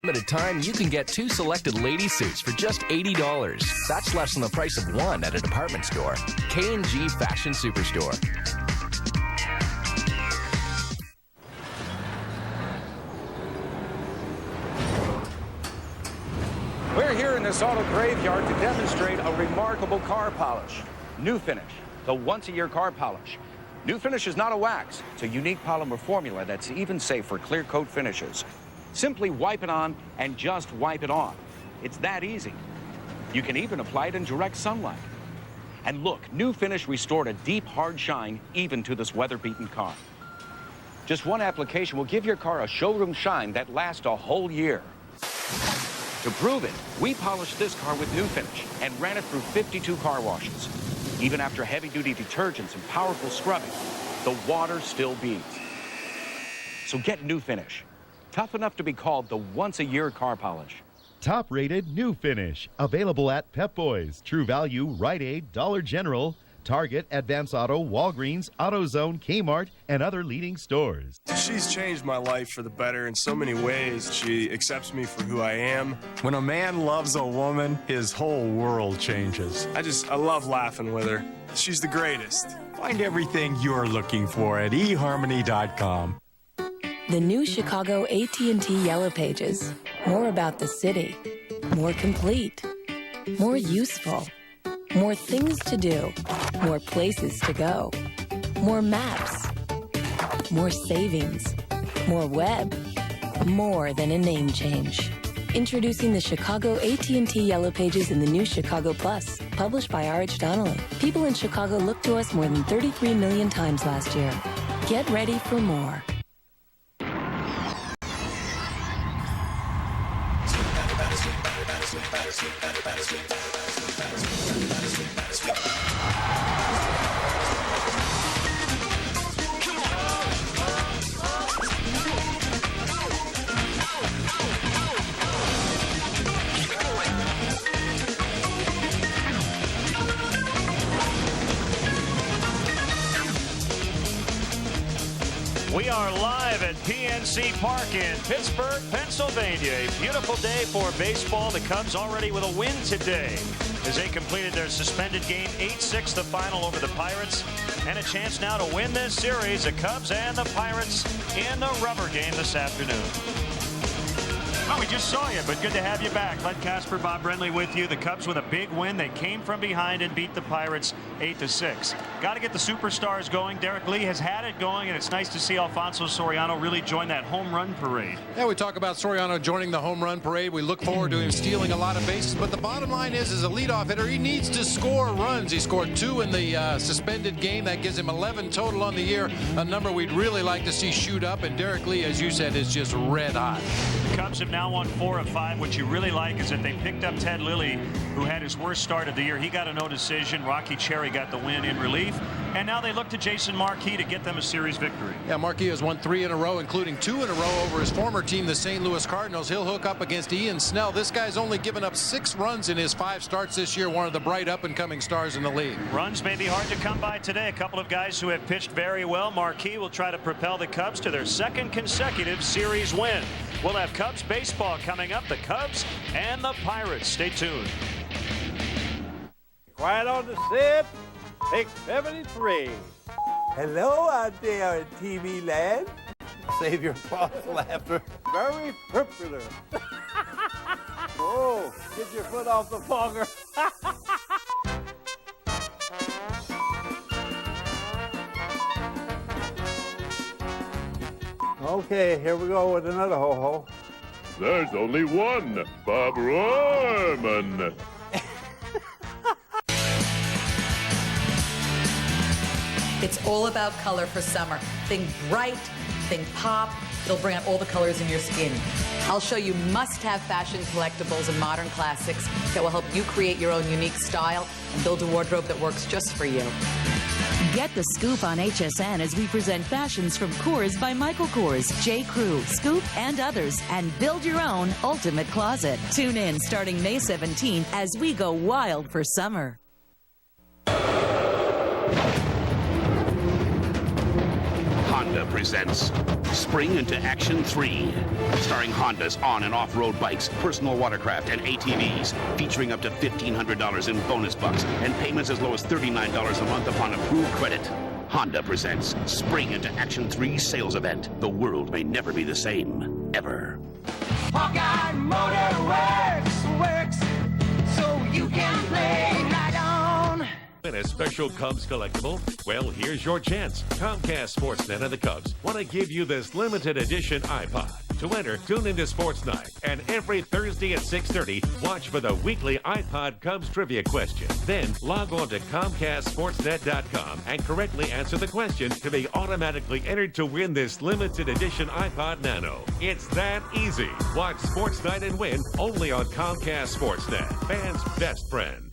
Limited time, you can get 2 selected lady suits for just $80. That's less than the price of one at a department store. K&G Fashion Superstore. We're here in this auto graveyard to demonstrate a remarkable car polish. New Finish, the once-a-year car polish. New Finish is not a wax. It's a unique polymer formula that's even safe for clear coat finishes. Simply wipe it on and just wipe it off. It's that easy. You can even apply it in direct sunlight. And look, New Finish restored a deep, hard shine even to this weather-beaten car. Just one application will give your car a showroom shine that lasts a whole year. To prove it, we polished this car with New Finish and ran it through 52 car washes. Even after heavy-duty detergents and powerful scrubbing, the water still beads. So get New Finish. Tough enough to be called the once-a-year car polish. Top-rated New Finish. Available at Pep Boys, True Value, Rite Aid, Dollar General, Target, Advance Auto, Walgreens, AutoZone, Kmart, and other leading stores. She's changed my life for the better in so many ways. She accepts me for who I am. When a man loves a woman, his whole world changes. I love laughing with her. She's the greatest. Find everything you're looking for at eharmony.com. The new Chicago AT&T Yellow Pages. More about the city. More complete. More useful. More things to do. More places to go. More maps. More savings. More web. More than a name change. Introducing the Chicago AT&T Yellow Pages in the new Chicago Plus, published by R.H. Donnelly. People in Chicago looked to us more than 33 million times last year. Get ready for more. We are live at PNC Park in Pittsburgh, Pennsylvania. A beautiful day for baseball. The Cubs already with a win today as they completed their suspended game 8-6, the final over the Pirates. And a chance now to win this series, the Cubs and the Pirates in the rubber game this afternoon. Well, we just saw you, but good to have you back. Len Casper, Bob Brenly with you. The Cubs with a big win. They came from behind and beat the Pirates 8-6. Got to get the superstars going. Derek Lee has had it going, and it's nice to see Alfonso Soriano really join that home run parade. Yeah, we talk about Soriano joining the home run parade. We look forward to him stealing a lot of bases, but the bottom line is, as a leadoff hitter, he needs to score runs. He scored 2 in the suspended game. That gives him 11 total on the year, a number we'd really like to see shoot up, and Derek Lee, as you said, is just red hot. The Cubs have now won 4 of 5. What you really like is that they picked up Ted Lilly, who had his worst start of the year. He got a no decision. Rocky Cherry got the win in relief. And now they look to Jason Marquis to get them a series victory. Yeah, Marquis has won 3 in a row, including 2 in a row over his former team, the St. Louis Cardinals. He'll hook up against Ian Snell. This guy's only given up 6 runs in his 5 starts this year, one of the bright up-and-coming stars in the league. Runs may be hard to come by today. A couple of guys who have pitched very well. Marquis will try to propel the Cubs to their 2nd consecutive series win. We'll have Cubs baseball coming up. The Cubs and the Pirates. Stay tuned. Quiet on the set. Take 73. Hello out there in TV land. Save your false laughter. Very popular. Whoa, get your foot off the fogger. Okay, here we go with another ho-ho. There's only one, Bob Rohrman. It's all about color for summer. Think bright, think pop. It'll bring out all the colors in your skin. I'll show you must-have fashion collectibles and modern classics that will help you create your own unique style and build a wardrobe that works just for you. Get the scoop on HSN as we present fashions from Kors by Michael Kors, J. Crew, Scoop, and others, and build your own ultimate closet. Tune in starting May 17th as we go wild for summer. Honda presents Spring into Action 3, starring Honda's on- and off-road bikes, personal watercraft, and ATVs, featuring up to $1,500 in bonus bucks and payments as low as $39 a month upon approved credit. Honda presents Spring into Action 3 sales event. The world may never be the same, ever. Hawkeye Motor works so you can play right on. And a special Cubs collectible? Well, here's your chance. Comcast Sportsnet and the Cubs want to give you this limited edition iPod. To enter, tune into Sports Night, and every Thursday at 6:30, watch for the weekly iPod Cubs trivia question. Then log on to ComcastSportsNet.com and correctly answer the question to be automatically entered to win this limited edition iPod Nano. It's that easy. Watch Sports Night and win only on Comcast Sportsnet, fans' best friend.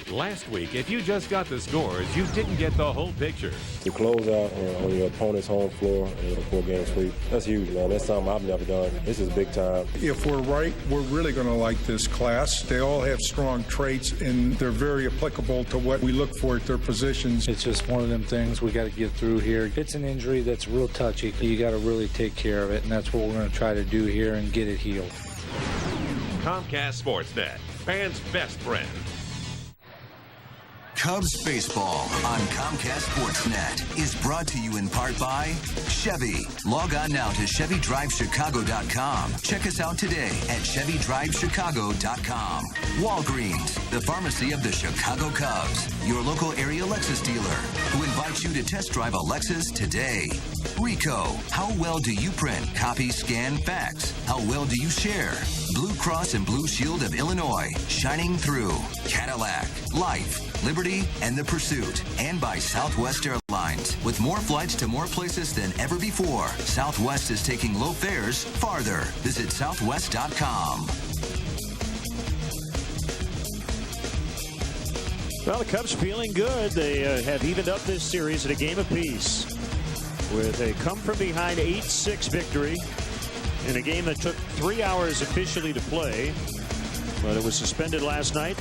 Last week, if you just got the scores, you didn't get the whole picture. To close out on your opponent's home floor and a 4-game sweep, that's huge, man. That's something I've never done. This is big time. If we're right, we're really going to like this class. They all have strong traits, and they're very applicable to what we look for at their positions. It's just one of them things we got to get through here. It's an injury that's real touchy. You got to really take care of it, and that's what we're going to try to do here and get it healed. Comcast Sportsnet, fans' best friend. Cubs baseball on Comcast Sportsnet is brought to you in part by Chevy. Log on now to ChevyDriveChicago.com. Check us out today at ChevyDriveChicago.com. Walgreens, the pharmacy of the Chicago Cubs. Your local area Lexus dealer who invites you to test drive a Lexus today. Rico, how well do you print, copy, scan, fax? How well do you share? Blue Cross and Blue Shield of Illinois, shining through. Cadillac, Life, Liberty, and The Pursuit. And by Southwest Airlines. With more flights to more places than ever before, Southwest is taking low fares farther. Visit Southwest.com. Well, the Cubs feeling good. They have evened up this series at a game apiece with a come-from-behind 8-6 victory in a game that took 3 hours officially to play, but it was suspended last night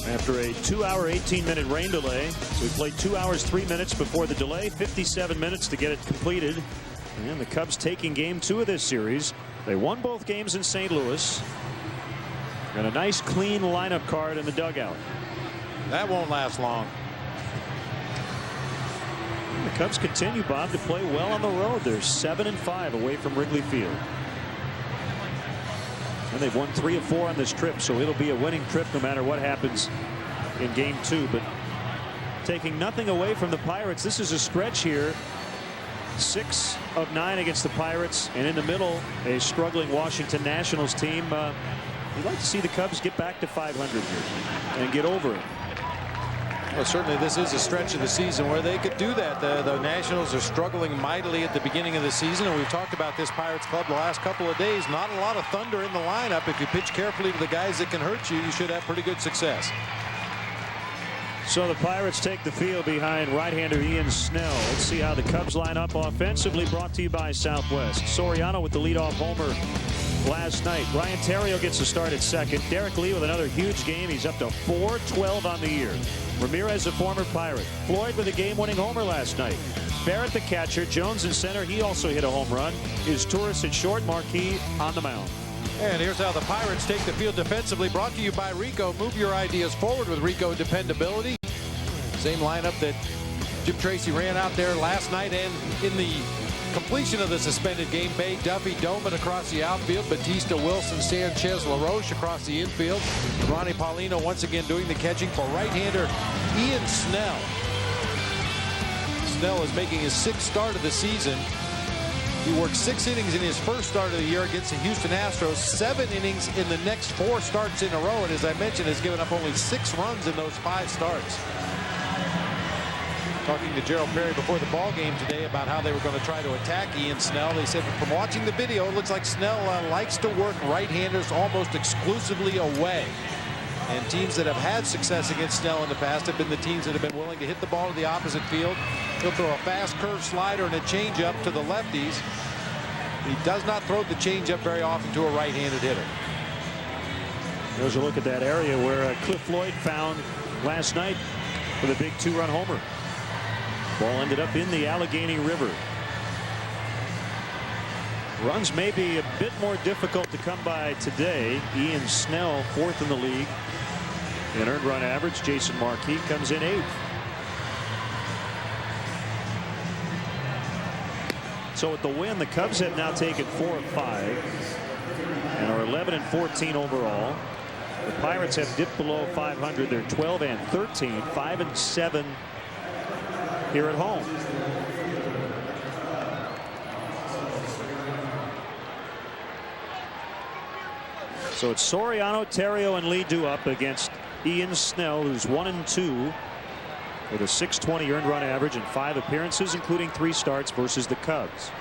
after a 2-hour, 18-minute rain delay. So we played 2 hours, 3 minutes before the delay, 57 minutes to get it completed. And the Cubs taking game 2 of this series. They won both games in St. Louis. Got a nice, clean lineup card in the dugout. That won't last long. The Cubs continue, Bob, to play well on the road. They're 7-5 away from Wrigley Field. And they've won 3 of 4 on this trip, so it'll be a winning trip no matter what happens in game 2. But taking nothing away from the Pirates, this is a stretch here. 6 of 9 against the Pirates, and in the middle, a struggling Washington Nationals team. You'd like to see the Cubs get back to 500 here and get over it. Well, certainly this is a stretch of the season where they could do that. The Nationals are struggling mightily at the beginning of the season, and we've talked about this Pirates club the last couple of days. Not a lot of thunder in the lineup. If you pitch carefully to the guys that can hurt you, you should have pretty good success. So the Pirates take the field behind right-hander Ian Snell. Let's see how the Cubs line up offensively, brought to you by Southwest. Soriano with the leadoff homer last night. Ryan Terrio gets a start at second. Derek Lee with another huge game. He's up to .412 on the year. Ramirez, a former Pirate. Floyd with a game-winning homer last night. Barrett, the catcher. Jones in center. He also hit a home run. Is Torres at short. Marquis on the mound. And here's how the Pirates take the field defensively, brought to you by Rico. Move your ideas forward with Rico dependability. Same lineup that Jim Tracy ran out there last night, and in the completion of the suspended game, Bay, Duffy, Doman across the outfield, Batista, Wilson, Sanchez, LaRoche across the infield. Ronnie Paulino once again doing the catching for right-hander Ian Snell. Snell is making his 6th start of the season. He worked 6 innings in his first start of the year against the Houston Astros, 7 innings in the next 4 starts in a row, and as I mentioned, has given up only 6 runs in those 5 starts. Talking to Gerald Perry before the ball game today about how they were going to try to attack Ian Snell. They said from watching the video, it looks like Snell likes to work right-handers almost exclusively away. And teams that have had success against Snell in the past have been the teams that have been willing to hit the ball to the opposite field. He'll throw a fast curve slider and a changeup to the lefties. He does not throw the changeup very often to a right-handed hitter. There's a look at that area where Cliff Floyd found last night with a big 2-run homer. Ball ended up in the Allegheny River. Runs may be a bit more difficult to come by today. Ian Snell, 4th in the league in earned run average. Jason Marquis comes in 8th. So with the win, the Cubs have now taken 4 of 5 and are 11-14 overall. The Pirates have dipped below 500. They're 12-13, 5-7 here at home. So it's Soriano, Terrio, and Ledoux up against Ian Snell, who's 1-2 with a .620 earned run average and 5 appearances, including 3 starts versus the Cubs.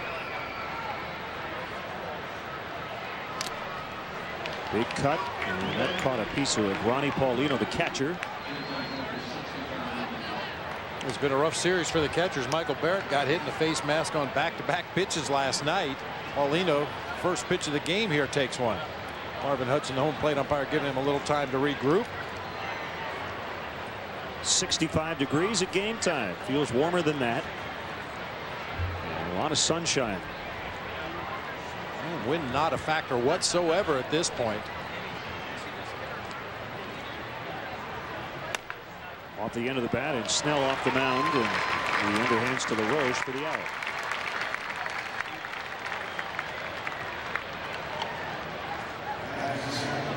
Big cut, and that caught a piece of Ronnie Paulino, the catcher. It's been a rough series for the catchers. Michael Barrett got hit in the face mask on back-to-back pitches last night. Paulino, first pitch of the game here, takes one. Marvin Hudson, the home plate umpire, giving him a little time to regroup. 65 degrees at game time. Feels warmer than that. And a lot of sunshine. And wind not a factor whatsoever at this point. Off the end of the bat, and Snell off the mound, and the underhands to LaRoche for the out.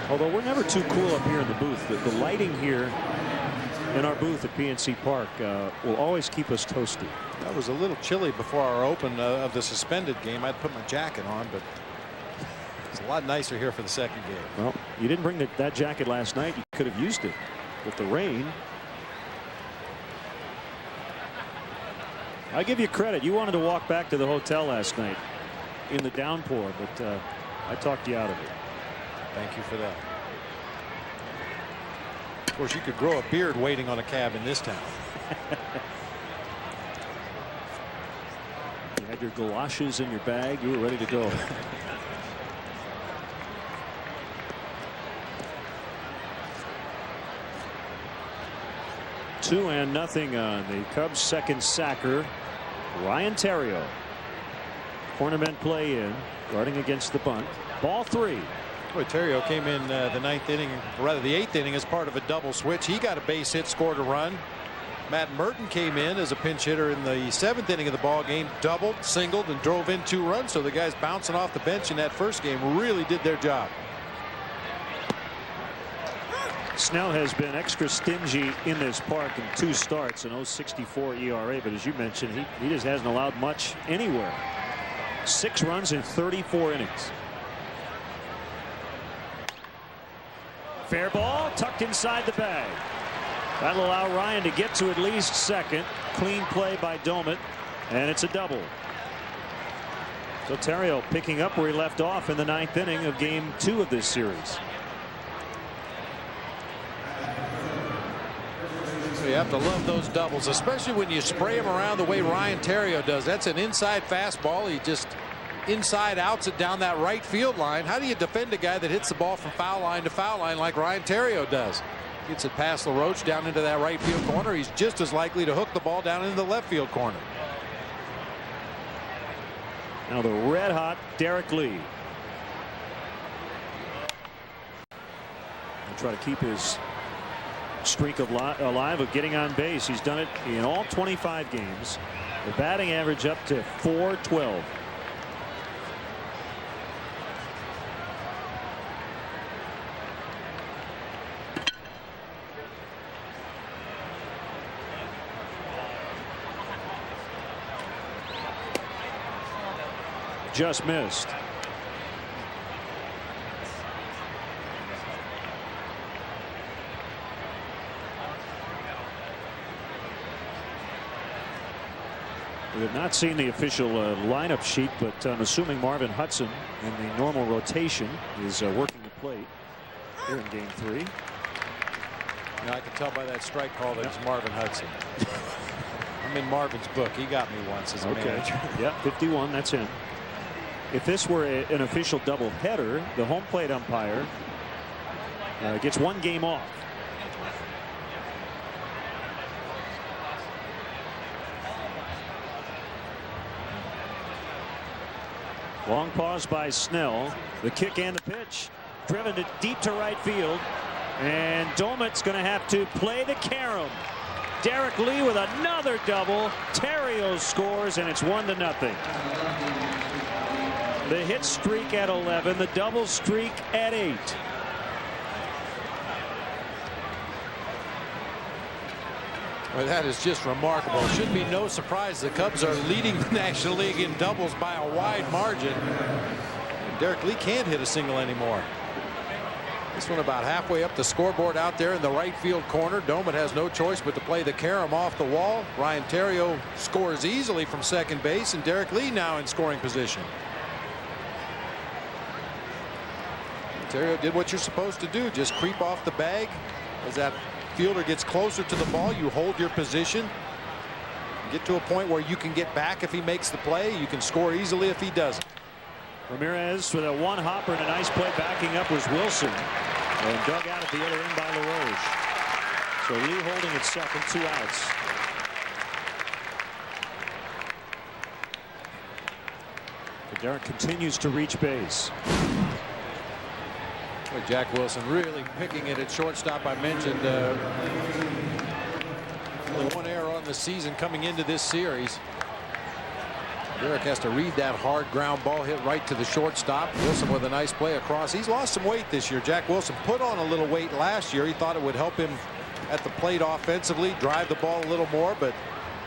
Although we're never too cool up here in the booth, the lighting here in our booth at PNC Park will always keep us toasty. That was a little chilly before our open of the suspended game. I'd put my jacket on, but it's a lot nicer here for the second game. Well, you didn't bring that jacket last night. You could have used it with the rain. I give you credit. You wanted to walk back to the hotel last night in the downpour, but I talked you out of it. Thank you for that. Of course, you could grow a beard waiting on a cab in this town. You had your galoshes in your bag. You were ready to go. Two and nothing on the Cubs' second sacker, Ryan Terrio. Cornermen play in, guarding against the bunt. Ball 3. Boy, Terrio came in the 9th inning, or rather the 8th inning, as part of a double switch. He got a base hit, scored a run. Matt Merton came in as a pinch hitter in the 7th inning of the ball game, doubled, singled, and drove in 2 runs. So the guys bouncing off the bench in that first game really did their job. Snell has been extra stingy in this park in 2 starts, an 0.64 ERA, but as you mentioned, he just hasn't allowed much anywhere. 6 runs in 34 innings. Fair ball tucked inside the bag. That'll allow Ryan to get to at least second. Clean play by Domet, and it's a double. So Terrio picking up where he left off in the 9th inning of game 2 of this series. You have to love those doubles, especially when you spray them around the way Ryan Terrio does. That's an inside fastball. He just inside outs it down that right field line. How do you defend a guy that hits the ball from foul line to foul line like Ryan Terrio does? Gets it past LaRoche down into that right field corner. He's just as likely to hook the ball down into the left field corner. Now the red hot Derek Lee. He'll try to keep his streak of alive of getting on base. He's done it in all 25 games. The batting average up to .412. Just missed. We have not seen the official lineup sheet, but I'm assuming Marvin Hudson in the normal rotation is working the plate here in game 3. Now, I can tell by that strike call that it's Marvin Hudson. I'm in Marvin's book. He got me once as a manager. Yeah, 51. That's him. If this were an official doubleheader, the home plate umpire gets 1 game off. Long pause by Snell. The kick and the pitch. Driven deep to right field. And Domit's going to have to play the carom. Derek Lee with another double. Terrio scores, and it's 1-0. The hit streak at 11. The double streak at 8. Well, that is just remarkable. It should be no surprise the Cubs are leading the National League in doubles by a wide margin. Derek Lee can't hit a single anymore. This one about halfway up the scoreboard out there in the right field corner. Domit has no choice but to play the carom off the wall. Ryan Terrio scores easily from second base, and Derek Lee now in scoring position. Terrio did what you're supposed to do. Just creep off the bag. As that fielder gets closer to the ball, you hold your position. Get to a point where you can get back if he makes the play. You can score easily if he doesn't. Ramirez with a one hopper and a nice play. Backing up was Wilson, and dug out at the other end by LaRoche. So Lee holding at second, 2 outs. Derek continues to reach base. Well, Jack Wilson really picking it at shortstop. I mentioned only 1 error on the season coming into this series. Derek has to read that hard ground ball hit right to the shortstop. Wilson with a nice play across. He's lost some weight this year. Jack Wilson put on a little weight last year. He thought it would help him at the plate offensively, drive the ball a little more, but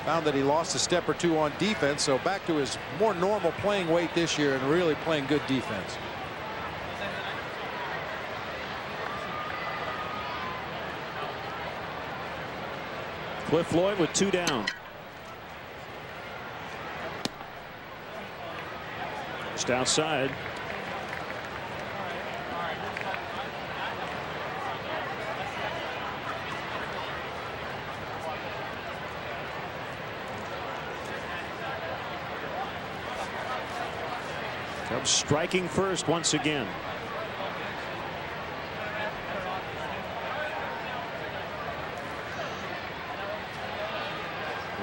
found that he lost a step or two on defense. So back to his more normal playing weight this year and really playing good defense. Cliff Floyd with 2 down. Just outside. Cubs striking first once again.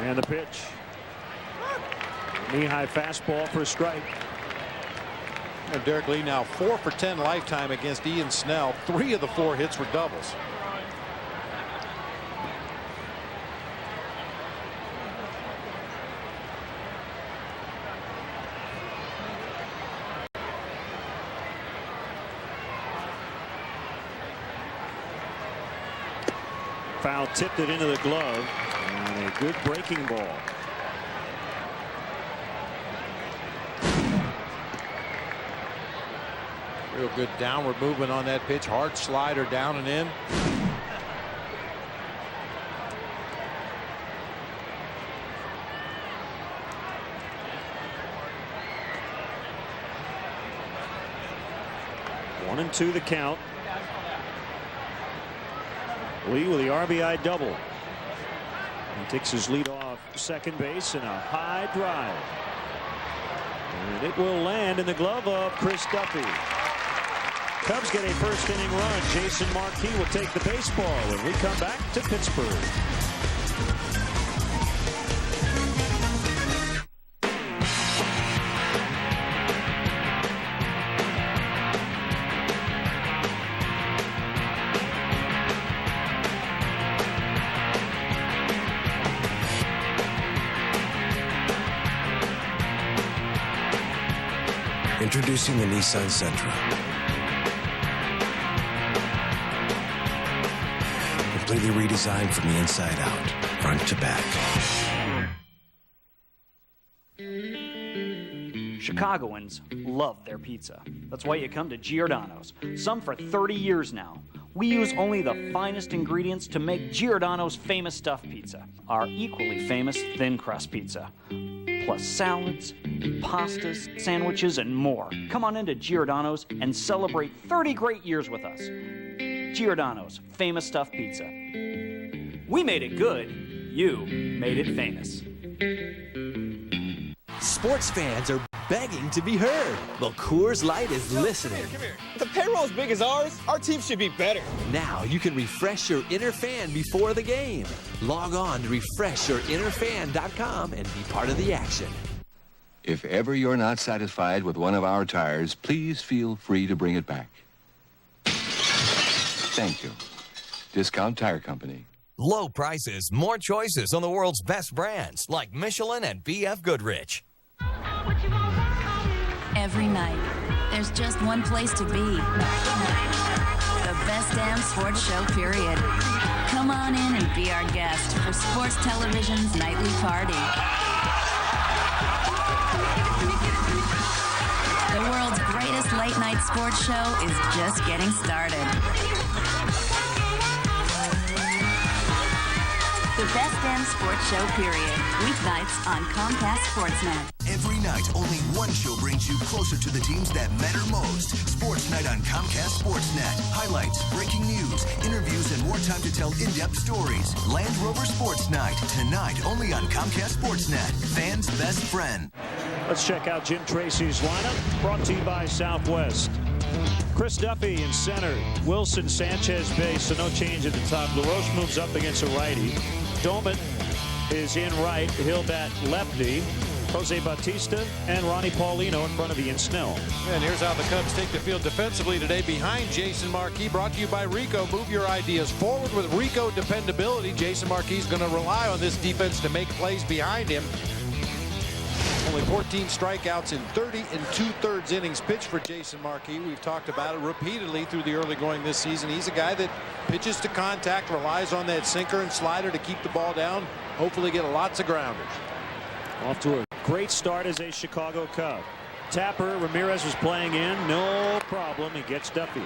And the pitch. Knee-high fastball for a strike. And Derek Lee now 4 for 10 lifetime against Ian Snell. 3 of the 4 hits were doubles. Foul tipped it into the glove. And a good breaking ball. Real good downward movement on that pitch. Hard slider down and in. One and 2 the count. Lee with the RBI double. He takes his lead off second base in a high drive. And it will land in the glove of Chris Duffy. Cubs get a first inning run. Jason Marquis will take the baseball when we come back to Pittsburgh. Introducing the Nissan Sentra. Completely redesigned from the inside out, front to back. Chicagoans love their pizza. That's why you come to Giordano's. Some for 30 years now. We use only the finest ingredients to make Giordano's famous stuffed pizza, our equally famous thin crust pizza. Plus salads, pastas, sandwiches, and more. Come on into Giordano's and celebrate 30 great years with us. Giordano's famous stuffed pizza. We made it good. You made it famous. Sports fans are begging to be heard. Well, Coors Light is listening. Come here. If the payroll as big as ours, our team should be better. Now you can refresh your inner fan before the game. Log on to refreshyourinnerfan.com and be part of the action. If ever you're not satisfied with one of our tires, please feel free to bring it back. Thank you. Discount Tire Company. Low prices, more choices on the world's best brands like Michelin and B.F. Goodrich. Every night, there's just one place to be. The best damn sports show, period. Come on in and be our guest for Sports Television's nightly party. The world's greatest late-night sports show is just getting started. The best damn sports show, period. Weeknights on Comcast Sportsnet. Every night, only one show brings you closer to the teams that matter most. Sports Night on Comcast Sportsnet. Highlights, breaking news, interviews, and more time to tell in-depth stories. Land Rover Sports Night. Tonight, only on Comcast Sportsnet. Fans' best friend. Let's check out Jim Tracy's lineup, brought to you by Southwest. Chris Duffy in center. Wilson, Sanchez base, so no change at the top. LaRoche moves up against a righty. Doman is in right. He'll bat lefty. Jose Bautista and Ronnie Paulino in front of Ian Snell. And here's how the Cubs take the field defensively today behind Jason Marquis. Brought to you by Rico. Move your ideas forward with Rico dependability. Jason Marquis is going to rely on this defense to make plays behind him. Only 14 strikeouts in 30 2/3 innings pitched for Jason Marquis. We've talked about it repeatedly through the early going this season. He's a guy that pitches to contact, relies on that sinker and slider to keep the ball down, hopefully get lots of grounders. Off to a great start as a Chicago Cub. Tapper, Ramirez was playing in, no problem. He gets Duffy.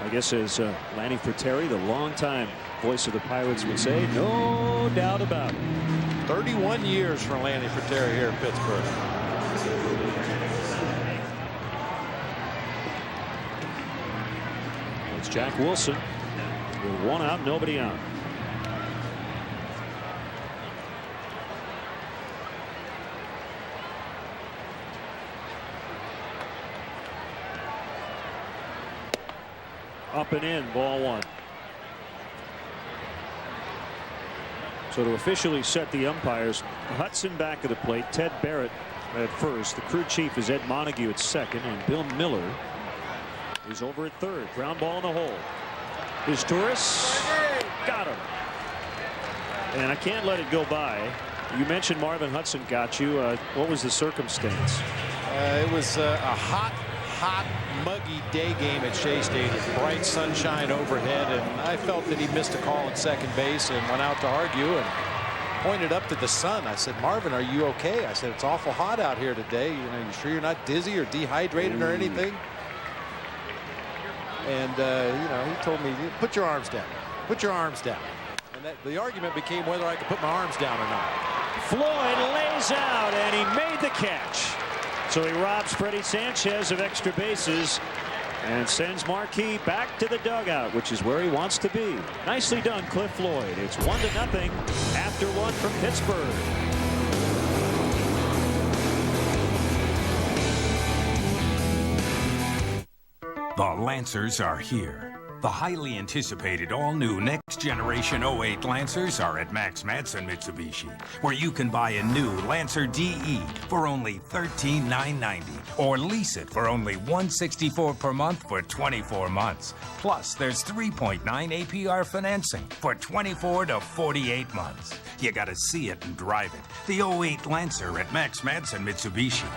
I guess as Lanny Fratteri, the longtime voice of the Pirates, would say, no doubt about it. 31 years for Lanny Fratteri here in Pittsburgh. It's Jack Wilson with one out, nobody out. Up and in, ball one. So to officially set the umpires, Hudson back at the plate, Ted Barrett at first. The crew chief is Ed Montague at second, and Bill Miller is over at third. Ground ball in the hole. Here's Torres. Got him. And I can't let it go by. You mentioned Marvin Hudson got you. What was the circumstance? It was a hot, muggy day game at Shea Stadium. Bright sunshine overhead, and I felt that he missed a call at second base and went out to argue and pointed up to the sun. I said, Marvin, are you okay? I said, it's awful hot out here today. You know, you sure you're not dizzy or dehydrated or anything? And, you know, he told me, put your arms down. Put your arms down. And the argument became whether I could put my arms down or not. Floyd lays out, and he made the catch. So he robs Freddie Sanchez of extra bases and sends Marquis back to the dugout, which is where he wants to be. Nicely done, Cliff Floyd. It's 1-0 after one from Pittsburgh. The Lancers are here. The highly anticipated all-new next-generation 08 Lancers are at Max Madsen Mitsubishi, where you can buy a new Lancer DE for only $13,990 or lease it for only $164 per month for 24 months. Plus, there's 3.9 APR financing for 24 to 48 months. You gotta see it and drive it. The 08 Lancer at Max Madsen Mitsubishi.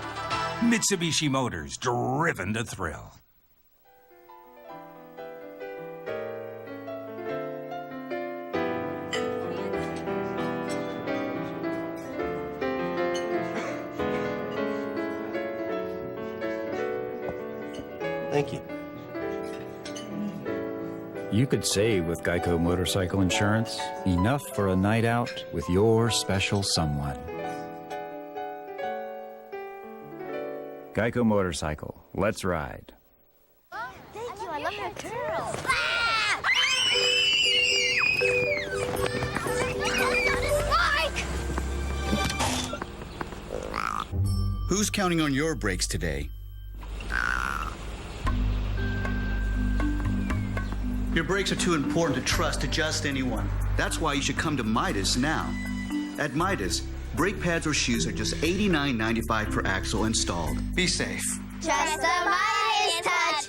Mitsubishi Motors, driven to thrill. Thank you. You could save with Geico Motorcycle Insurance. Enough for a night out with your special someone. Geico Motorcycle. Let's ride. Thank you. I love your curls. Who's counting on your brakes today? Your brakes are too important to trust to just anyone. That's why you should come to Midas now. At Midas, brake pads or shoes are just $89.95 per axle installed. Be safe. Just a Midas touch.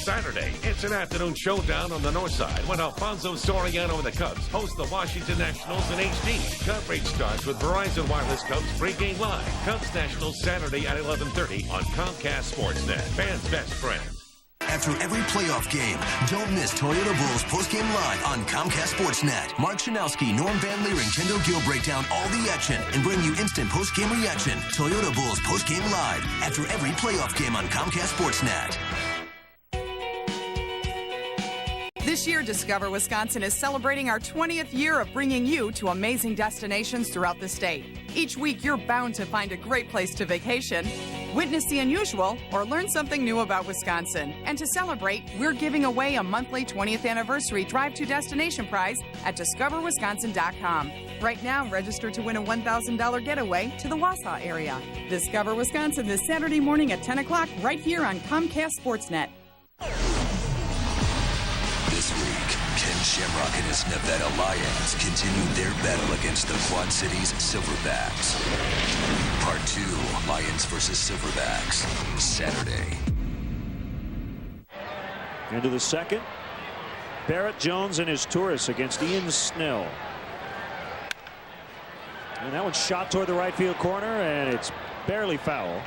Saturday, it's an afternoon showdown on the north side when Alfonso Soriano and the Cubs host the Washington Nationals in HD. Coverage starts with Verizon Wireless Cubs pregame live. Cubs Nationals Saturday at 11:30 on Comcast Sportsnet. Fans' best friend. After every playoff game, don't miss Toyota Bulls postgame live on Comcast Sportsnet. Mark Chanowski, Norm Van Leering, Kendall Gill break down all the action and bring you instant postgame reaction. Toyota Bulls postgame live after every playoff game on Comcast Sportsnet. This year, Discover Wisconsin is celebrating our 20th year of bringing you to amazing destinations throughout the state. Each week, you're bound to find a great place to vacation, witness the unusual, or learn something new about Wisconsin. And to celebrate, we're giving away a monthly 20th anniversary Drive to Destination prize at discoverwisconsin.com. Right now, register to win a $1,000 getaway to the Wausau area. Discover Wisconsin this Saturday morning at 10 o'clock right here on Comcast Sportsnet. This week, Ken Shamrock and his Nevada Lions continue their battle against the Quad Cities Silverbacks. Part 2, Lions versus Silverbacks, Saturday. Into the second. Barrett Jones and his Taurus against Ian Snell. And that one's shot toward the right field corner, and it's barely foul.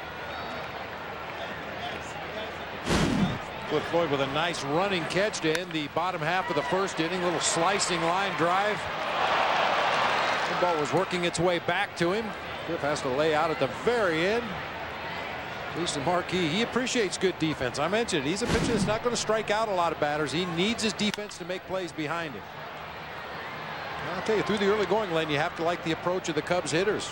Cliff Floyd with a nice running catch to end the bottom half of the first inning. Little slicing line drive. The ball was working its way back to him. Cliff has to lay out at the very end. Lisa Marquis, he appreciates good defense. I mentioned it. He's a pitcher that's not going to strike out a lot of batters. He needs his defense to make plays behind him. And I'll tell you, through the early going lane, you have to like the approach of the Cubs hitters.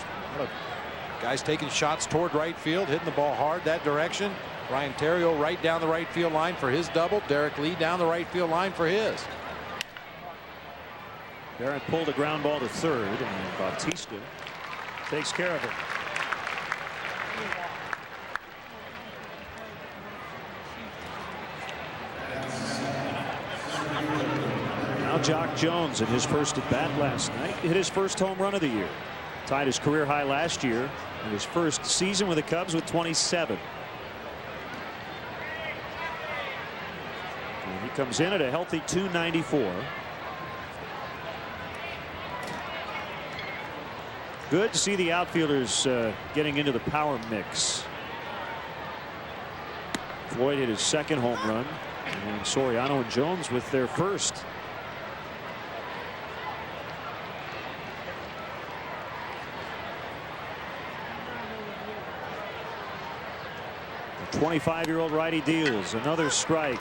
Guys taking shots toward right field, hitting the ball hard that direction. Ryan Theriot right down the right field line for his double. Derek Lee down the right field line for his. Barrett pulled a ground ball to third, and Bautista takes care of it. Now Jock Jones in his first at bat last night hit his first home run of the year. Tied his career high last year in his first season with the Cubs with 27. And he comes in at a healthy 294. Good to see the outfielders getting into the power mix. Floyd hit his second home run, and Soriano and Jones with their first. The 25-year-old righty deals another strike.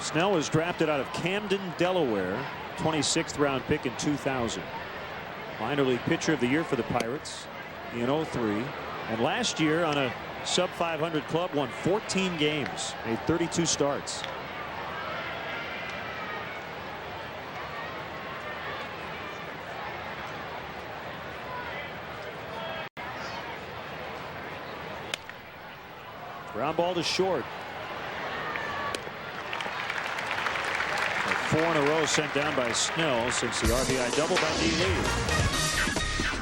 Snell was drafted out of Camden, Delaware, 26th round pick in 2000. Minor league pitcher of the year for the Pirates in 03. And last year on a sub 500 club won 14 games, made 32 starts. Ground ball to short. 4 in a row sent down by Snell since the RBI double by D. Lee.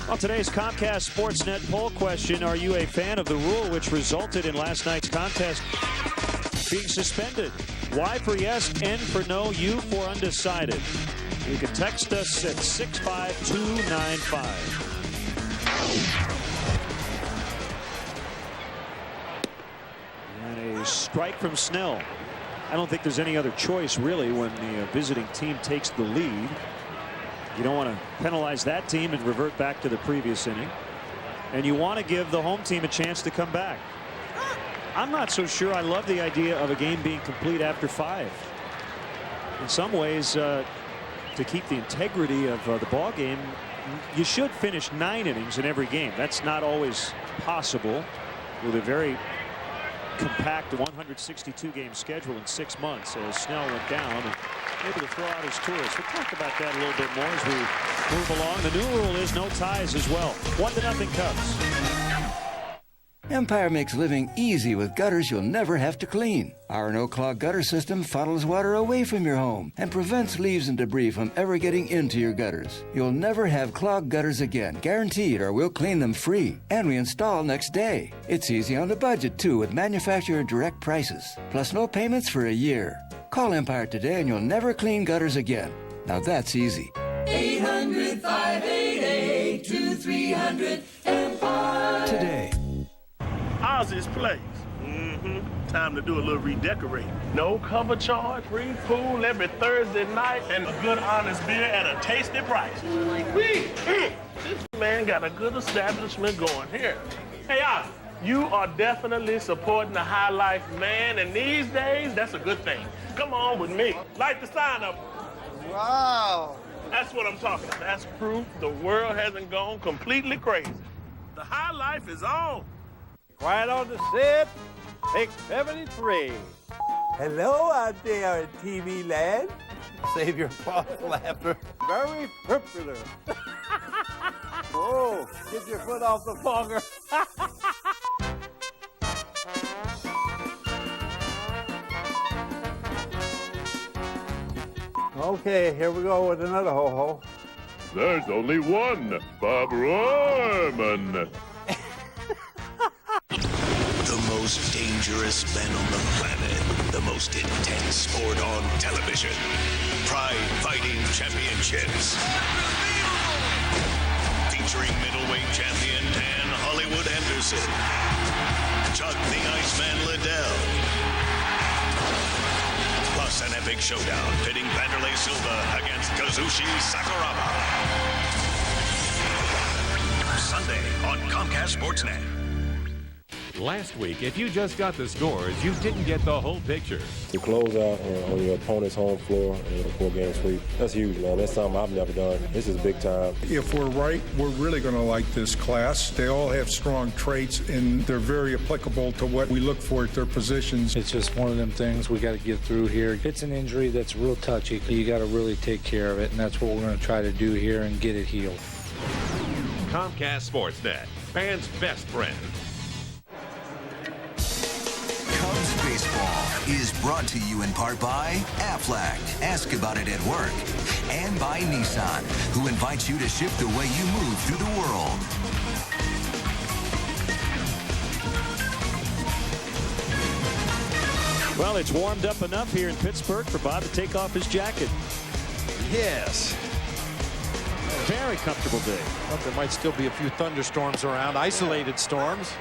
Well, today's Comcast Sportsnet poll question: are you a fan of the rule which resulted in last night's contest being suspended? Y for yes, N for no, U for undecided. You can text us at 65295. And a strike from Snell. I don't think there's any other choice really when the visiting team takes the lead. You don't want to penalize that team and revert back to the previous inning. And you want to give the home team a chance to come back. I'm not so sure I love the idea of a game being complete after 5. In some ways, to keep the integrity of the ball game, you should finish 9 innings in every game. That's not always possible with a very compact 162 game schedule in 6 months, as Snell went down and able to throw out his tours. We'll talk about that a little bit more as we move along. The new rule is no ties as well. 1-0 Cubs. Empire makes living easy with gutters you'll never have to clean. Our no-clog gutter system funnels water away from your home and prevents leaves and debris from ever getting into your gutters. You'll never have clogged gutters again, guaranteed, or we'll clean them free. And we install next day. It's easy on the budget, too, with manufacturer direct prices. Plus no payments for a year. Call Empire today and you'll never clean gutters again. Now that's easy. 800-588-2300 Empire. Today. How's this place? Time to do a little redecorating. No cover charge, free pool every Thursday night, and a good honest beer at a tasty price. This man got a good establishment going here. Hey, Ozzy, you are definitely supporting the high life, man, and these days, that's a good thing. Come on with me. Light the sign up. Wow. That's what I'm talking about. That's proof the world hasn't gone completely crazy. The high life is on. Quiet on the set. Take 73. Hello out there in TV land. Save your false laughter. Very popular. Whoa, get your foot off the fonger. Okay, here we go with another ho-ho. There's only one, Bob Rohrman. The most dangerous men on the planet. The most intense sport on television. Pride Fighting Championships. Featuring middleweight champion Dan Hollywood Anderson. Chuck the Iceman Liddell. Plus an epic showdown pitting Vanderlei Silva against Kazushi Sakuraba. Sunday on Comcast Sportsnet. Last week, if you just got the scores, you didn't get the whole picture. To close out on your opponent's home floor and a 4-game sweep, that's huge, man. That's something I've never done. This is big time. If we're right, we're really going to like this class. They all have strong traits, and they're very applicable to what we look for at their positions. It's just one of them things we got to get through here. It's an injury that's real touchy. You got to really take care of it, and that's what we're going to try to do here and get it healed. Comcast Sportsnet, fans' best friend. Cubs baseball is brought to you in part by Aflac. Ask about it at work. And by Nissan, who invites you to shift the way you move through the world. Well, it's warmed up enough here in Pittsburgh for Bob to take off his jacket. Yes. Very comfortable day. Well, there might still be a few thunderstorms around, isolated storms. So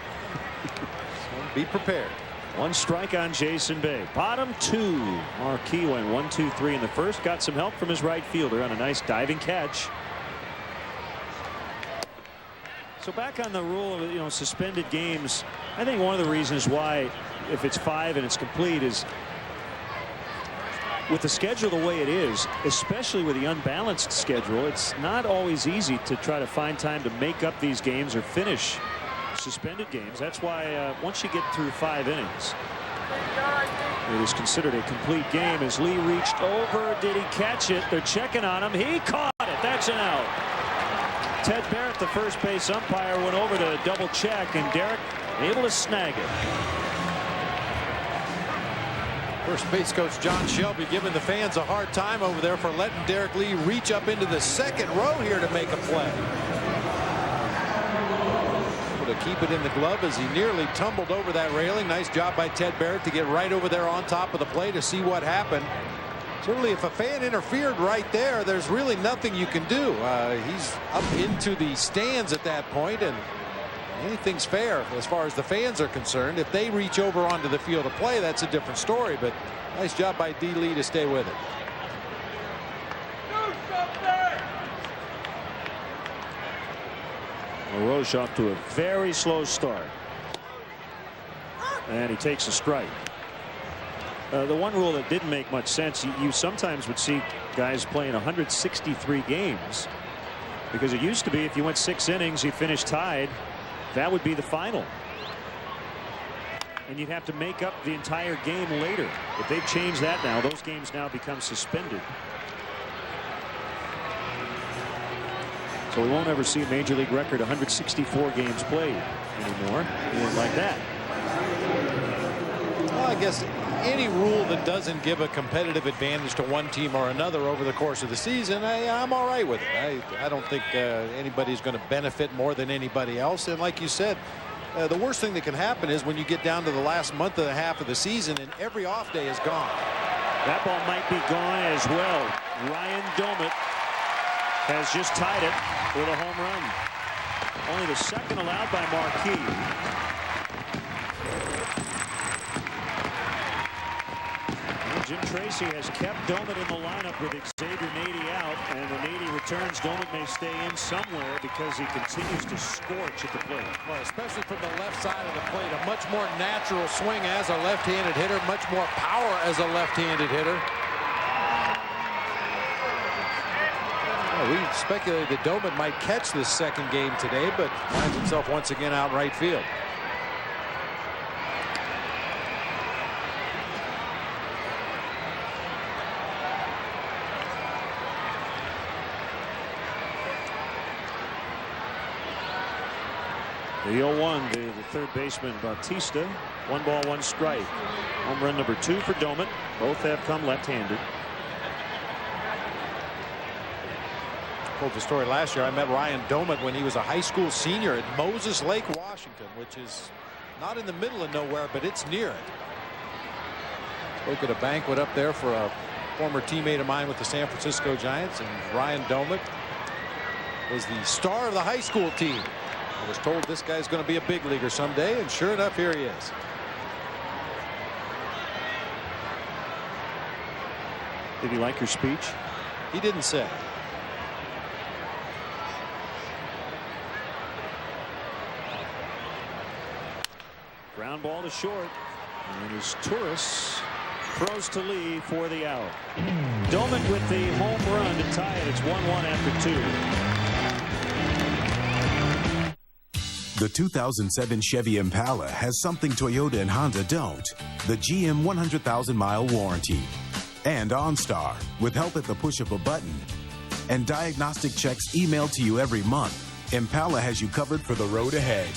be prepared. One strike on Jason Bay. Bottom two. Marquis went 1-2-3 in the first. Got some help from his right fielder on a nice diving catch. So back on the rule of suspended games, I think one of the reasons why, if it's 5 and it's complete, is with the schedule the way it is, especially with the unbalanced schedule, it's not always easy to try to find time to make up these games or finish suspended games. That's why once you get through 5 innings, it is considered a complete game. As Lee reached over, did he catch it? They're checking on him. He caught it. That's an out. Ted Barrett, the first base umpire, went over to double check, and Derek able to snag it. First base coach John Shelby giving the fans a hard time over there for letting Derek Lee reach up into the second row here to make a play. To keep it in the glove as he nearly tumbled over that railing. Nice job by Ted Barrett to get right over there on top of the play to see what happened. Certainly, if a fan interfered right there, there's really nothing you can do. He's up into the stands at that point, and anything's fair as far as the fans are concerned. If they reach over onto the field of play, that's a different story, but nice job by D. Lee to stay with it. LaRoche off to a very slow start. And he takes a strike. The one rule that didn't make much sense, you sometimes would see guys playing 163 games. Because it used to be if you went 6 innings, you finished tied, that would be the final. And you'd have to make up the entire game later. If they've changed that now, those games now become suspended. So we won't ever see a major league record 164 games played anymore. Like that. Well, I guess any rule that doesn't give a competitive advantage to one team or another over the course of the season, I'm all right with it. I don't think anybody's going to benefit more than anybody else. And like you said, the worst thing that can happen is when you get down to the last month and a half of the season and every off day is gone. That ball might be gone as well. Ryan Domit has just tied it with a home run. Only the second allowed by Marquis. Jim Tracy has kept Domit in the lineup with Xavier Nady out, and when Nady returns, Domit may stay in somewhere because he continues to scorch at the plate. Well, especially from the left side of the plate, a much more natural swing as a left-handed hitter, much more power as a left-handed hitter. Well, we speculated that Domit might catch this second game today, but finds himself once again out in right field. The 0-1, the third baseman Bautista. 1 ball, 1 strike. Home run number 2 for Domit. Both have come left-handed. Told the story last year. I met Ryan Domit when he was a high school senior at Moses Lake, Washington, which is not in the middle of nowhere, but it's near it. Spoke at a banquet up there for a former teammate of mine with the San Francisco Giants, and Ryan Domit was the star of the high school team. I was told this guy's going to be a big leaguer someday, and sure enough, here he is. Did he like your speech? He didn't say. Ground ball to short, and his Torres throws to Lee for the out. Domit with the home run to tie it. It's 1-1 after 2. The 2007 Chevy Impala has something Toyota and Honda don't. The GM 100,000-mile warranty. And OnStar, with help at the push of a button. And diagnostic checks emailed to you every month. Impala has you covered for the road ahead.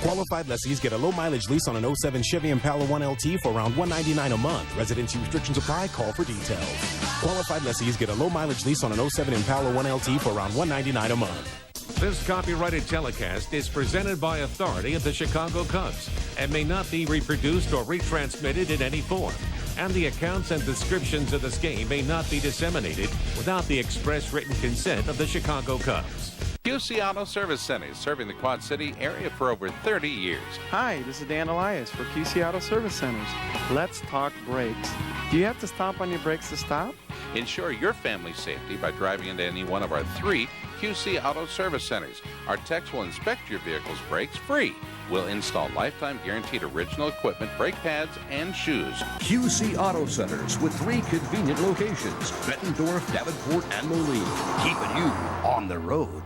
Qualified lessees get a low-mileage lease on an 07 Chevy Impala 1LT for around $199 a month. Residency restrictions apply. Call for details. Qualified lessees get a low-mileage lease on an 07 Impala 1LT for around $199 a month. This copyrighted telecast is presented by authority of the Chicago Cubs and may not be reproduced or retransmitted in any form. And the accounts and descriptions of this game may not be disseminated without the express written consent of the Chicago Cubs. QC Auto Service Centers, serving the Quad City area for over 30 years. Hi, this is Dan Elias for QC Auto Service Centers. Let's talk brakes. Do you have to stomp on your brakes to stop? Ensure your family's safety by driving into any one of our 3 QC Auto Service Centers. Our techs will inspect your vehicle's brakes free. We'll install lifetime guaranteed original equipment, brake pads, and shoes. QC Auto Centers with 3 convenient locations: Bettendorf, Davenport, and Moline, keeping you on the road.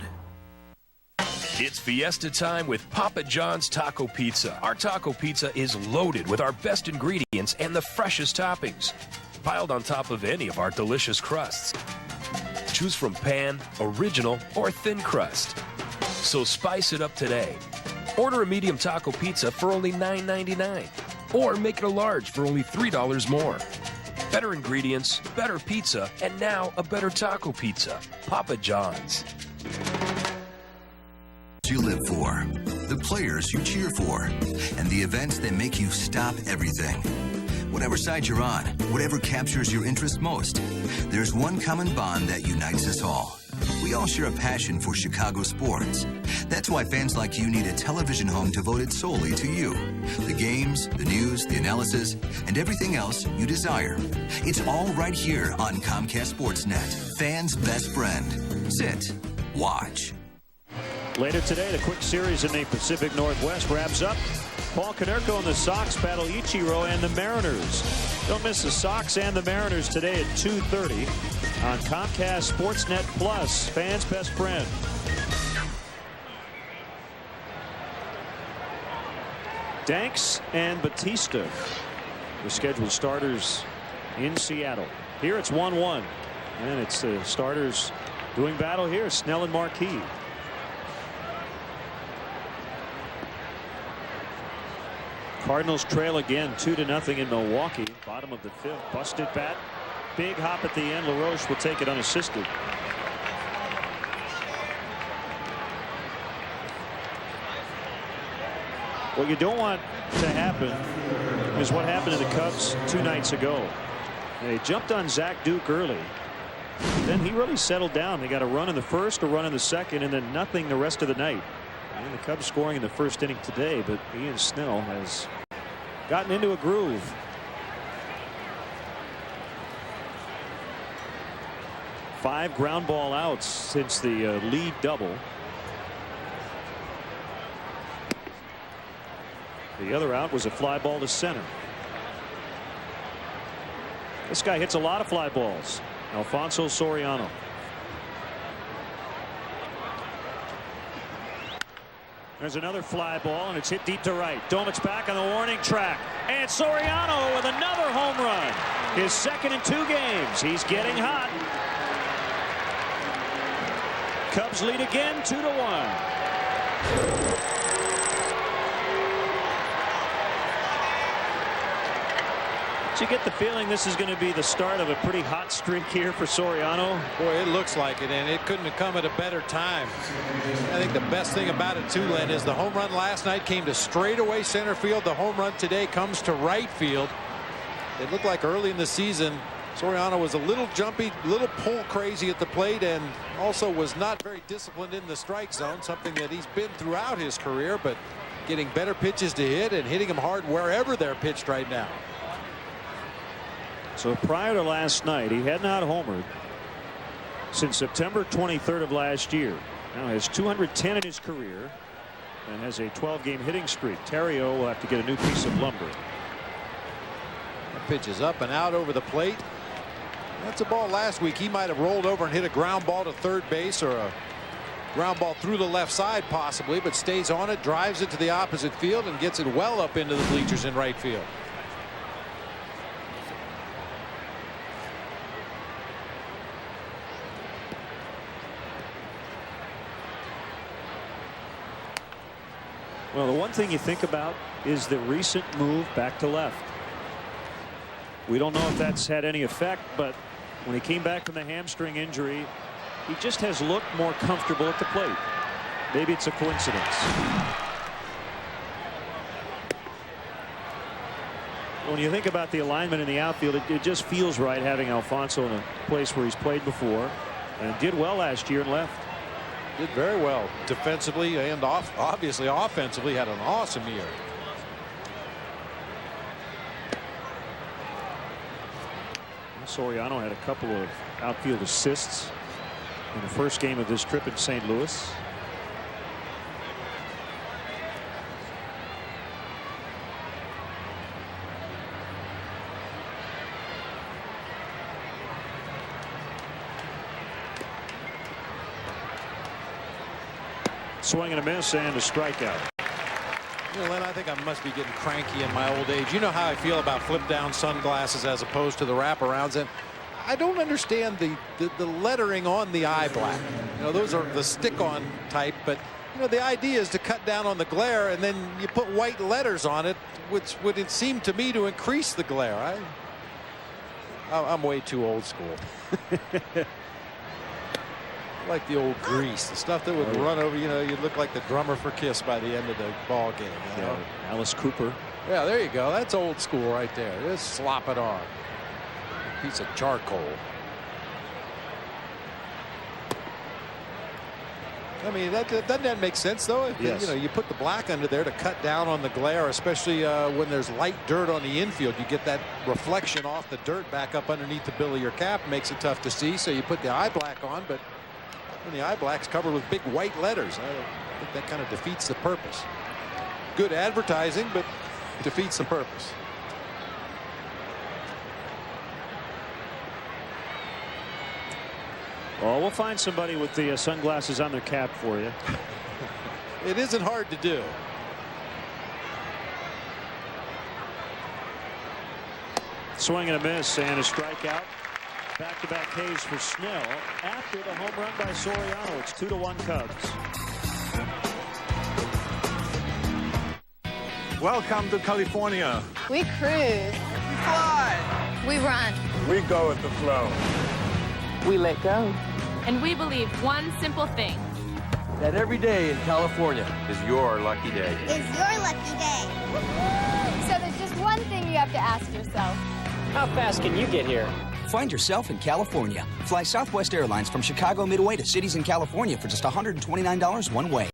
It's Fiesta time with Papa John's Taco Pizza. Our taco pizza is loaded with our best ingredients and the freshest toppings, piled on top of any of our delicious crusts. Choose from pan, original, or thin crust. So spice it up today. Order a medium taco pizza for only $9.99, or make it a large for only $3 more. Better ingredients, better pizza, and now a better taco pizza. Papa John's. You live for, the players you cheer for, and the events that make you stop everything. Whatever side you're on, whatever captures your interest most, there's one common bond that unites us all. We all share a passion for Chicago sports. That's why fans like you need a television home devoted solely to you. The games, the news, the analysis, and everything else you desire. It's all right here on Comcast Sportsnet, fans' best friend. Sit, watch. Later today, the quick series in the Pacific Northwest wraps up. Paul Konerko and the Sox battle Ichiro and the Mariners. Don't miss the Sox and the Mariners today at 2:30 on Comcast Sportsnet Plus, fans' best friend. Danks and Batista, the scheduled starters in Seattle. Here it's 1-1, and it's the starters Doing battle here, Snell and Marquis. Cardinals trail again 2-0 in Milwaukee. Bottom of the 5th. Busted bat. Big hop at the end. LaRoche will take it unassisted. What you don't want to happen is what happened to the Cubs 2 nights ago. They jumped on Zach Duke early. Then he really settled down. They got a run in the first, a run in the second, and then nothing the rest of the night. And the Cubs scoring in the first inning today, but Ian Snell has gotten into a groove. Five ground ball outs since the lead double. The other out was a fly ball to center. This guy hits a lot of fly balls. Alfonso Soriano. There's another fly ball, and it's hit deep to right. Domic's back on the warning track. And Soriano with another home run. His second in 2 games. He's getting hot. Cubs lead again 2-1. You get the feeling this is going to be the start of a pretty hot streak here for Soriano. Boy, it looks like it, and it couldn't have come at a better time. I think the best thing about it too, Len, is the home run last night came to straightaway center field. The home run today comes to right field. It looked like early in the season Soriano was a little jumpy, little pull crazy at the plate, and also was not very disciplined in the strike zone, something that he's been throughout his career, but getting better pitches to hit and hitting them hard wherever they're pitched right now. So prior to last night, he had not homered since September 23rd of last year. Now has 210 in his career and has a 12-game hitting streak. Terrio will have to get a new piece of lumber. That pitch is up and out over the plate. That's a ball last week. He might have rolled over and hit a ground ball to third base, or a ground ball through the left side possibly, but stays on it, drives it to the opposite field, and gets it well up into the bleachers in right field. Well, the one thing you think about is the recent move back to left. We don't know if that's had any effect, but when he came back from the hamstring injury, he just has looked more comfortable at the plate. Maybe it's a coincidence. When you think about the alignment in the outfield, it just feels right having Alfonso in a place where he's played before and did well last year and left. Did very well defensively and obviously offensively. Had an awesome year. Soriano had a couple of outfield assists in the first game of this trip in St. Louis. Swing and a miss and a strikeout. You know, Len, I think I must be getting cranky in my old age. You know how I feel about flip down sunglasses as opposed to the wraparounds, and I don't understand the lettering on the eye black. You know, those are the stick-on type, but you know, the idea is to cut down on the glare, and then you put white letters on it, which would seem to me to increase the glare. I'm way too old school. Like the old Grease, the stuff that would run over, you know, you'd look like the drummer for Kiss by the end of the ball game. You know? Alice Cooper. Yeah, there you go. That's old school right there. Just slop it on. Piece of charcoal. I mean, doesn't that make sense, though? If yes. You know, you put the black under there to cut down on the glare, especially when there's light dirt on the infield. You get that reflection off the dirt back up underneath the bill of your cap. Makes it tough to see, so you put the eye black on, but when the eye black's covered with big white letters, I think that kind of defeats the purpose. Good advertising, but defeats the purpose. Well, we'll find somebody with the sunglasses on their cap for you. It isn't hard to do. Swing and a miss and a strikeout. back-to-back Ks for Snell after the home run by Soriano. It's 2-1 Cubs. Welcome to California. We cruise. We fly. We run. We go with the flow. We let go. And we believe one simple thing. That every day in California is your lucky day. Is your lucky day. So there's just one thing you have to ask yourself. How fast can you get here? Find yourself in California. Fly Southwest Airlines from Chicago Midway to cities in California for just $129 one way.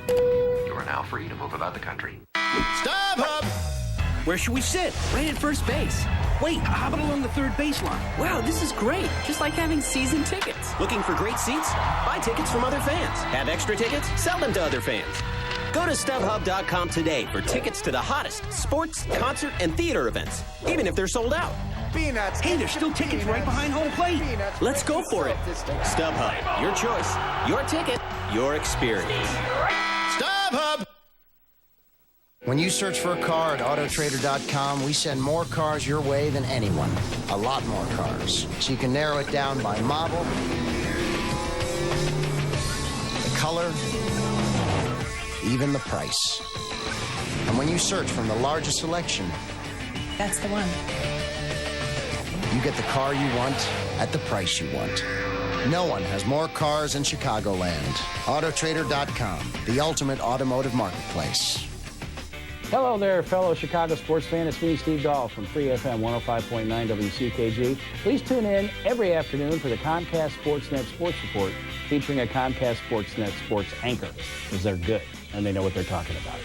You are now free to move about the country. StubHub! Where should we sit? Right at first base. Wait, how about along the third baseline? Wow, this is great. Just like having season tickets. Looking for great seats? Buy tickets from other fans. Have extra tickets? Sell them to other fans. Go to StubHub.com today for tickets to the hottest sports, concert, and theater events, even if they're sold out. Peanuts. Hey, there's still tickets right behind home plate. Let's go for it. StubHub. Your choice. Your ticket. Your experience. StubHub! When you search for a car at Autotrader.com, we send more cars your way than anyone. A lot more cars. So you can narrow it down by model, the color, even the price. And when you search from the largest selection, That's the one. you get the car you want at the price you want. No one has more cars in Chicagoland. Autotrader.com, the ultimate automotive marketplace. Hello there, fellow Chicago sports fan. It's me, Steve Dahl from Free FM 105.9 WCKG. Please tune in every afternoon for the Comcast Sportsnet Sports Report featuring a Comcast Sportsnet sports anchor, because they're good and they know what they're talking about.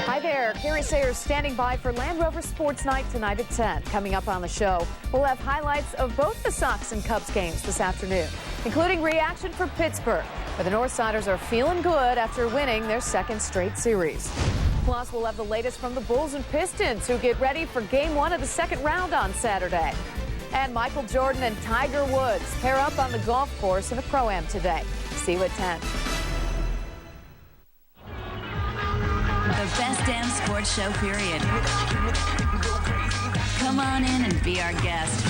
Hi there, Carrie Sayers standing by for Land Rover Sports Night tonight at 10. Coming up on the show, we'll have highlights of both the Sox and Cubs games this afternoon, including reaction for Pittsburgh, where the Northsiders are feeling good after winning their second straight series. Plus, we'll have the latest from the Bulls and Pistons, who get ready for Game 1 of the second round on Saturday. And Michael Jordan and Tiger Woods pair up on the golf course in a Pro-Am today. See you at 10. The best damn sports show, period. Come on in and be our guest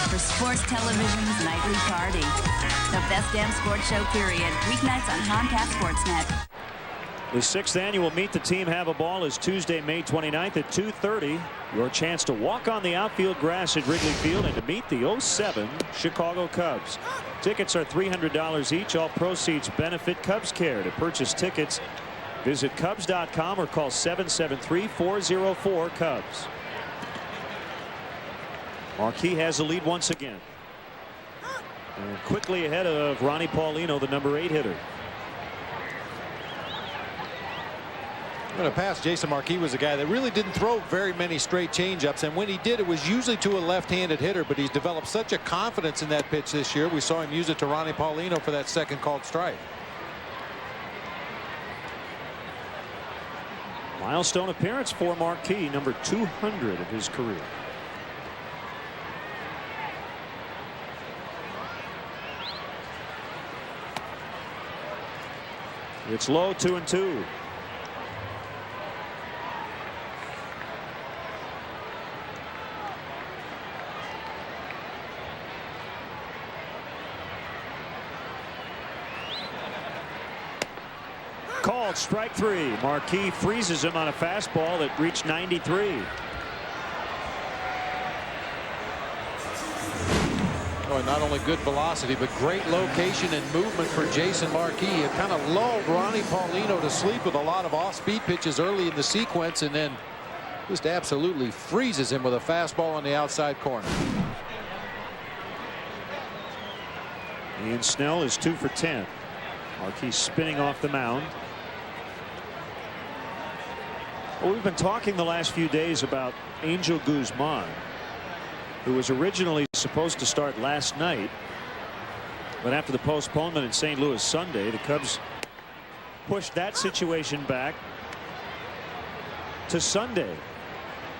for Sports Television's nightly party. The best damn sports show, period. Weeknights on Comcast Sportsnet. The 6th annual Meet the Team Have a Ball is Tuesday, May 29th at 2:30. Your chance to walk on the outfield grass at Wrigley Field and to meet the 07 Chicago Cubs. Tickets are $300 each. All proceeds benefit Cubs Care. To purchase tickets, visit Cubs.com or call 773-404-CUBS. Marquis has the lead once again. And quickly ahead of Ronnie Paulino, the number 8 hitter. In the past, Jason Marquis was a guy that really didn't throw very many straight changeups, and when he did, it was usually to a left-handed hitter, but he's developed such a confidence in that pitch this year. We saw him use it to Ronnie Paulino for that second called strike. Milestone appearance for Marquis, number 200 of his career. It's low, 2-2. Called strike 3. Marquis freezes him on a fastball that reached 93. Oh, not only good velocity, but great location and movement for Jason Marquis. It kind of lulled Ronnie Paulino to sleep with a lot of off-speed pitches early in the sequence, and then just absolutely freezes him with a fastball on the outside corner. Ian Snell is 2 for 10. Marquis spinning off the mound. Well, we've been talking the last few days about Angel Guzman, who was originally supposed to start last night, but after the postponement in St. Louis Sunday, the Cubs pushed that situation back to Sunday.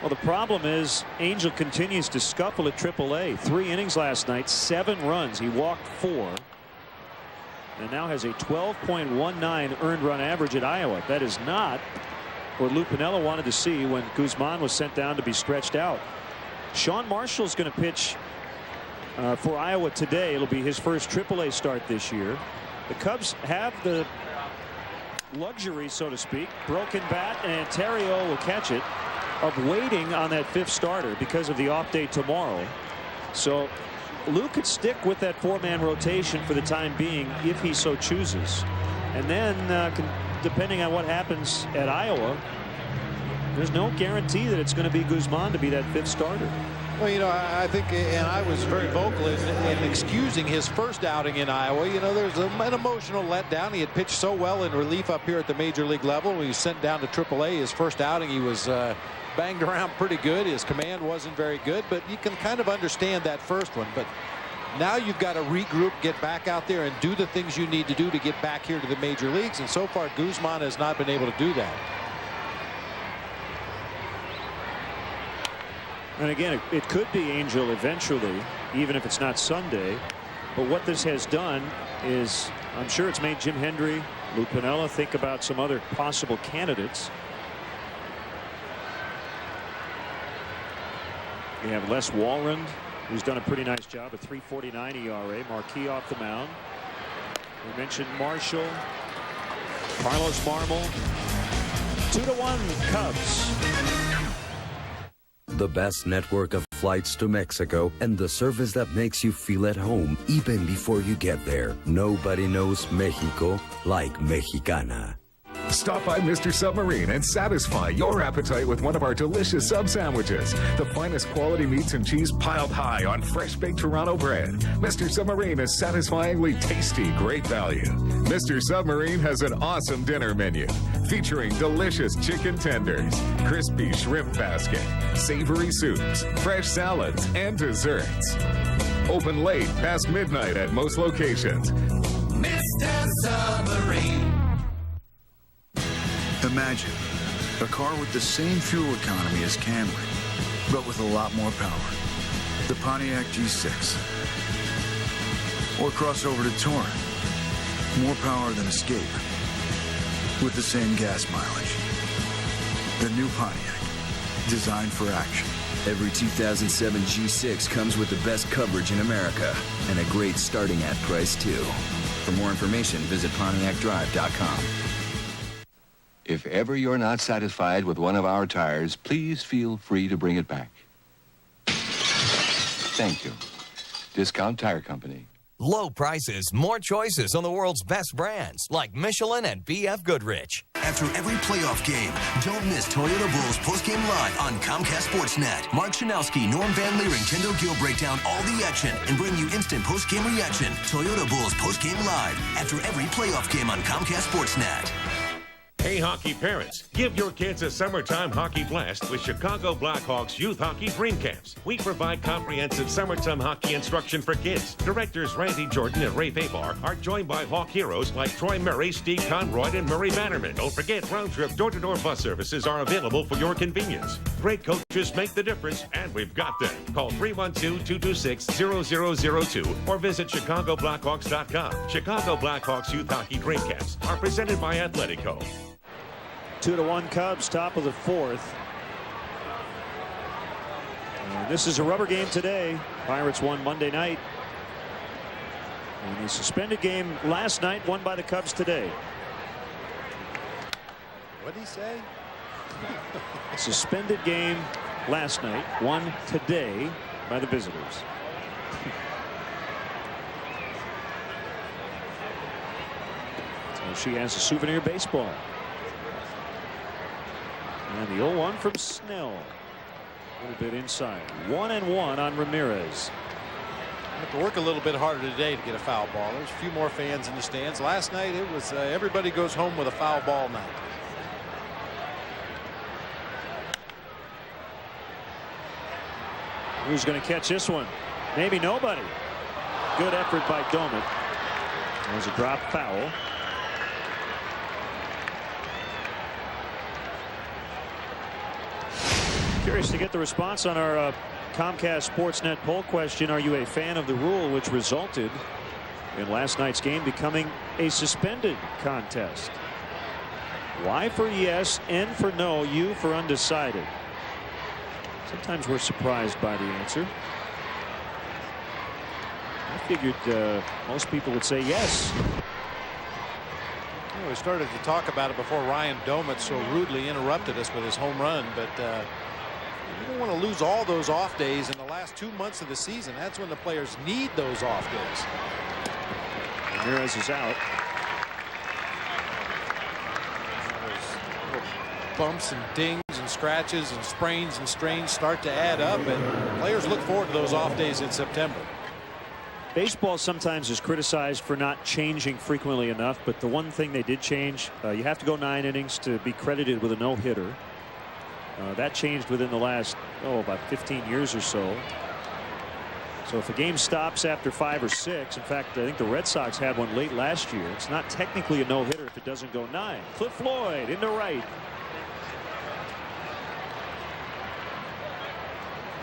Well, the problem is Angel continues to scuffle at AAA. 3 innings last night, 7 runs. He walked 4. And now has a 12.19 earned run average at Iowa. That is not what Lou Piniella wanted to see when Guzman was sent down to be stretched out. Sean Marshall's going to pitch for Iowa today. It'll be his first AAA start this year. The Cubs have the luxury, so to speak, broken bat, and Ontario will catch it, of waiting on that 5th starter because of the off day tomorrow. So Lou could stick with that 4-man rotation for the time being if he so chooses. And then depending on what happens at Iowa, there's no guarantee that it's going to be Guzman to be that 5th starter. Well, you know, I think, and I was very vocal in excusing his first outing in Iowa. You know, there's an emotional letdown. He had pitched so well in relief up here at the major league level. When he was sent down to AAA, his first outing, he was banged around pretty good. His command wasn't very good, but you can kind of understand that first one. But now you've got to regroup, get back out there and do the things you need to do to get back here to the major leagues. And so far, Guzman has not been able to do that. And again, it could be Angel eventually, even if it's not Sunday. But what this has done is, I'm sure it's made Jim Hendry, Lou Piniella think about some other possible candidates. We have Les Walrond, who's done a pretty nice job, a 3.49 ERA. Marquis off the mound. We mentioned Marshall, Carlos Marmol. 2-1 Cubs. The best network of flights to Mexico and the service that makes you feel at home even before you get there. Nobody knows Mexico like Mexicana. Stop by Mr. Submarine and satisfy your appetite with one of our delicious sub sandwiches. The finest quality meats and cheese piled high on fresh baked Toronto bread. Mr. Submarine is satisfyingly tasty, great value. Mr. Submarine has an awesome dinner menu featuring delicious chicken tenders, crispy shrimp basket, savory soups, fresh salads, and desserts. Open late past midnight at most locations. Mr. Submarine. Imagine a car with the same fuel economy as Camry, but with a lot more power. The Pontiac G6. Or cross over to Touring. More power than Escape, with the same gas mileage. The new Pontiac, designed for action. Every 2007 G6 comes with the best coverage in America and a great starting at price, too. For more information, visit PontiacDrive.com. If ever you're not satisfied with one of our tires, please feel free to bring it back. Thank you. Discount Tire Company. Low prices, more choices on the world's best brands, like Michelin and B.F. Goodrich. After every playoff game, don't miss Toyota Bulls postgame live on Comcast Sportsnet. Mark Chanowski, Norm Van Leer, and Kendall Gill break down all the action and bring you instant postgame reaction. Toyota Bulls postgame live after every playoff game on Comcast Sportsnet. Hey, hockey parents, give your kids a summertime hockey blast with Chicago Blackhawks Youth Hockey Dream Camps. We provide comprehensive summertime hockey instruction for kids. Directors Randy Jordan and Ray Fabar are joined by Hawk heroes like Troy Murray, Steve Conroy, and Murray Bannerman. Don't forget, round-trip door-to-door bus services are available for your convenience. Great coaches make the difference, and we've got them. Call 312-226-0002 or visit ChicagoBlackhawks.com. Chicago Blackhawks Youth Hockey Dream Camps are presented by Athletico. 2-1 Cubs, top of the 4th. And this is a rubber game today. Pirates won Monday night. And the suspended game last night won by the Cubs today. What did he say? Suspended game last night won today by the visitors. So she has a souvenir baseball. And the 0-1 from Snell. A little bit inside. 1-1 on Ramirez. Have to work a little bit harder today to get a foul ball. There's a few more fans in the stands. Last night it was everybody goes home with a foul ball night. Who's going to catch this one? Maybe nobody. Good effort by Domet. There's a drop foul. Curious to get the response on our Comcast Sportsnet poll question. Are you a fan of the rule which resulted in last night's game becoming a suspended contest? Y for yes, N for no, U for undecided. Sometimes we're surprised by the answer. I figured most people would say yes. We started to talk about it before Ryan Domitz so rudely interrupted us with his home run, but you don't want to lose all those off days in the last 2 months of the season. That's when the players need those off days. Ramirez is out. Those bumps and dings and scratches and sprains and strains start to add up, and players look forward to those off days in September. Baseball sometimes is criticized for not changing frequently enough, but the one thing they did change, you have to go 9 innings to be credited with a no-hitter. That changed within the last about 15 years or so. So if a game stops after 5 or 6, in fact, I think the Red Sox had one late last year. It's not technically a no-hitter if it doesn't go 9. Cliff Floyd into right.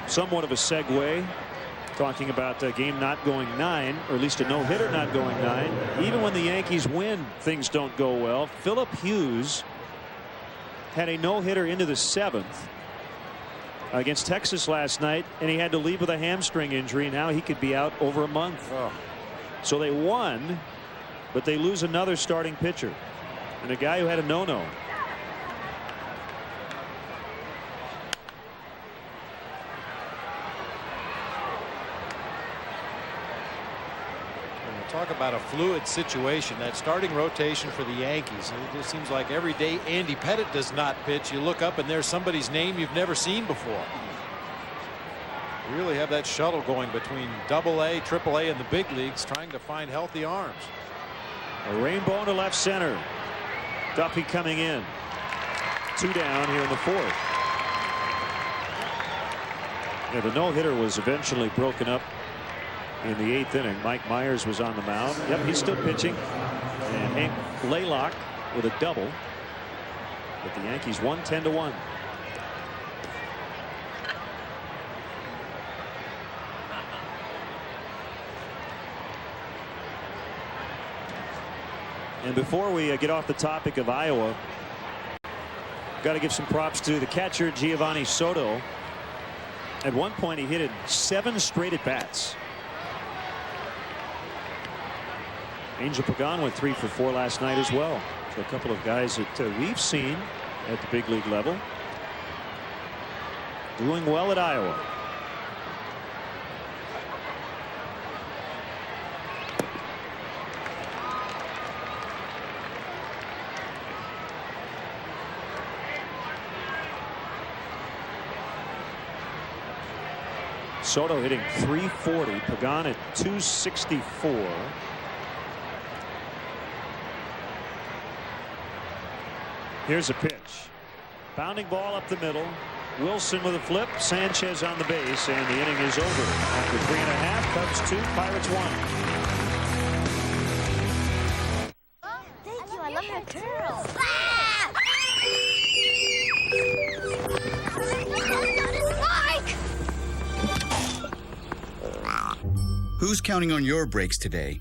Somewhat of a segue. Talking about a game not going 9, or at least a no-hitter not going 9. Even when the Yankees win, things don't go well. Philip Hughes had a no-hitter into the 7th against Texas last night, and he had to leave with a hamstring injury. Now he could be out over a month. So they won, but they lose another starting pitcher and a guy who had a no-no. Talk about a fluid situation. That starting rotation for the Yankees. It just seems like every day Andy Pettitte does not pitch, you look up and there's somebody's name you've never seen before. You really have that shuttle going between AA, AAA, and the big leagues, trying to find healthy arms. A rainbow into left center. Duffy coming in. 2 down here in the 4th. Yeah, the no-hitter was eventually broken up in the 8th inning. Mike Myers was on the mound. Yep, he's still pitching. And Hank Laylock with a double. But the Yankees won 10-1. And before we get off the topic of Iowa, got to give some props to the catcher Giovanni Soto. At one point he hit it 7 straight at bats. Angel Pagan went 3 for 4 last night as well. So a couple of guys that we've seen at the big league level doing well at Iowa. Soto hitting .340, Pagan at .264. Here's a pitch. Bounding ball up the middle. Wilson with a flip. Sanchez on the base, and the inning is over. After 3.5, Cubs 2, Pirates 1. Thank you. I love your curls. Who's counting on your brakes today?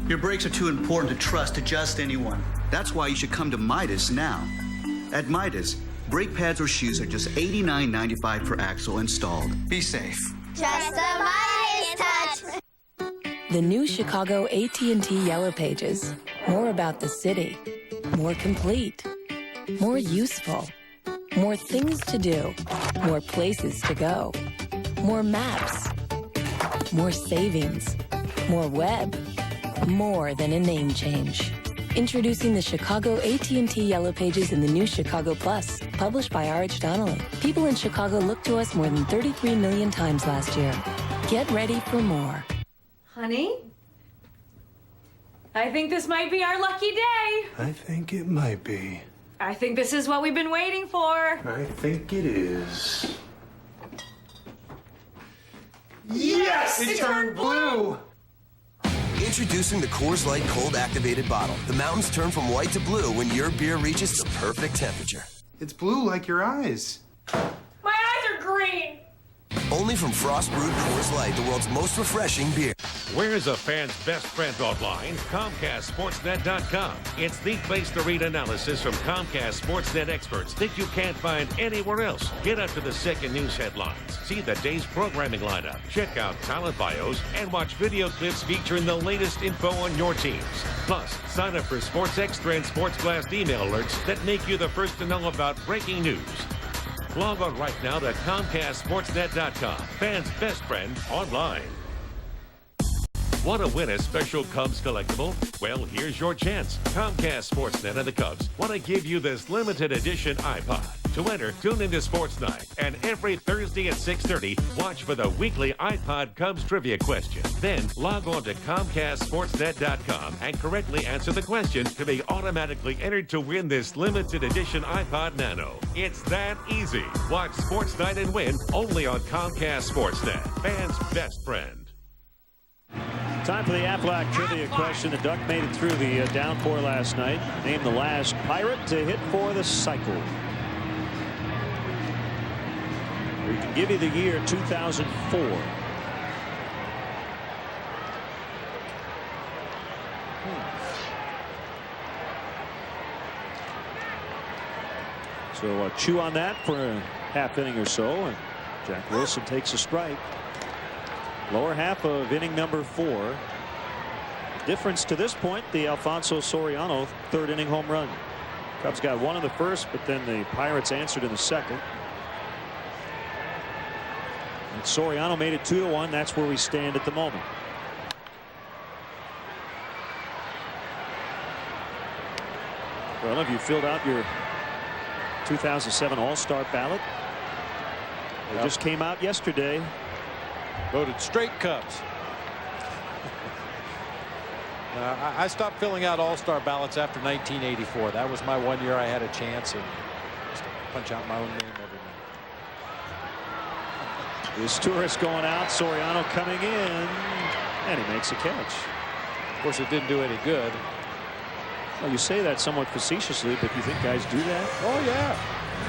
Your brakes are too important to trust to just anyone. That's why you should come to Midas now. At Midas, brake pads or shoes are just $89.95 per axle installed. Be safe. Just a Midas touch. The new Chicago AT&T Yellow Pages. More about the city. More complete. More useful. More things to do. More places to go. More maps. More savings. More web. More than a name change. Introducing the Chicago AT&T Yellow Pages in the new Chicago Plus, published by R.H. Donnelly. People in Chicago looked to us more than 33 million times last year. Get ready for more. Honey? I think this might be our lucky day. I think it might be. I think this is what we've been waiting for. I think it is. Yes! It turned blue! Introducing the Coors Light Cold Activated Bottle. The mountains turn from white to blue when your beer reaches the perfect temperature. It's blue like your eyes. My eyes are green! Only from Frost Brewed Coors Light, the world's most refreshing beer. Where's a fan's best friend online? ComcastSportsNet.com. It's the place to read analysis from Comcast Sportsnet experts that you can't find anywhere else. Get up to the second news headlines. See the day's programming lineup. Check out talent bios and watch video clips featuring the latest info on your teams. Plus, sign up for Sports Extra and Sports Blast email alerts that make you the first to know about breaking news. Log on right now to ComcastSportsNet.com. Fans' best friend online. Want to win a special Cubs collectible? Well, here's your chance. Comcast Sportsnet and the Cubs want to give you this limited edition iPod. To enter, tune into Sports Night, and every Thursday at 6:30, watch for the weekly iPod Cubs trivia question. Then log on to ComcastSportsNet.com and correctly answer the question to be automatically entered to win this limited edition iPod Nano. It's that easy. Watch Sports Night and win only on Comcast Sportsnet. Fans' best friend. Time for the Aflac trivia question. The Duck made it through the downpour last night. Named the last Pirate to hit for the cycle. We can give you the year 2004. So chew on that for a half inning or so, and Jack Wilson takes a strike. Lower half of inning number 4. Difference to this point, the Alfonso Soriano third inning home run. Cubs got one in the first, but then the Pirates answered in the second. And Soriano made it 2-1. That's where we stand at the moment. Well, have you filled out your 2007 All-Star ballot? It just came out yesterday. Voted straight Cubs. I stopped filling out all-star ballots after 1984. That was my one year I had a chance and just punch out my own name every night. This tourist going out, Soriano coming in, and he makes a catch. Of course, it didn't do any good. Well, you say that somewhat facetiously, but you think guys do that? Oh, yeah.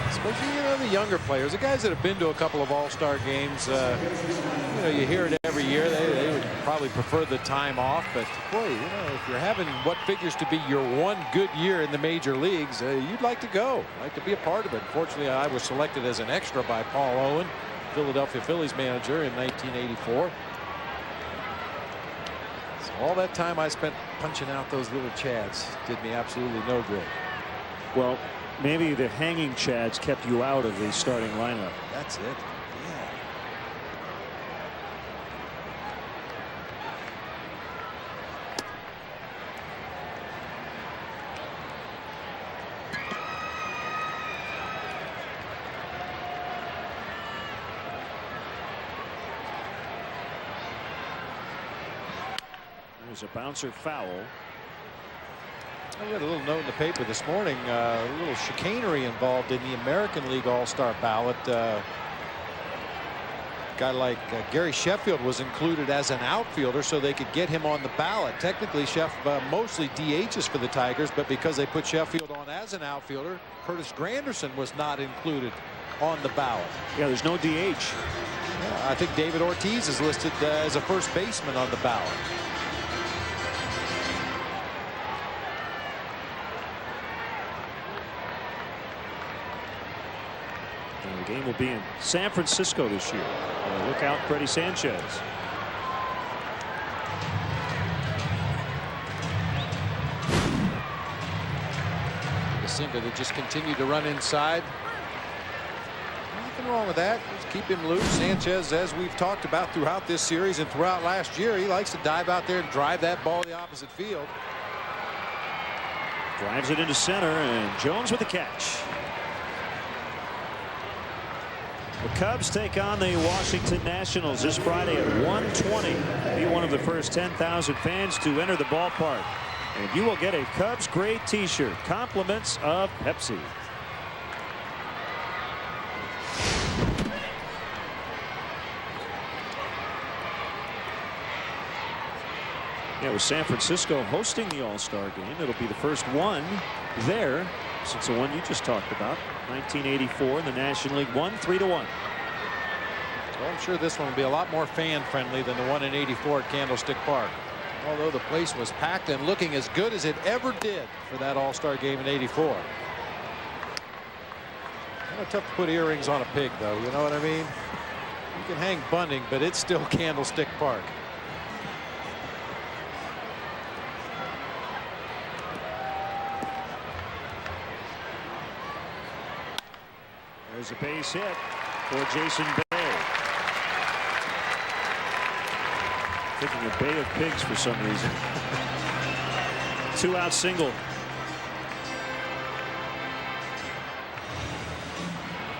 Especially, the younger players, the guys that have been to a couple of all-star games. You hear it every year. They would probably prefer the time off, but boy, if you're having what figures to be your one good year in the major leagues, you'd like to go, like to be a part of it. Fortunately, I was selected as an extra by Paul Owen, Philadelphia Phillies manager, in 1984. So all that time I spent punching out those little chads did me absolutely no good. Well, maybe the hanging chads kept you out of the starting lineup. That's it. There's a bouncer foul. I got a little note in the paper this morning, a little chicanery involved in the American League All-Star ballot. A guy like Gary Sheffield was included as an outfielder so they could get him on the ballot. Technically, mostly DHs for the Tigers, but because they put Sheffield on as an outfielder, Curtis Granderson was not included on the ballot. Yeah, there's no DH. Yeah, I think David Ortiz is listed as a first baseman on the ballot. The game will be in San Francisco this year. Look out, Freddie Sanchez. Basinga to just continue to run inside. Nothing wrong with that. Just keep him loose. Sanchez, as we've talked about throughout this series and throughout last year, he likes to dive out there and drive that ball to the opposite field. Drives it into center, and Jones with the catch. The Cubs take on the Washington Nationals this Friday at 1:20. Be one of the first 10,000 fans to enter the ballpark, and you will get a Cubs Great T-shirt. Compliments of Pepsi. Yeah, with San Francisco hosting the All-Star game, it'll be the first one there since the one you just talked about. 1984, and the National League won 3-1. Well, I'm sure this one will be a lot more fan-friendly than the one in '84 at Candlestick Park. Although the place was packed and looking as good as it ever did for that All-Star game in '84. Kind of tough to put earrings on a pig, though. You know what I mean? You can hang bunting, but it's still Candlestick Park. There's a base hit for Jason Bay. Thinking of Bay of Pigs for some reason. 2-out single.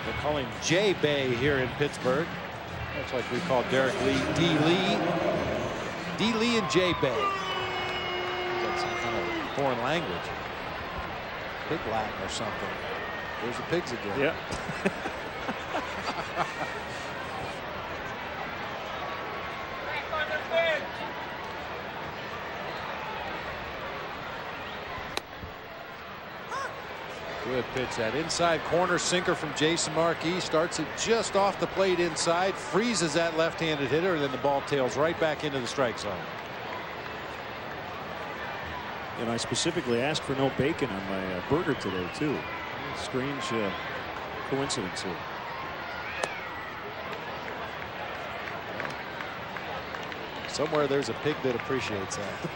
They call him J Bay here in Pittsburgh. That's like we call Derek Lee D. Lee. D. Lee and J Bay. That's some kind of foreign language. Pig Latin or something. There's the pigs again. Yep. Good pitch. That inside corner sinker from Jason Marquis. Starts it just off the plate inside. Freezes that left-handed hitter. And then the ball tails right back into the strike zone. And I specifically asked for no bacon on my burger today, too. Strange coincidence here. Somewhere there's a pig that appreciates that.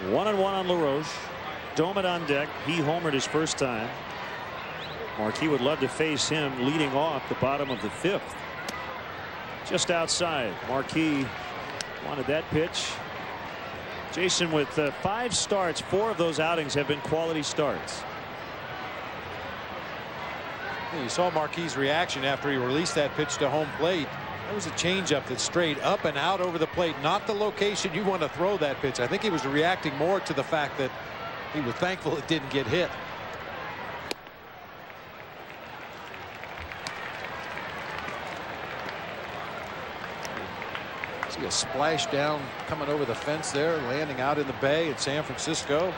One and one on LaRoche. Domit on deck. He homered his first time. Marquis would love to face him leading off the bottom of the 5th. Just outside. Marquis wanted that pitch. Jason, with 5 starts, 4 of those outings have been quality starts. You saw Marquis' reaction after he released that pitch to home plate. That was a changeup that strayed up and out over the plate, not the location you want to throw that pitch. I think he was reacting more to the fact that he was thankful it didn't get hit. See a splash down coming over the fence there, landing out in the bay at San Francisco.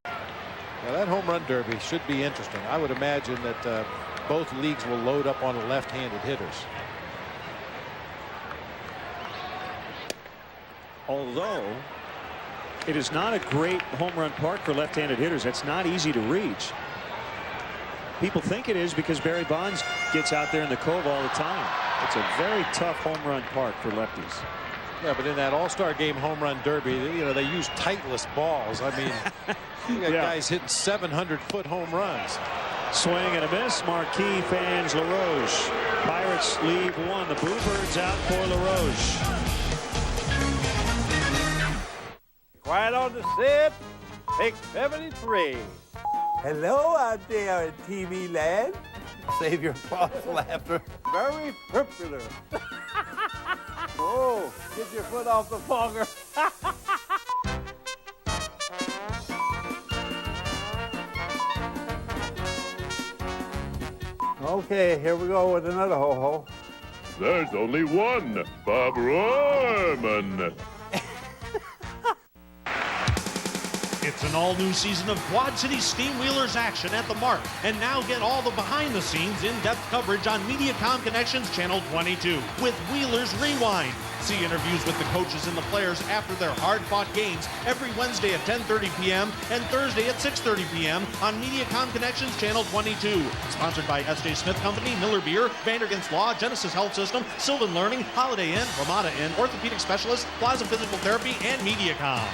Now that home run derby should be interesting. I would imagine that both leagues will load up on the left-handed hitters. Although it is not a great home run park for left-handed hitters. It's not easy to reach. People think it is because Barry Bonds gets out there in the Cove all the time. It's a very tough home run park for lefties. Yeah, but in that All-Star Game home run derby, you know, they use Titleist balls. I mean, you got guys hitting 700-foot home runs. Swing and a miss. Marquis fans LaRoche. Pirates leave 1. The Bluebirds out for LaRoche. Quiet on the set. Pick 73. Hello out there in TV land. Save your false laughter. Very popular. Oh, get your foot off the fogger. Okay, here we go with another ho-ho. There's only one, Bob Royman. It's an all-new season of Quad City Steamwheelers action at the Mark. And now get all the behind-the-scenes, in-depth coverage on Mediacom Connections Channel 22 with Wheelers Rewind. See interviews with the coaches and the players after their hard-fought games every Wednesday at 10:30 p.m. and Thursday at 6:30 p.m. on Mediacom Connections Channel 22. Sponsored by S.J. Smith Company, Miller Beer, Vandergans Law, Genesis Health System, Sylvan Learning, Holiday Inn, Ramada Inn, Orthopedic Specialist, Plaza Physical Therapy, and Mediacom.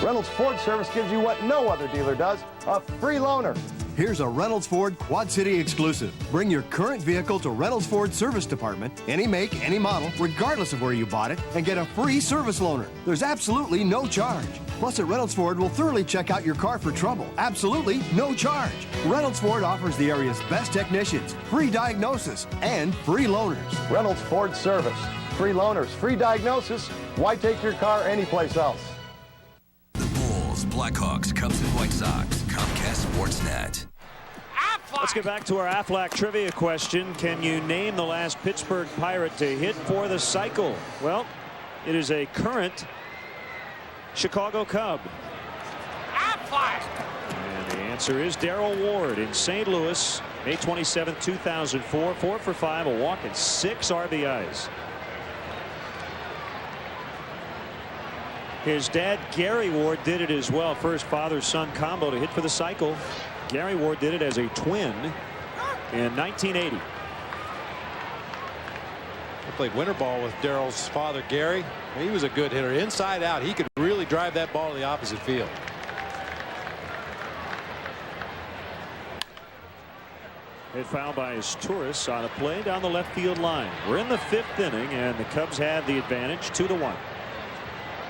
Reynolds Ford Service gives you what no other dealer does, a free loaner. Here's a Reynolds Ford Quad City exclusive. Bring your current vehicle to Reynolds Ford Service Department, any make, any model, regardless of where you bought it, and get a free service loaner. There's absolutely no charge. Plus, at Reynolds Ford, we'll thoroughly check out your car for trouble. Absolutely no charge. Reynolds Ford offers the area's best technicians, free diagnosis, and free loaners. Reynolds Ford Service. Free loaners, free diagnosis. Why take your car anyplace else? Blackhawks, Cubs, and White Sox. Comcast Sportsnet. Let's get back to our Aflac trivia question. Can you name the last Pittsburgh Pirate to hit for the cycle? Well, it is a current Chicago Cub. And the answer is Darrell Ward in St. Louis, May 27, 2004. 4 for 5, a walk, and 6 RBIs. His dad, Gary Ward, did it as well. First father-son combo to hit for the cycle. Gary Ward did it as a twin in 1980. I played winter ball with Darrell's father, Gary. He was a good hitter. Inside out, he could really drive that ball to the opposite field. Hit foul by his Tourist on a play down the left field line. We're in the 5th inning, and the Cubs have the advantage 2-1.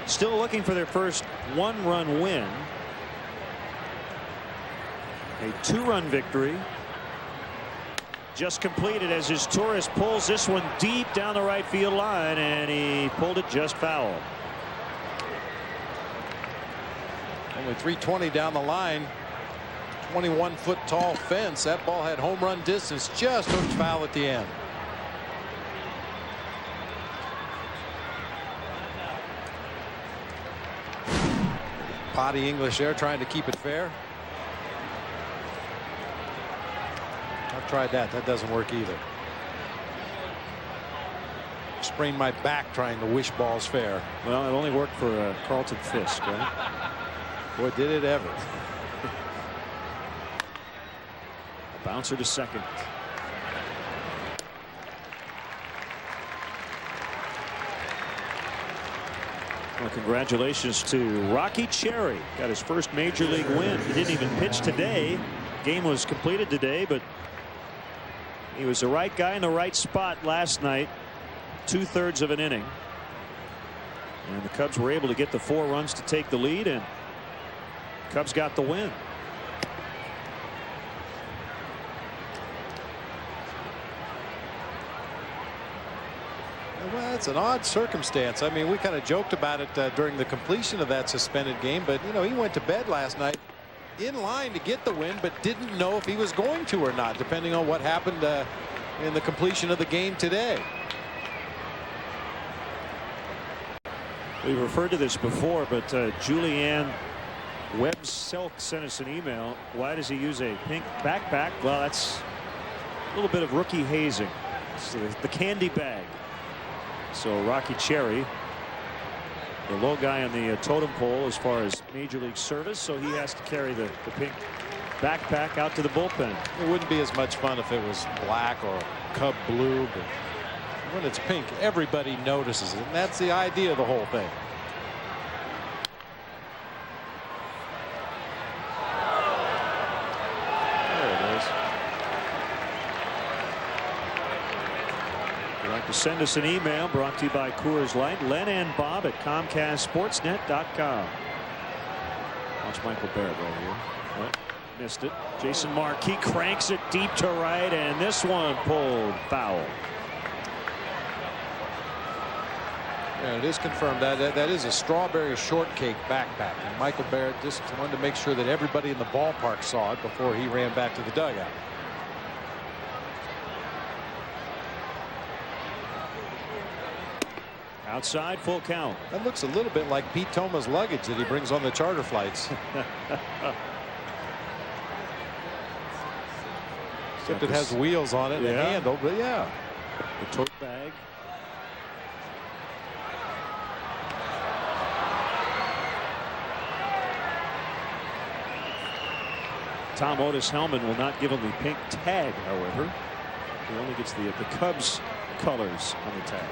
Still looking for their first 1-run win. A 2-run victory just completed as his Tourist pulls this one deep down the right field line, and he pulled it just foul. Only 320 down the line. 21-foot tall fence. That ball had home run distance, just hooked foul at the end. Potty English there, trying to keep it fair. I've tried that. That doesn't work either. Sprained my back trying to wish balls fair. Well, it only worked for Carlton Fisk, right? Boy, did it ever. A bouncer to second. Well, congratulations to Rocky Cherry. Got his first major league win. He didn't even pitch today. Game was completed today, but he was the right guy in the right spot last night. 2/3 of an inning. And the Cubs were able to get the 4 runs to take the lead, and Cubs got the win. Well, it's an odd circumstance. I mean, we kind of joked about it during the completion of that suspended game, but you know, he went to bed last night in line to get the win, but didn't know if he was going to or not, depending on what happened in the completion of the game today. We've referred to this before, but Julianne Webb-Selk sent us an email. Why does he use a pink backpack? Well, that's a little bit of rookie hazing. It's the candy bag. So Rocky Cherry, the low guy on the totem pole as far as major league service, so he has to carry the pink backpack out to the bullpen. It wouldn't be as much fun if it was black or Cub blue, but when it's pink, everybody notices it, and that's the idea of the whole thing. To send us an email, brought to you by Coors Light, Len and Bob at ComcastSportsNet.com. Watch Michael Barrett right here. Oh, missed it. Jason Marquis cranks it deep to right, and this one pulled foul. Yeah, it is confirmed that is a strawberry shortcake backpack, and Michael Barrett just wanted to make sure that everybody in the ballpark saw it before he ran back to the dugout. Outside, full count. That looks a little bit like Pete Toma's luggage that he brings on the charter flights. Except it has wheels on it and a handle, but yeah. The tote bag. Tom Otis Hellman will not give him the pink tag, however. He only gets the Cubs colors on the tag.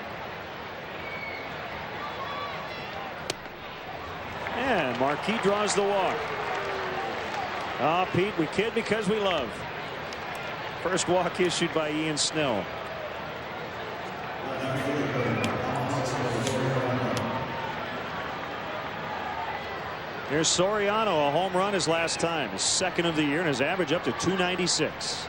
And Marquis draws the walk. Ah, Pete, we kid because we love. First walk issued by Ian Snell. Here's Soriano, a home run his last time, his second of the year, and his average up to 296.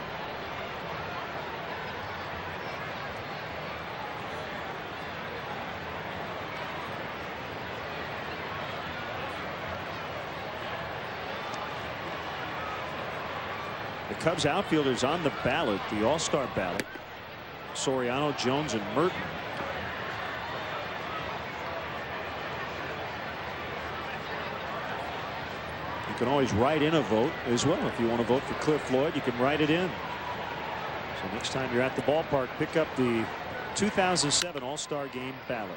The Cubs outfielders on the ballot, the All-Star ballot. Soriano, Jones, and Merton. You can always write in a vote as well. If you want to vote for Cliff Floyd, you can write it in. So next time you're at the ballpark, pick up the 2007 All-Star Game ballot.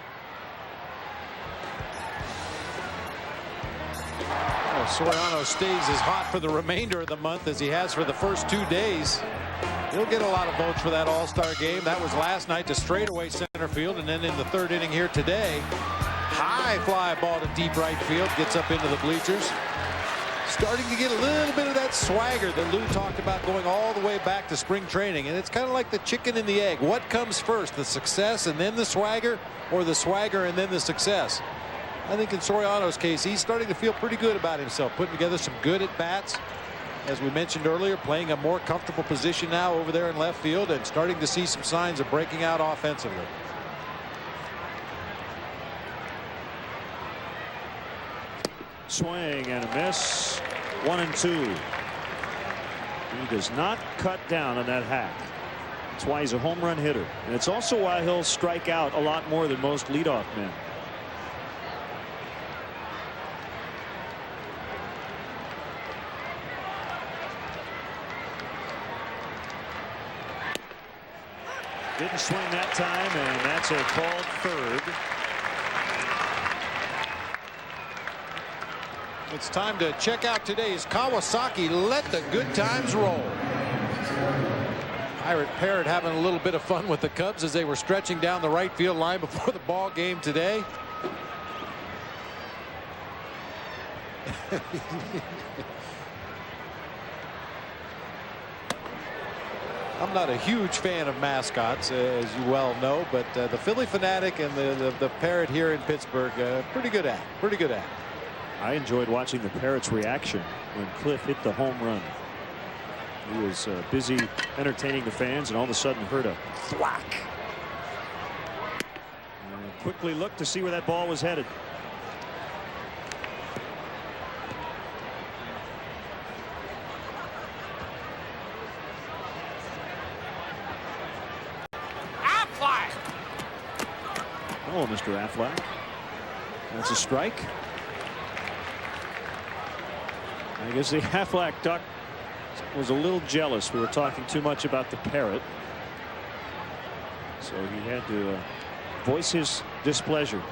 Soriano stays as hot for the remainder of the month as he has for the first 2 days. He'll get a lot of votes for that All-Star Game. That was last night to straightaway center field, and then in the third inning here today, high fly ball to deep right field, gets up into the bleachers. Starting to get a little bit of that swagger that Lou talked about going all the way back to spring training. And it's kind of like the chicken and the egg. What comes first, the success and then the swagger, or the swagger and then the success? I think in Soriano's case, he's starting to feel pretty good about himself, putting together some good at-bats. As we mentioned earlier, playing a more comfortable position now over there in left field and starting to see some signs of breaking out offensively. Swing and a miss. 1-2. He does not cut down on that hack. That's why he's a home run hitter. And it's also why he'll strike out a lot more than most leadoff men. Didn't swing that time, and that's a called third. It's time to check out today's Kawasaki. Let the good times roll. Pirate Parrot having a little bit of fun with the Cubs as they were stretching down the right field line before the ball game today. I'm not a huge fan of mascots, as you well know, but the Philly Fanatic and the Parrot here in Pittsburgh, pretty good at. I enjoyed watching the Parrot's reaction when Cliff hit the home run. He was busy entertaining the fans, and all of a sudden heard a thwack. And quickly looked to see where that ball was headed. Oh, Mr. Affleck. That's a strike. I guess the Affleck duck was a little jealous. We were talking too much about the Parrot. So he had to voice his displeasure.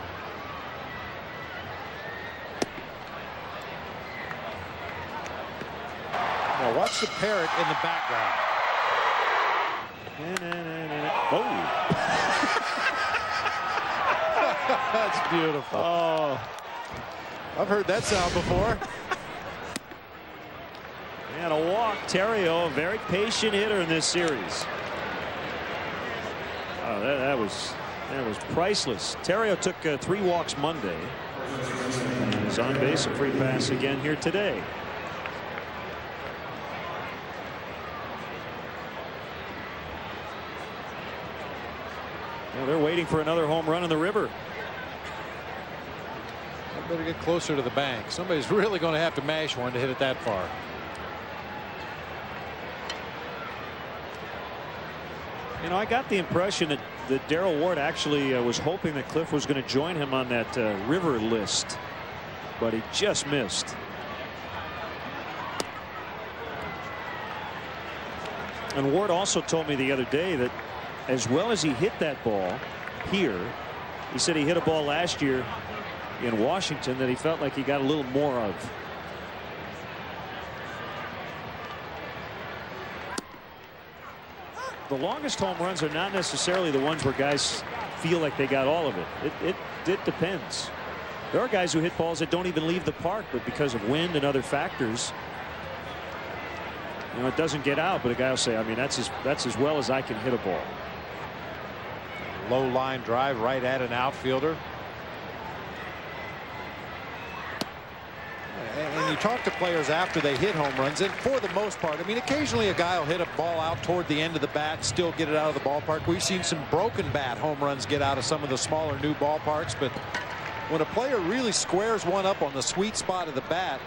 Now watch the Parrot in the background. Oh. That's beautiful. Oh, I've heard that sound before. And a walk. Terrio, a very patient hitter in this series. Oh, that was priceless. Terrio took 3 walks Monday. And is on base, a free pass again here today. Well, they're waiting for another home run in the river. I better get closer to the bank. Somebody's really going to have to mash one to hit it that far. You know, I got the impression that Darrell Ward actually was hoping that Cliff was going to join him on that river list, but he just missed. And Ward also told me the other day that as well as he hit that ball here, he said he hit a ball last year in Washington that he felt like he got a little more of. The longest home runs are not necessarily the ones where guys feel like they got all of it. It depends. There are guys who hit balls that don't even leave the park, but because of wind and other factors, you know, it doesn't get out. But a guy will say, I mean, that's as well as I can hit a ball. Low line drive right at an outfielder. And you talk to players after they hit home runs, and for the most part, I mean, occasionally a guy will hit a ball out toward the end of the bat, still get it out of the ballpark. We've seen some broken bat home runs get out of some of the smaller new ballparks, but when a player really squares one up on the sweet spot of the bat,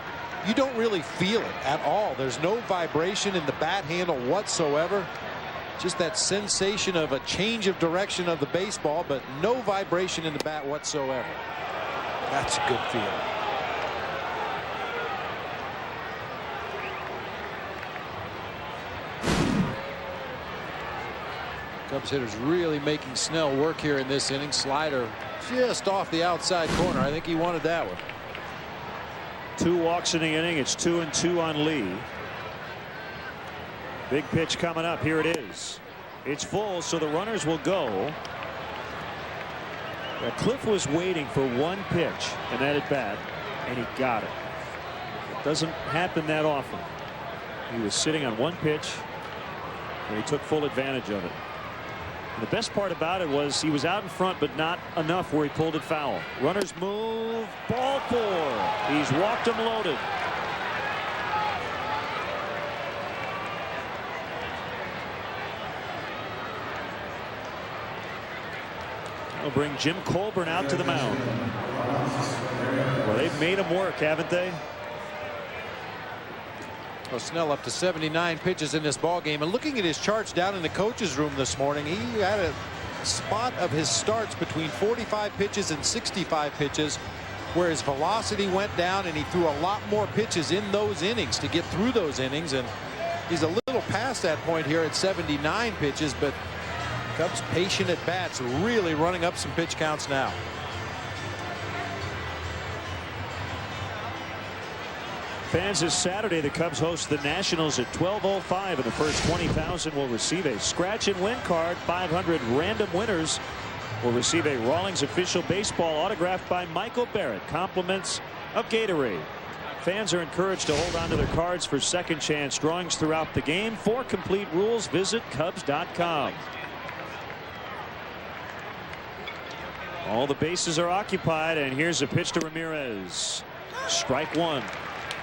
you don't really feel it at all. There's no vibration in the bat handle whatsoever. Just that sensation of a change of direction of the baseball, but no vibration in the bat whatsoever. That's a good feeling. Cubs hitters really making Snell work here in this inning. Slider just off the outside corner. I think he wanted that one. 2 walks in the inning. It's 2-2 on Lee. Big pitch coming up. Here it is. It's full, so the runners will go. Now, Cliff was waiting for one pitch and that at bat, and he got it. It doesn't happen that often. He was sitting on one pitch, and he took full advantage of it. And the best part about it was he was out in front, but not enough where he pulled it foul. Runners move. Ball 4. He's walked him loaded. They'll bring Jim Colburn out to the mound. Well, they've made him work, haven't they? Well, Snell up to 79 pitches in this ball game, and looking at his charts down in the coach's room this morning, he had a spot of his starts between 45 pitches and 65 pitches where his velocity went down, and he threw a lot more pitches in those innings to get through those innings, and he's a little past that point here at 79 pitches, but Cubs patient at bats, really running up some pitch counts now. Fans, this Saturday the Cubs host the Nationals at 12:05, and the first 20,000 will receive a scratch and win card. 500 random winners will receive a Rawlings official baseball autographed by Michael Barrett. Compliments of Gatorade. Fans are encouraged to hold on to their cards for second chance drawings throughout the game. For complete rules, visit Cubs.com. All the bases are occupied, and here's a pitch to Ramirez. Strike 1.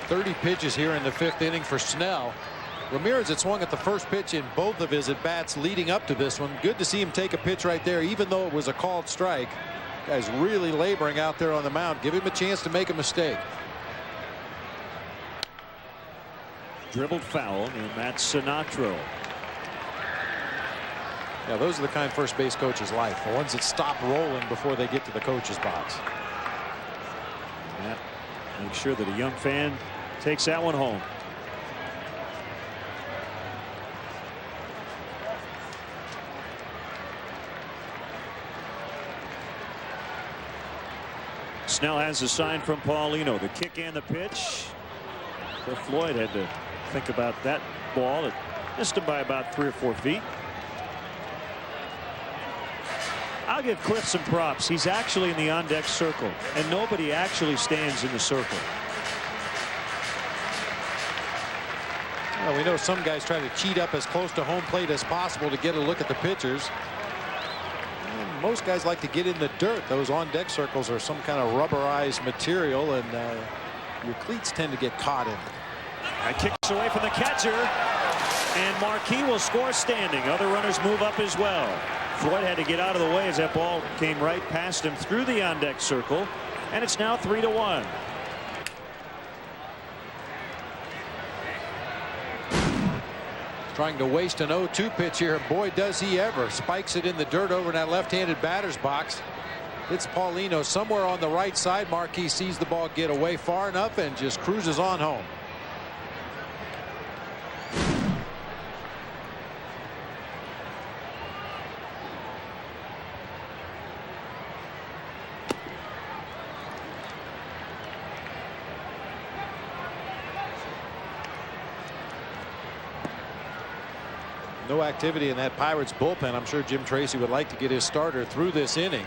30 pitches here in the 5th inning for Snell. Ramirez had swung at the first pitch in both of his at-bats leading up to this one. Good to see him take a pitch right there, even though it was a called strike. Guy's really laboring out there on the mound. Give him a chance to make a mistake. Dribbled foul, and that's Sinatra. Yeah, those are the kind first base coaches like, the ones that stop rolling before they get to the coach's box. Yeah, make sure that a young fan takes that one home. Snell has a sign from Paulino. The kick and the pitch. Cliff Floyd had to think about that ball. It missed him by about 3 or 4 feet. I'll give Cliff some props. He's actually in the on-deck circle, and nobody actually stands in the circle. Well, we know some guys try to cheat up as close to home plate as possible to get a look at the pitchers. And most guys like to get in the dirt. Those on-deck circles are some kind of rubberized material, and your cleats tend to get caught in it. That kicks away from the catcher, and Marquis will score standing. Other runners move up as well. Floyd had to get out of the way as that ball came right past him through the on-deck circle, and it's now 3-1. Trying to waste an 0-2 pitch here. Boy, does he ever. Spikes it in the dirt over in that left-handed batter's box. It's Paulino somewhere on the right side. Marquis sees the ball get away far enough and just cruises on home. No activity in that Pirates bullpen. I'm sure Jim Tracy would like to get his starter through this inning.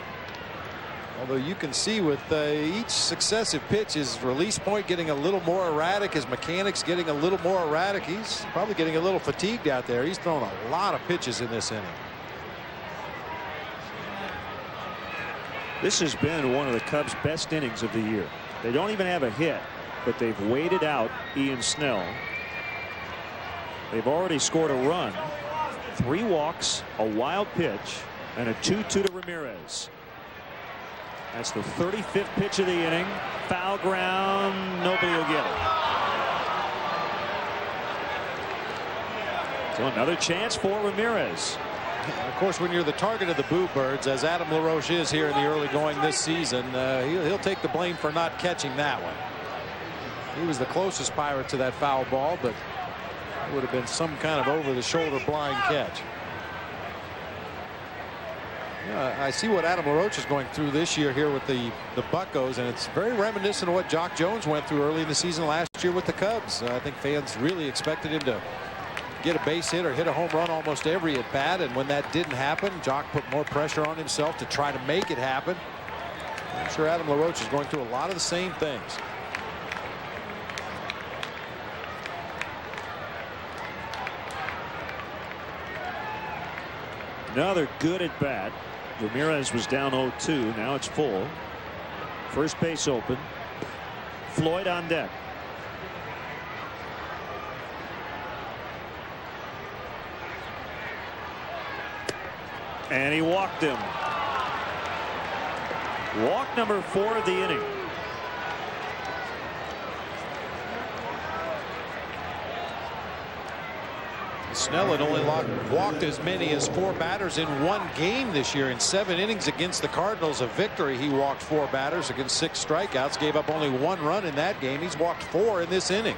Although you can see with each successive pitch, his release point getting a little more erratic, his mechanics getting a little more erratic. He's probably getting a little fatigued out there. He's thrown a lot of pitches in this inning. This has been one of the Cubs' best innings of the year. They don't even have a hit, but they've waited out Ian Snell. They've already scored a run, 3 walks, a wild pitch, and a 2-2 to Ramirez. That's the 35th pitch of the inning. Foul ground. Nobody will get it. So another chance for Ramirez. Of course, when you're the target of the Boo Birds, as Adam LaRoche is here in the early going this season, he'll take the blame for not catching that one. He was the closest Pirate to that foul ball, but it would have been some kind of over-the-shoulder blind catch. I see what Adam LaRoche is going through this year here with the Buccos, and it's very reminiscent of what Jock Jones went through early in the season last year with the Cubs. I think fans really expected him to get a base hit or hit a home run almost every at bat, and when that didn't happen, Jock put more pressure on himself to try to make it happen. I'm sure Adam LaRoche is going through a lot of the same things. Another good at bat. Ramirez was down 0-2. Now it's full. First base open. Floyd on deck. And he walked him. Walk number 4 of the inning. Snell had only walked as many as 4 batters in one game this year. In 7 innings against the Cardinals, a victory, he walked 4 batters against 6 strikeouts, gave up only 1 run in that game. He's walked 4 in this inning.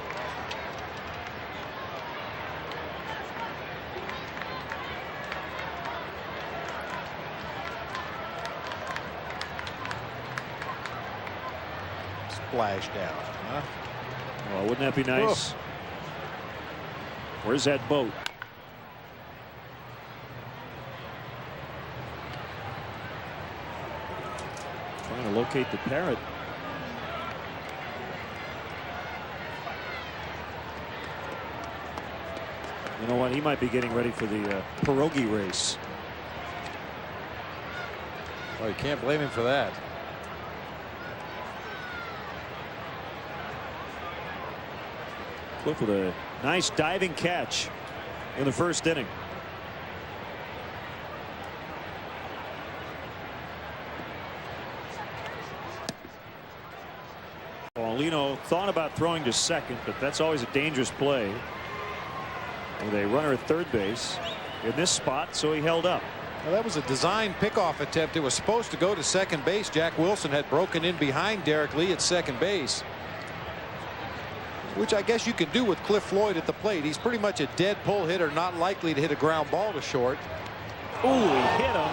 Splashed out, huh? Well, wouldn't that be nice? Where's that boat? Trying to locate the parrot. You know what? He might be getting ready for the pierogi race. Oh, you can't blame him for that. Cliff with a nice diving catch in the first inning. Paulino thought about throwing to second, but that's always a dangerous play with a runner at third base in this spot, so he held up. Well, that was a design pickoff attempt. It was supposed to go to second base. Jack Wilson had broken in behind Derek Lee at second base, which I guess you can do with Cliff Floyd at the plate. He's pretty much a dead pull hitter, not likely to hit a ground ball to short. Ooh, he hit him.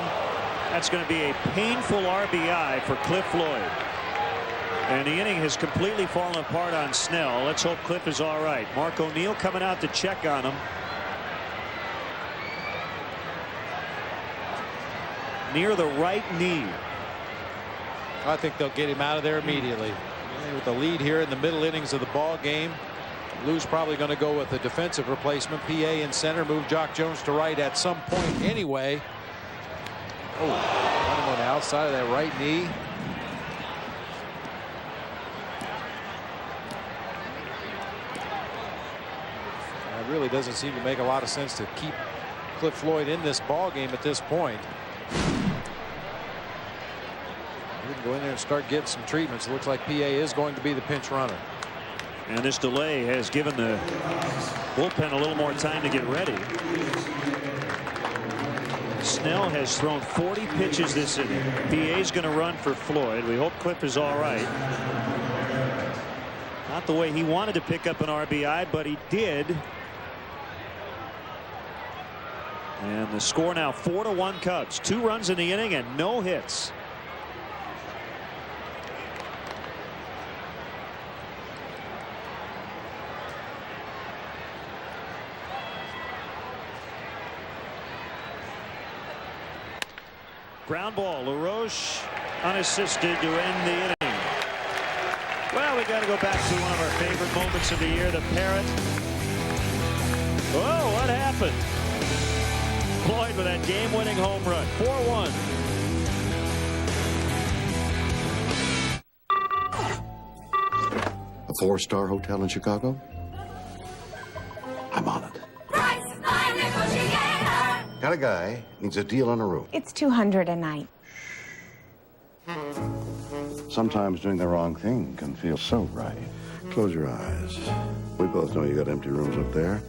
That's going to be a painful RBI for Cliff Floyd. And the inning has completely fallen apart on Snell. Let's hope Cliff is all right. Mark O'Neill coming out to check on him. Near the right knee. I think they'll get him out of there immediately. With the lead here in the middle innings of the ball game, Lou's probably going to go with a defensive replacement. PA in center, move Jock Jones to right at some point anyway. Oh, running on the outside of that right knee. It really doesn't seem to make a lot of sense to keep Cliff Floyd in this ball game at this point. We can go in there and start getting some treatments. It looks like PA is going to be the pinch runner. And this delay has given the bullpen a little more time to get ready. Snell has thrown 40 pitches this inning. PA's going to run for Floyd. We hope Cliff is all right. Not the way he wanted to pick up an RBI, but he did. And the score now 4-1 Cubs. 2 runs in the inning and no hits. Ground ball. LaRoche unassisted to end the inning. Well, we got to go back to one of our favorite moments of the year, the parrot. Whoa, what happened? Floyd with that game-winning home run. 4-1. A 4-star hotel in Chicago? I'm on it. Got a guy, needs a deal on a room. It's $200 a night. Sometimes doing the wrong thing can feel so right. Close your eyes. We both know you got empty rooms up there.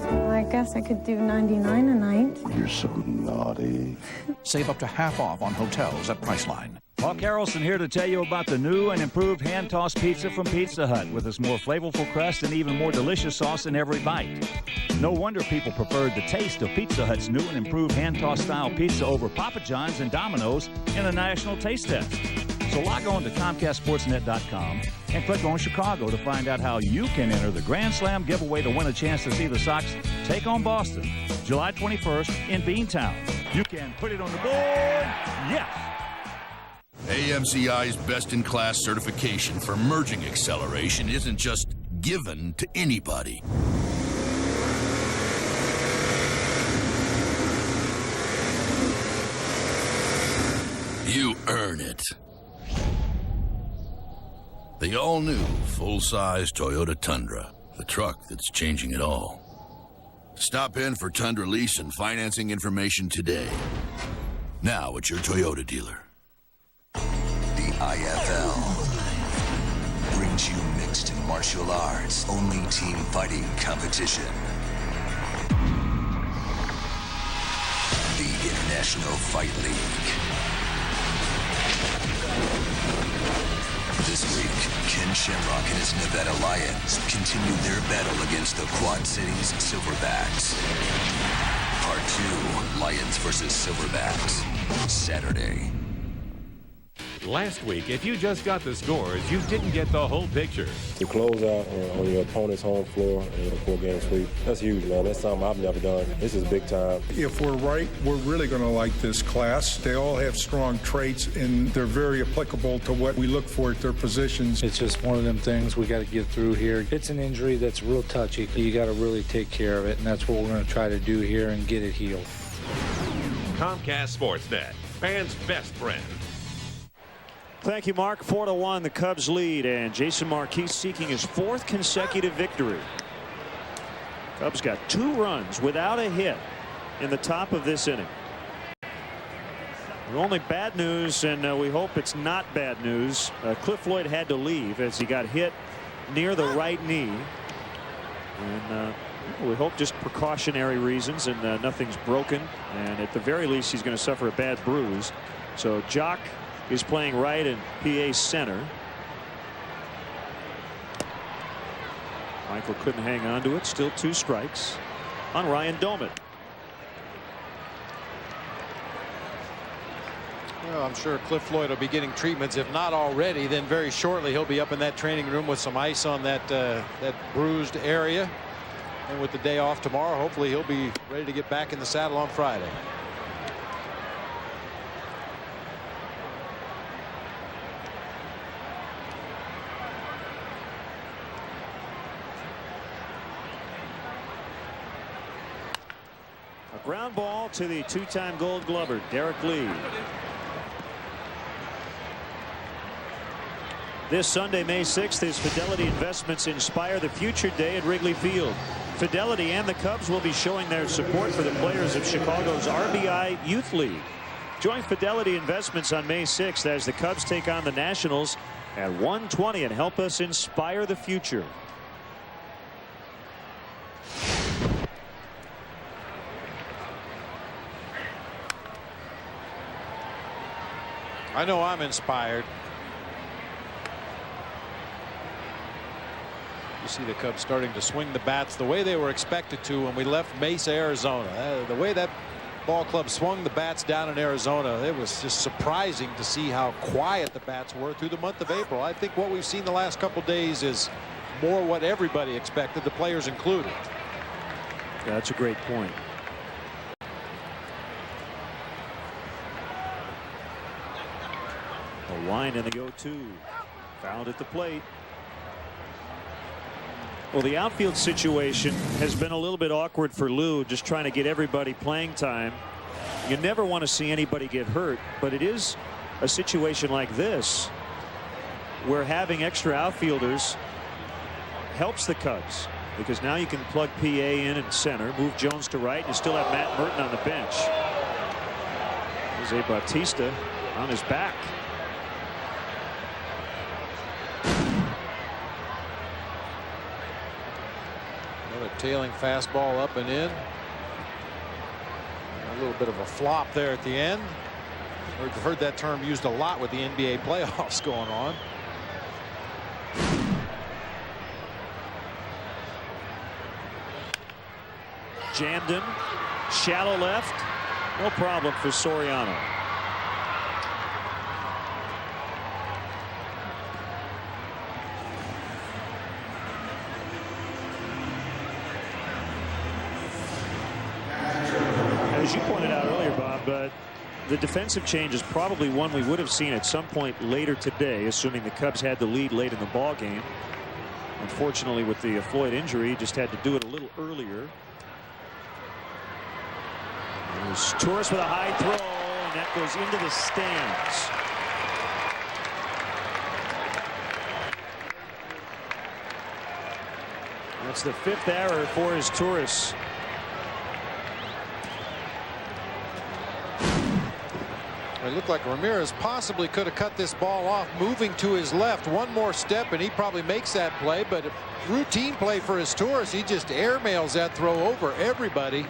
Well, I guess I could do $99 a night. You're so naughty. Save up to half off on hotels at Priceline. Paul Carrollson here to tell you about the new and improved hand-tossed pizza from Pizza Hut with its more flavorful crust and even more delicious sauce in every bite. No wonder people preferred the taste of Pizza Hut's new and improved hand-tossed style pizza over Papa John's and Domino's in the National Taste Test. So log on to ComcastSportsNet.com and click on Chicago to find out how you can enter the Grand Slam giveaway to win a chance to see the Sox take on Boston July 21st in Beantown. You can put it on the board. Yes. AMCI's best-in-class certification for merging acceleration isn't just given to anybody. You earn it. The all-new, full-size Toyota Tundra, the truck that's changing it all. Stop in for Tundra lease and financing information today. Now at your Toyota dealer. The IFL brings you mixed martial arts, only team fighting competition. The International Fight League. This week, Ken Shamrock and his Nevada Lions continue their battle against the Quad Cities Silverbacks. Part 2, Lions versus Silverbacks, Saturday. Last week, if you just got the scores, you didn't get the whole picture. To close out on your opponent's home floor in a 4-game sweep, that's huge, man. That's something I've never done. This is big time. If we're right, we're really going to like this class. They all have strong traits, and they're very applicable to what we look for at their positions. It's just one of them things we got to get through here. It's an injury that's real touchy. You got to really take care of it, and that's what we're going to try to do here and get it healed. Comcast Sportsnet, fans' best friend. Thank you, Mark. 4-1, the Cubs lead, and Jason Marquis seeking his 4th consecutive victory. Cubs got 2 runs without a hit in the top of this inning. Only bad news, and we hope it's not bad news. Cliff Lloyd had to leave as he got hit near the right knee. And we hope just precautionary reasons, and nothing's broken. And at the very least, he's going to suffer a bad bruise. So Jock is playing right in PA center. Michael couldn't hang on to it. Still 2 strikes on Ryan Doman. Well, I'm sure Cliff Lloyd will be getting treatments. If not already, then very shortly he'll be up in that training room with some ice on that that bruised area. And with the day off tomorrow, hopefully he'll be ready to get back in the saddle on Friday. Ground ball to the 2-time Gold Glover, Derek Lee. This Sunday, May 6th, is Fidelity Investments Inspire the Future Day at Wrigley Field. Fidelity and the Cubs will be showing their support for the players of Chicago's RBI Youth League. Join Fidelity Investments on May 6th as the Cubs take on the Nationals at 1:20 and help us inspire the future. I know I'm inspired. You see the Cubs starting to swing the bats the way they were expected to when we left Mesa, Arizona. The way that ball club swung the bats down in Arizona, it was just surprising to see how quiet the bats were through the month of April. I think what we've seen the last couple days is more what everybody expected, the players included. Yeah, that's a great point. A line in the 0-2. Fouled at the plate. Well, the outfield situation has been a little bit awkward for Lou, just trying to get everybody playing time. You never want to see anybody get hurt, but it is a situation like this where having extra outfielders helps the Cubs, because now you can plug PA in at center, move Jones to right, and you still have Matt Merton on the bench. Jose Bautista on his back. Tailing fastball up and in. A little bit of a flop there at the end. We've heard that term used a lot with the NBA playoffs going on. Jammed him. Shallow left. No problem for Soriano. As you pointed out earlier, Bob, the defensive change is probably one we would have seen at some point later today, assuming the Cubs had the lead late in the ball game. Unfortunately, with the Floyd injury, just had to do it a little earlier. There's Torres with a high throw, and that goes into the stands. That's the 5th error for his Torres. It looked like Ramirez possibly could have cut this ball off, moving to his left. One more step, and he probably makes that play. But a routine play for his Torres. He just airmails that throw over everybody.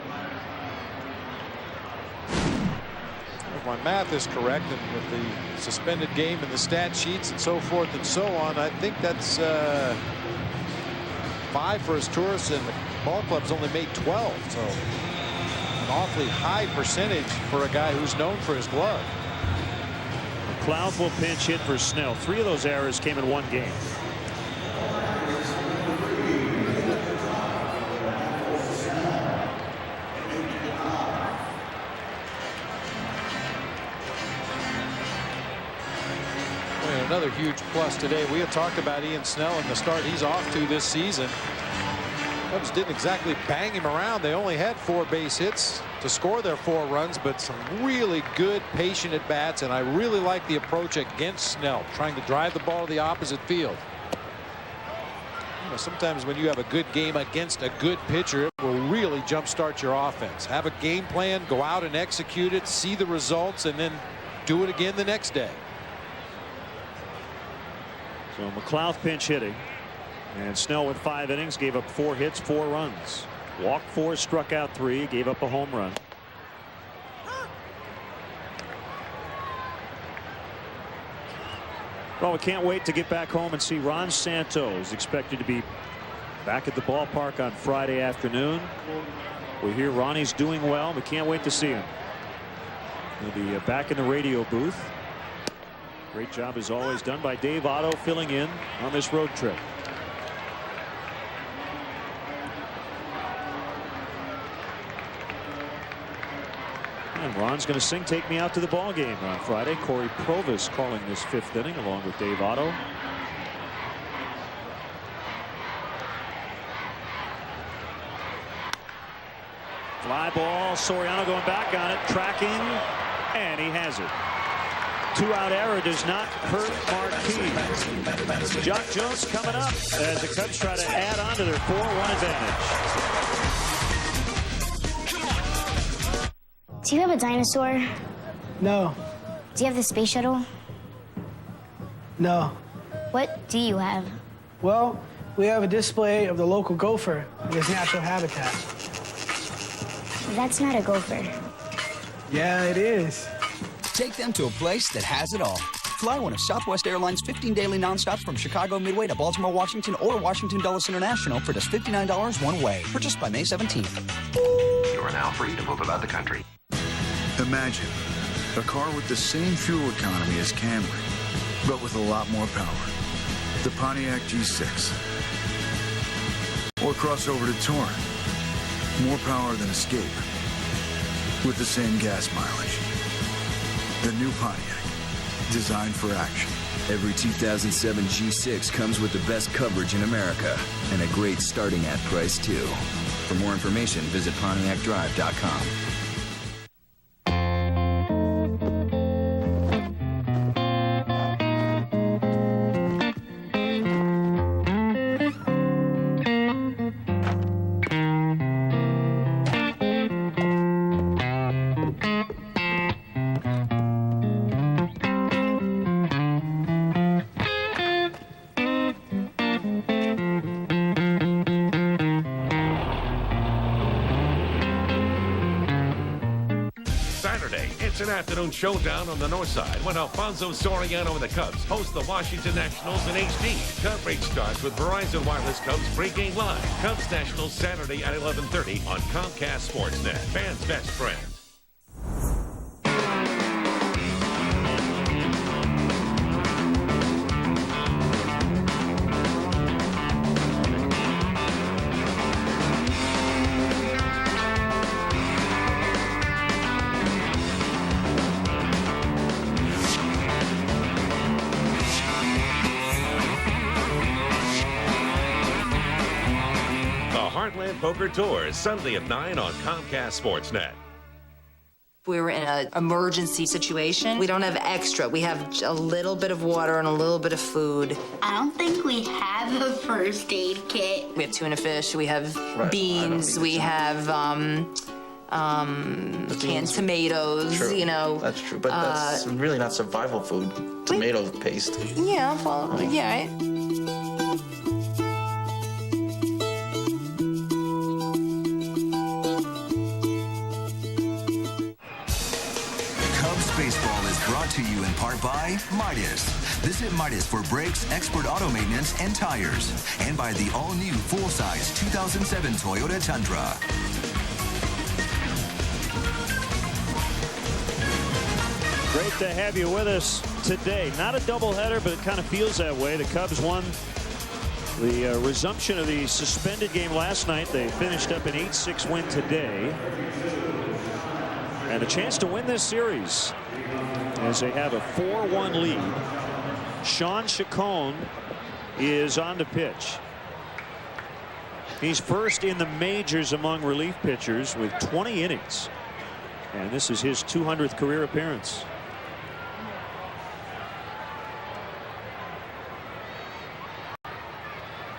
If my math is correct, and with the suspended game and the stat sheets and so forth and so on, I think that's 5 for his Torres, and the ball club's only made 12. So an awfully high percentage for a guy who's known for his glove. McLeod will pinch hit for Snell. 3 of those errors came in one game. Another huge plus today. We had talked about Ian Snell and the start he's off to this season. Cubs didn't exactly bang him around. They only had 4 base hits to score their 4 runs, but some really good patient at bats, and I really like the approach against Snell, trying to drive the ball to the opposite field. You know, sometimes when you have a good game against a good pitcher, it will really jumpstart your offense. Have a game plan, go out and execute it, see the results, and then do it again the next day. So McLeod pinch hitting, and Snell with 5 innings gave up 4 hits, 4 runs, walked 4, struck out 3, gave up a home run. Well, we can't wait to get back home and see Ron Santos, expected to be back at the ballpark on Friday afternoon. We hear Ronnie's doing well. We can't wait to see him. He'll be back in the radio booth. Great job as always done by Dave Otto filling in on this road trip. And Ron's going to sing "Take Me Out to the Ball Game" on Friday. Corey Provis calling this 5th inning along with Dave Otto. Fly ball. Soriano going back on it, tracking, and he has it. 2-out error does not hurt Marquis. Jock Jones coming up as the Cubs try to add on to their 4-1 advantage. Do you have a dinosaur? No. Do you have the space shuttle? No. What do you have? Well, we have a display of the local gopher in his natural habitat. That's not a gopher. Yeah, it is. Take them to a place that has it all. Fly one of Southwest Airlines' 15 daily nonstops from Chicago Midway to Baltimore, Washington, or Washington Dulles International for just $59 one way. Purchased by May 17th. You are now free to move about the country. Imagine a car with the same fuel economy as Camry, but with a lot more power. The Pontiac G6. Or cross over to Touring. More power than Escape, with the same gas mileage. The new Pontiac, designed for action. Every 2007 G6 comes with the best coverage in America and a great starting at price, too. For more information, visit PontiacDrive.com. It's an afternoon showdown on the north side when Alfonso Soriano and the Cubs host the Washington Nationals in HD. Coverage starts with Verizon Wireless Cubs pregame live. Cubs Nationals Saturday at 11:30 on Comcast Sportsnet. Fans' best friend. Heartland Poker Tour, Sunday at 9 on Comcast Sportsnet. If we were in an emergency situation, we don't have extra. We have a little bit of water and a little bit of food. I don't think we have a first aid kit. We have tuna fish, we have beans, we have canned tomatoes, True. you know. That's true, but that's really not survival food. Tomato paste. Yeah, well, yeah. Baseball is brought to you in part by Midas. Visit Midas for brakes, expert auto maintenance, and tires. And by the all-new full-size 2007 Toyota Tundra. Great to have you with us today. Not a doubleheader, but it kind of feels that way. The Cubs won the resumption of the suspended game last night. They finished up an 8-6 win today. And a chance to win this series as they have a 4-1 lead. Sean Chacon is on the pitch. He's first in the majors among relief pitchers with 20 innings. And this is his 200th career appearance.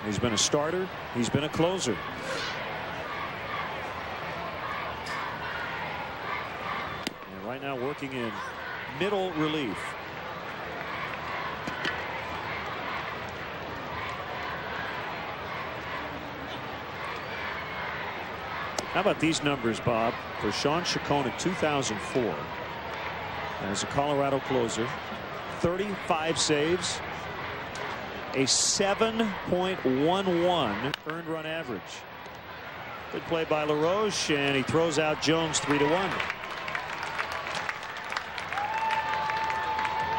He's been a starter. He's been a closer. Right now working in middle relief. How about these numbers, Bob, for Sean Chacon in 2004 as a Colorado closer? 35 saves, a 7.11 earned run average. Good play by LaRoche, and he throws out Jones 3-1.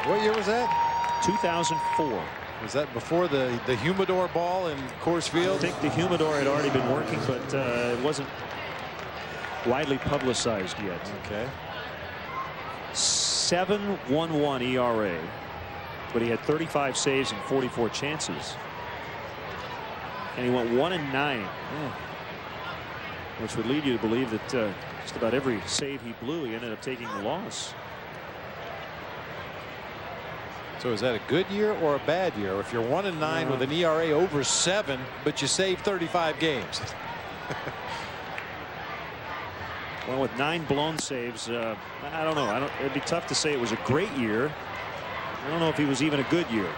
What year was that? 2004. Was that before the humidor ball in Coors Field? I think the humidor had already been working, but it wasn't widely publicized yet. Okay. 7.11 ERA, but he had 35 saves and 44 chances, and he went 1-9, which would lead you to believe that just about every save he blew, he ended up taking the loss. So is that a good year or a bad year? If you're 1-9 with an ERA over 7, but you save 35 games. Well, with 9 blown saves, I don't know. It'd be tough to say it was a great year. I don't know if he was even a good year.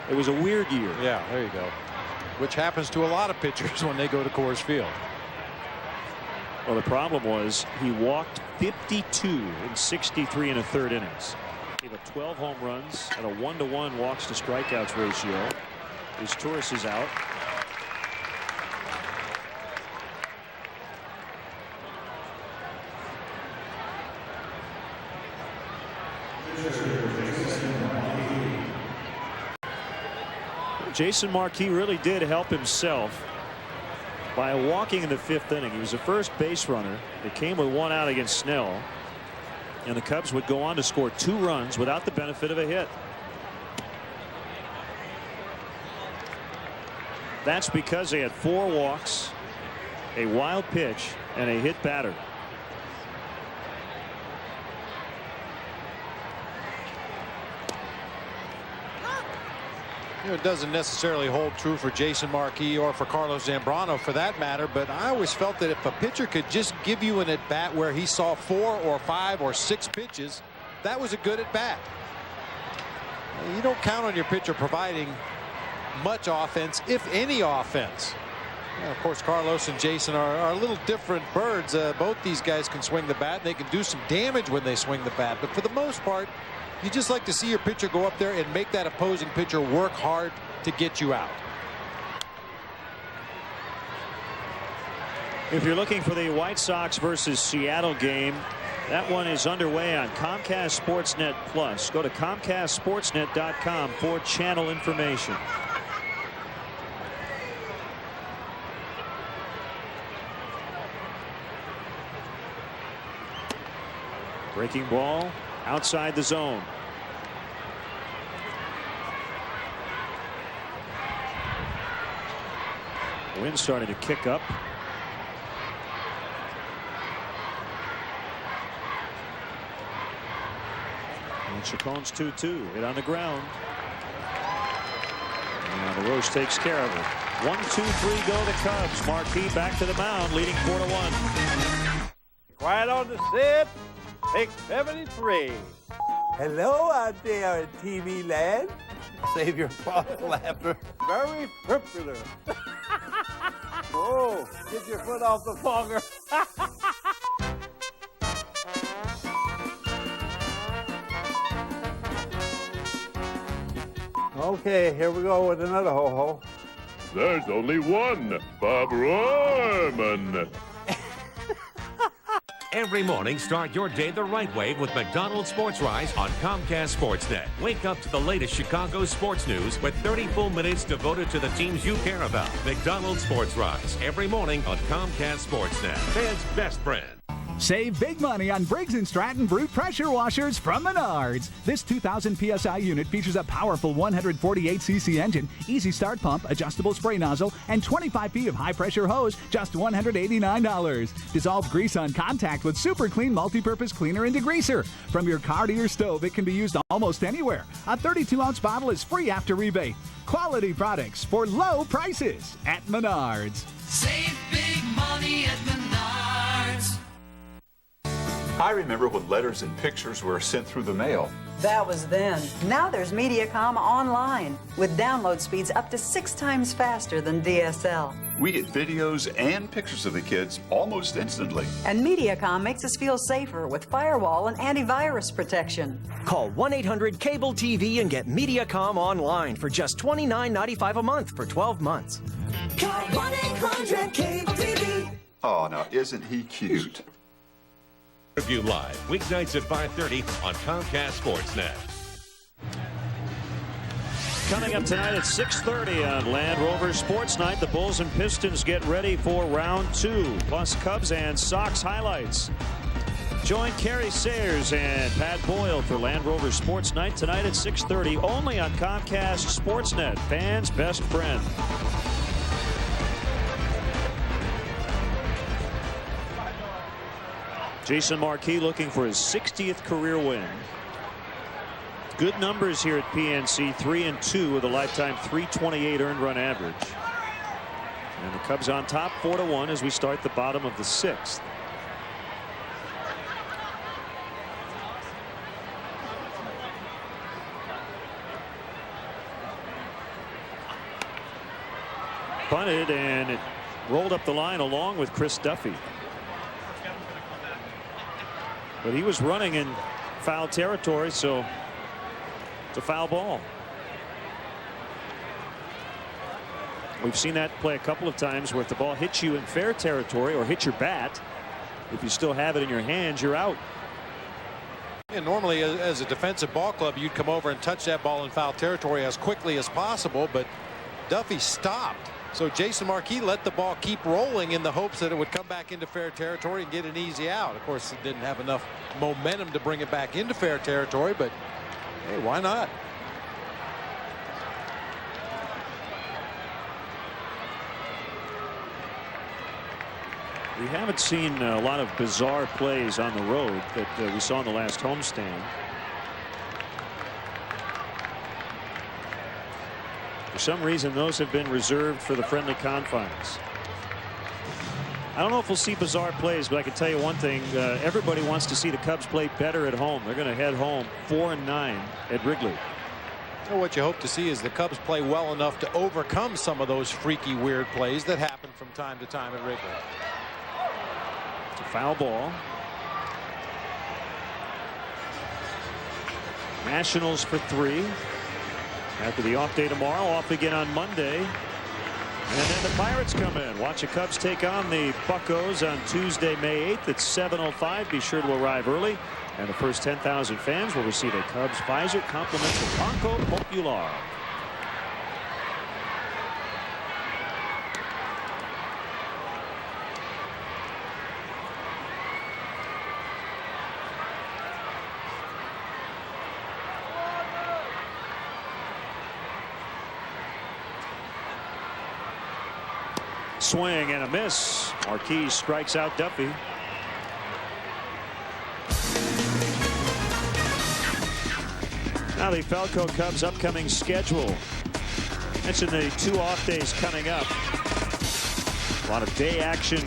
It was a weird year. Yeah, there you go. Which happens to a lot of pitchers when they go to Coors Field. Well, the problem was he walked 52 in 63 and a third innings. Gave up 12 home runs at a 1-to-1 walks to strikeouts ratio. His Torres is out. Jason Marquis really did help himself by walking in the 5th inning. He was a first base runner. It came with 1 out against Snell. And the Cubs would go on to score 2 runs without the benefit of a hit. That's because they had 4 walks, a wild pitch, and a hit batter. You know, it doesn't necessarily hold true for Jason Marquis or for Carlos Zambrano for that matter, but I always felt that if a pitcher could just give you an at-bat where he saw 4 or 5 or 6 pitches, that was a good at-bat. You don't count on your pitcher providing much offense, if any offense. Of course, Carlos and Jason are little different birds. Both these guys can swing the bat. They can do some damage when they swing the bat. But for the most part, you just like to see your pitcher go up there and make that opposing pitcher work hard to get you out. If you're looking for the White Sox versus Seattle game, that one is underway on Comcast Sportsnet Plus. Go to ComcastSportsnet.com for channel information. Breaking ball outside the zone. Wind starting to kick up. And Chacon's 2-2. Hit on the ground. Now the Roche takes care of it. 1-2-3 go the Cubs. Marquis back to the mound, leading 4-1. Quiet on the set. Take 73. Hello out there in TV land. Save your laughter. Very popular. Whoa, get your foot off the fogger. Okay, here we go with another ho-ho. There's only one, Bob Royman. Every morning, start your day the right way with McDonald's Sports Rise on Comcast Sportsnet. Wake up to the latest Chicago sports news with 30 full minutes devoted to the teams you care about. McDonald's Sports Rise, every morning on Comcast Sportsnet. Fans' best friend. Save big money on Briggs & Stratton Brute Pressure Washers from Menards. This 2,000 PSI unit features a powerful 148cc engine, easy start pump, adjustable spray nozzle, and 25 feet of high-pressure hose, just $189. Dissolved grease on contact with super clean multi-purpose cleaner and degreaser. From your car to your stove, it can be used almost anywhere. A 32-ounce bottle is free after rebate. Quality products for low prices at Menards. Save big money at Menards. I remember when letters and pictures were sent through the mail. That was then. Now there's Mediacom Online, with download speeds up to 6 times faster than DSL. We get videos and pictures of the kids almost instantly. And Mediacom makes us feel safer with firewall and antivirus protection. Call 1-800-CABLE-TV and get Mediacom Online for just $29.95 a month for 12 months. Call 1-800-CABLE-TV. Oh, now isn't he cute? Review live weeknights at 5:30 on Comcast Sportsnet. Coming up tonight at 6:30 on Land Rover Sports Night, the Bulls and Pistons get ready for round 2, plus Cubs and Sox highlights. Join Kerry Sayers and Pat Boyle for Land Rover Sports Night tonight at 6:30, only on Comcast Sportsnet, fans' best friend. Jason Marquis looking for his 60th career win. Good numbers here at PNC, 3-2 with a lifetime .328 earned run average. And the Cubs on top 4-1 as we start the bottom of the 6th. Bunted, and it rolled up the line along with Chris Duffy. But he was running in foul territory, so it's a foul ball. We've seen that play a couple of times where if the ball hits you in fair territory or hits your bat, if you still have it in your hands, you're out. And normally, as a defensive ball club, you'd come over and touch that ball in foul territory as quickly as possible, but Duffy stopped. So Jason Marquis let the ball keep rolling in the hopes that it would come back into fair territory and get an easy out. Of course, it didn't have enough momentum to bring it back into fair territory, but hey, why not? We haven't seen a lot of bizarre plays on the road that we saw in the last homestand. For some reason, those have been reserved for the friendly confines. I don't know if we'll see bizarre plays, but I can tell you one thing. Everybody wants to see the Cubs play better at home. They're going to head home 4-9 at Wrigley. What you hope to see is the Cubs play well enough to overcome some of those freaky, weird plays that happen from time to time at Wrigley. It's a foul ball. Nationals for 3. After the off day tomorrow, off again on Monday. And then the Pirates come in. Watch the Cubs take on the Buccos on Tuesday, May 8th at 7:05. Be sure to arrive early. And the first 10,000 fans will receive a Cubs visor complimentary Banco Popular. Swing and a miss. Marquis strikes out Duffy. Now the Falco Cubs' upcoming schedule. Mention the 2 off days coming up. A lot of day action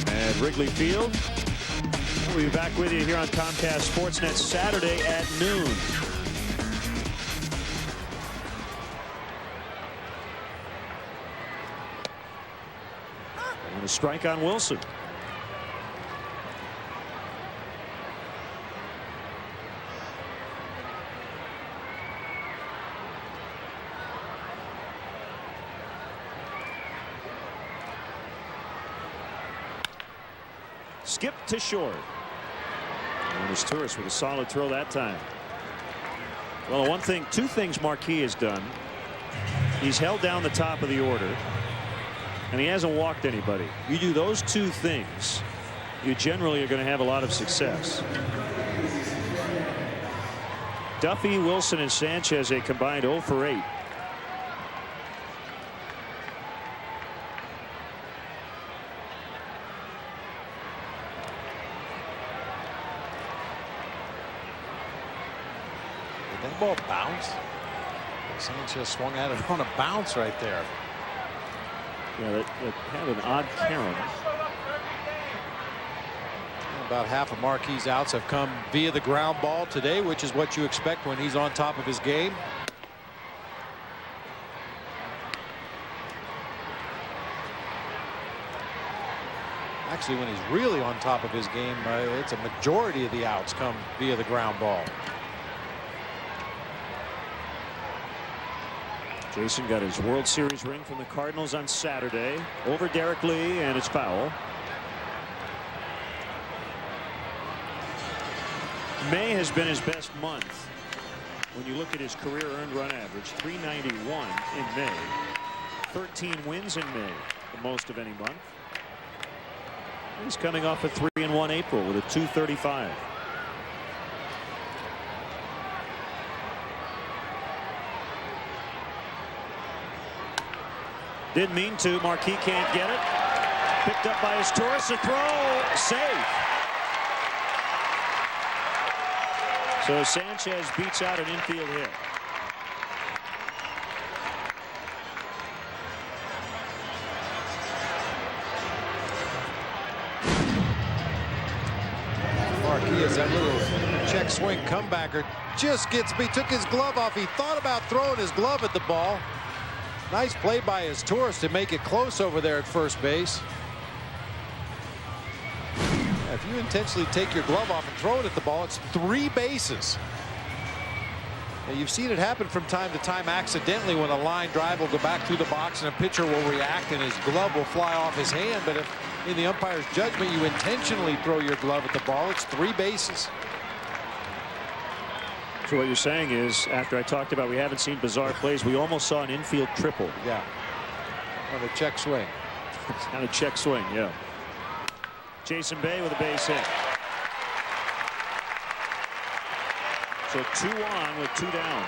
at Wrigley Field. We'll be back with you here on Comcast Sportsnet Saturday at noon. And a strike on Wilson. Skip to short. And his tourist with a solid throw that time. Well, two things Marquis has done. He's held down the top of the order, and he hasn't walked anybody. You do those 2 things, you generally are going to have a lot of success. Duffy, Wilson, and Sanchez a combined 0 for 8. That ball bounced. Sanchez swung at it on a bounce right there. Yeah, that had an odd carom. About half of Marquis' outs have come via the ground ball today, which is what you expect when he's on top of his game. Actually, when he's really on top of his game, it's a majority of the outs come via the ground ball. Jason got his World Series ring from the Cardinals on Saturday over Derek Lee, and it's foul. May has been his best month. When you look at his career earned run average, 391 in May, 13 wins in May, the most of any month. He's coming off a 3-1 April with a 235. Didn't mean to. Marquis can't get it. Picked up by his Torres. A throw. Safe. So Sanchez beats out an infield hit. Marquis is that little check swing comebacker. Just gets me. Took his glove off. He thought about throwing his glove at the ball. Nice play by his Torres to make it close over there at first base. If you intentionally take your glove off and throw it at the ball, it's 3 bases. Now, you've seen it happen from time to time accidentally when a line drive will go back through the box and a pitcher will react and his glove will fly off his hand. But if in the umpire's judgment you intentionally throw your glove at the ball, it's 3 bases. So what you're saying is, after I talked about we haven't seen bizarre plays, we almost saw an infield triple. Yeah. On a check swing. On a check swing, yeah. Jason Bay with a base hit. So 2 on with 2 down.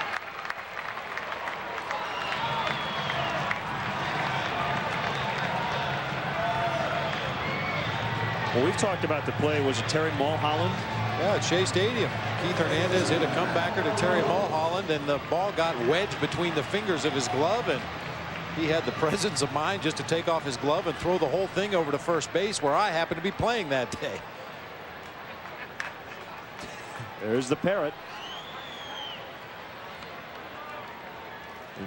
Well, we've talked about the play. Was it Terry Mulholland? Yeah, at Shea Stadium. Keith Hernandez hit a comebacker to Terry Mulholland, and the ball got wedged between the fingers of his glove, and he had the presence of mind just to take off his glove and throw the whole thing over to first base, where I happened to be playing that day. There's the parrot.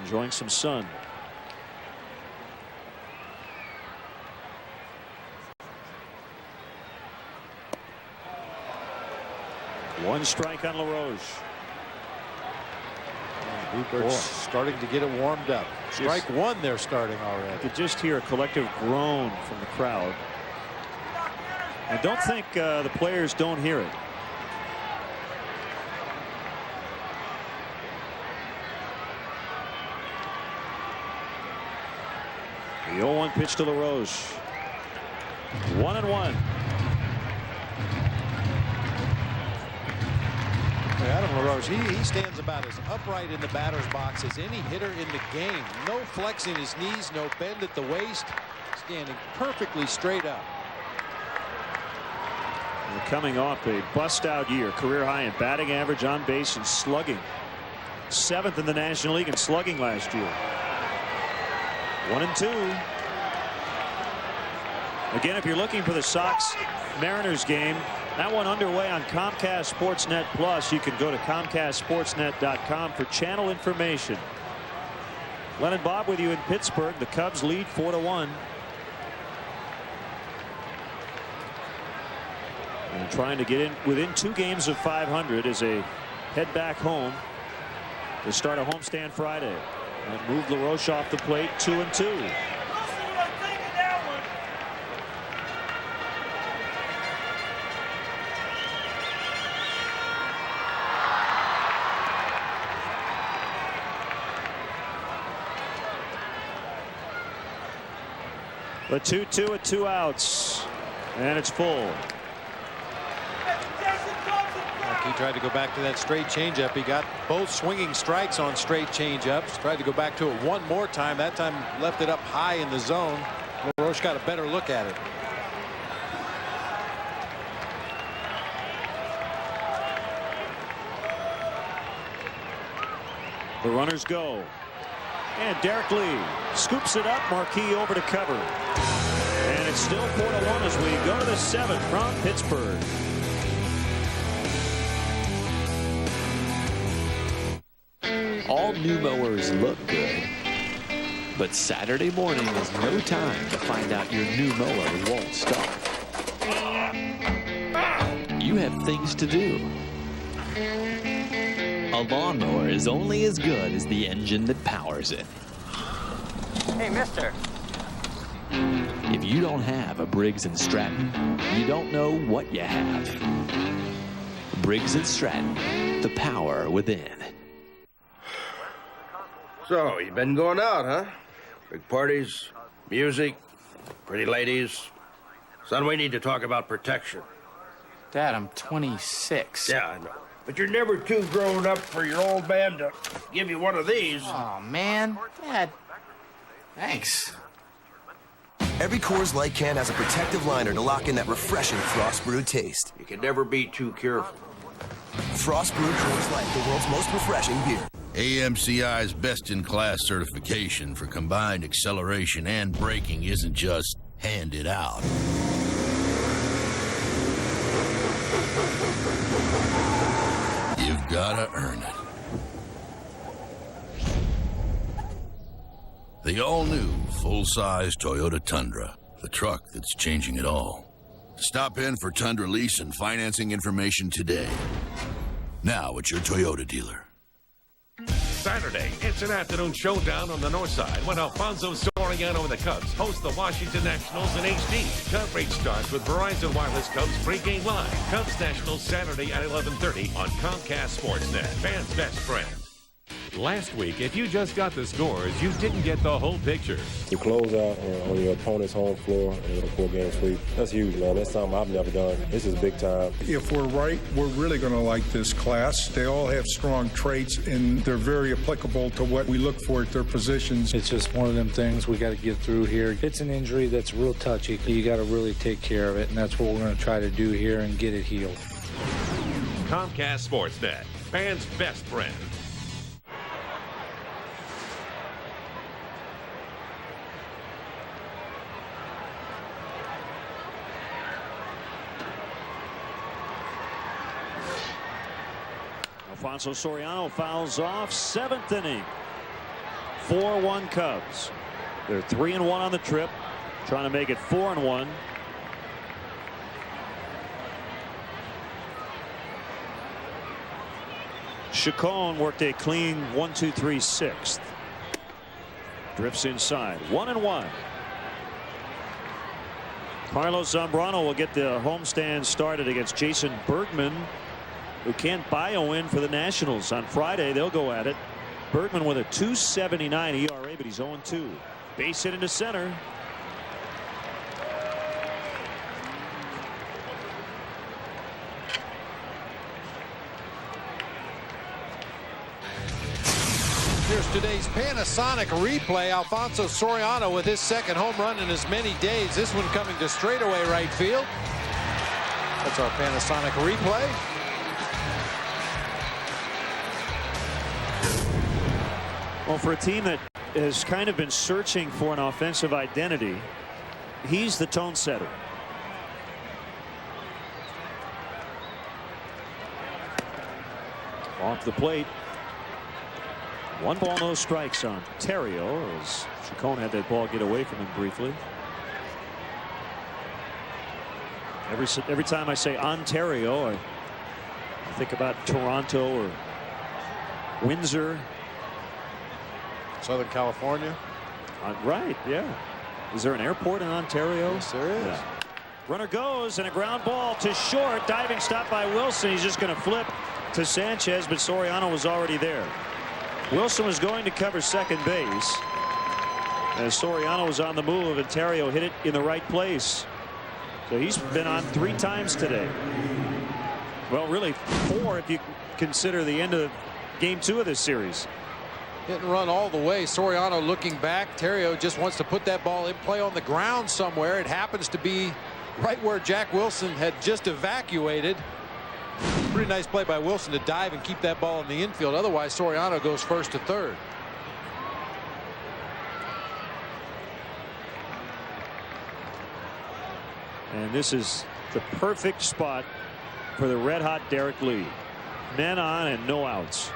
enjoying some sun. One strike on LaRoche. Hubert's starting to get it warmed up. Strike one, they're starting already. You could just hear a collective groan from the crowd. I don't think the players don't hear it. The 0-1 pitch to LaRoche. 1-1. Adam LaRoche, he stands about as upright in the batter's box as any hitter in the game. No flexing his knees, no bend at the waist, standing perfectly straight up. And coming off a bust-out year, career high in batting average, on base, and slugging. 7th in the National League in slugging last year. 1-2. Again, if you're looking for the Sox-Mariners game, that one underway on Comcast Sportsnet Plus. You can go to ComcastSportsnet.com for channel information. Len and Bob with you in Pittsburgh. The Cubs lead 4-1. And trying to get in within 2 games of 500 as they head back home to start a homestand Friday. And move LaRoche off the plate, 2-2. The 2-2 with 2 outs, and it's full. He tried to go back to that straight changeup. He got both swinging strikes on straight changeups. Tried to go back to it one more time. That time left it up high in the zone. LaRoche got a better look at it. The runners go. And Derek Lee scoops it up. Marquis over to cover. And it's still 4-1 as we go to the 7th from Pittsburgh. All new mowers look good, but Saturday morning is no time to find out your new mower won't start. You have things to do. A lawnmower is only as good as the engine that powers it. Hey, mister. If you don't have a Briggs & Stratton, you don't know what you have. Briggs & Stratton, the power within. So, you've been going out, huh? Big parties, music, pretty ladies. Son, we need to talk about protection. Dad, I'm 26. Yeah, I know. But you're never too grown up for your old man to give you one of these. Oh, man. Dad, thanks. Every Coors Light can has a protective liner to lock in that refreshing frost brewed taste. You can never be too careful. Frost brewed Coors Light, the world's most refreshing beer. AMCI's best-in-class certification for combined acceleration and braking isn't just handed out. You've gotta earn it. The all-new, full-size Toyota Tundra, the truck that's changing it all. Stop in for Tundra lease and financing information today. Now at your Toyota dealer. Saturday, it's an afternoon showdown on the north side when Alfonso Soriano and the Cubs host the Washington Nationals in HD. Coverage starts with Verizon Wireless Cubs pregame live. Cubs Nationals Saturday at 11:30 on Comcast Sportsnet. Fans' best friend. Last week, if you just got the scores, you didn't get the whole picture. To close out on your opponent's home floor in a 4-game sweep, that's huge, man. That's something I've never done. This is big time. If we're right, we're really going to like this class. They all have strong traits, and they're very applicable to what we look for at their positions. It's just one of them things we got to get through here. It's an injury that's real touchy. You got to really take care of it, and that's what we're going to try to do here and get it healed. Comcast Sportsnet, fans' best friend. Alfonso Soriano fouls off, 7th inning. 4-1 Cubs. They're 3-1 on the trip, trying to make it 4-1. Chacon worked a clean 1-2-3 6th. Drifts inside. 1-1. Carlos Zambrano will get the homestand started against Jason Bergman, who can't buy a win for the Nationals. On Friday, they'll go at it. Bergman with a 2.79 ERA, but he's 0-2. Base hit into center. Here's today's Panasonic replay. Alfonso Soriano with his second home run in as many days. This one coming to straightaway right field. That's our Panasonic replay. Well, for a team that has kind of been searching for an offensive identity, he's the tone setter. Off the plate. 1 ball, no strikes on Terrio, as Chacon had that ball get away from him briefly. Every time I say Ontario, I think about Toronto or Windsor. Southern California. Right, yeah. Is there an airport in Ontario? Yes, there is. Yeah. Runner goes, and a ground ball to short. Diving stop by Wilson. He's just going to flip to Sanchez, but Soriano was already there. Wilson was going to cover second base as Soriano was on the move, and Terrio hit it in the right place. So he's been on 3 times today. Well, really 4 if you consider the end of game 2 of this series. Hit and run all the way. Soriano looking back. Terrio just wants to put that ball in play on the ground somewhere. It happens to be right where Jack Wilson had just evacuated. Pretty nice play by Wilson to dive and keep that ball in the infield. Otherwise, Soriano goes first to third. And this is the perfect spot for the red-hot Derek Lee. Men on and no outs.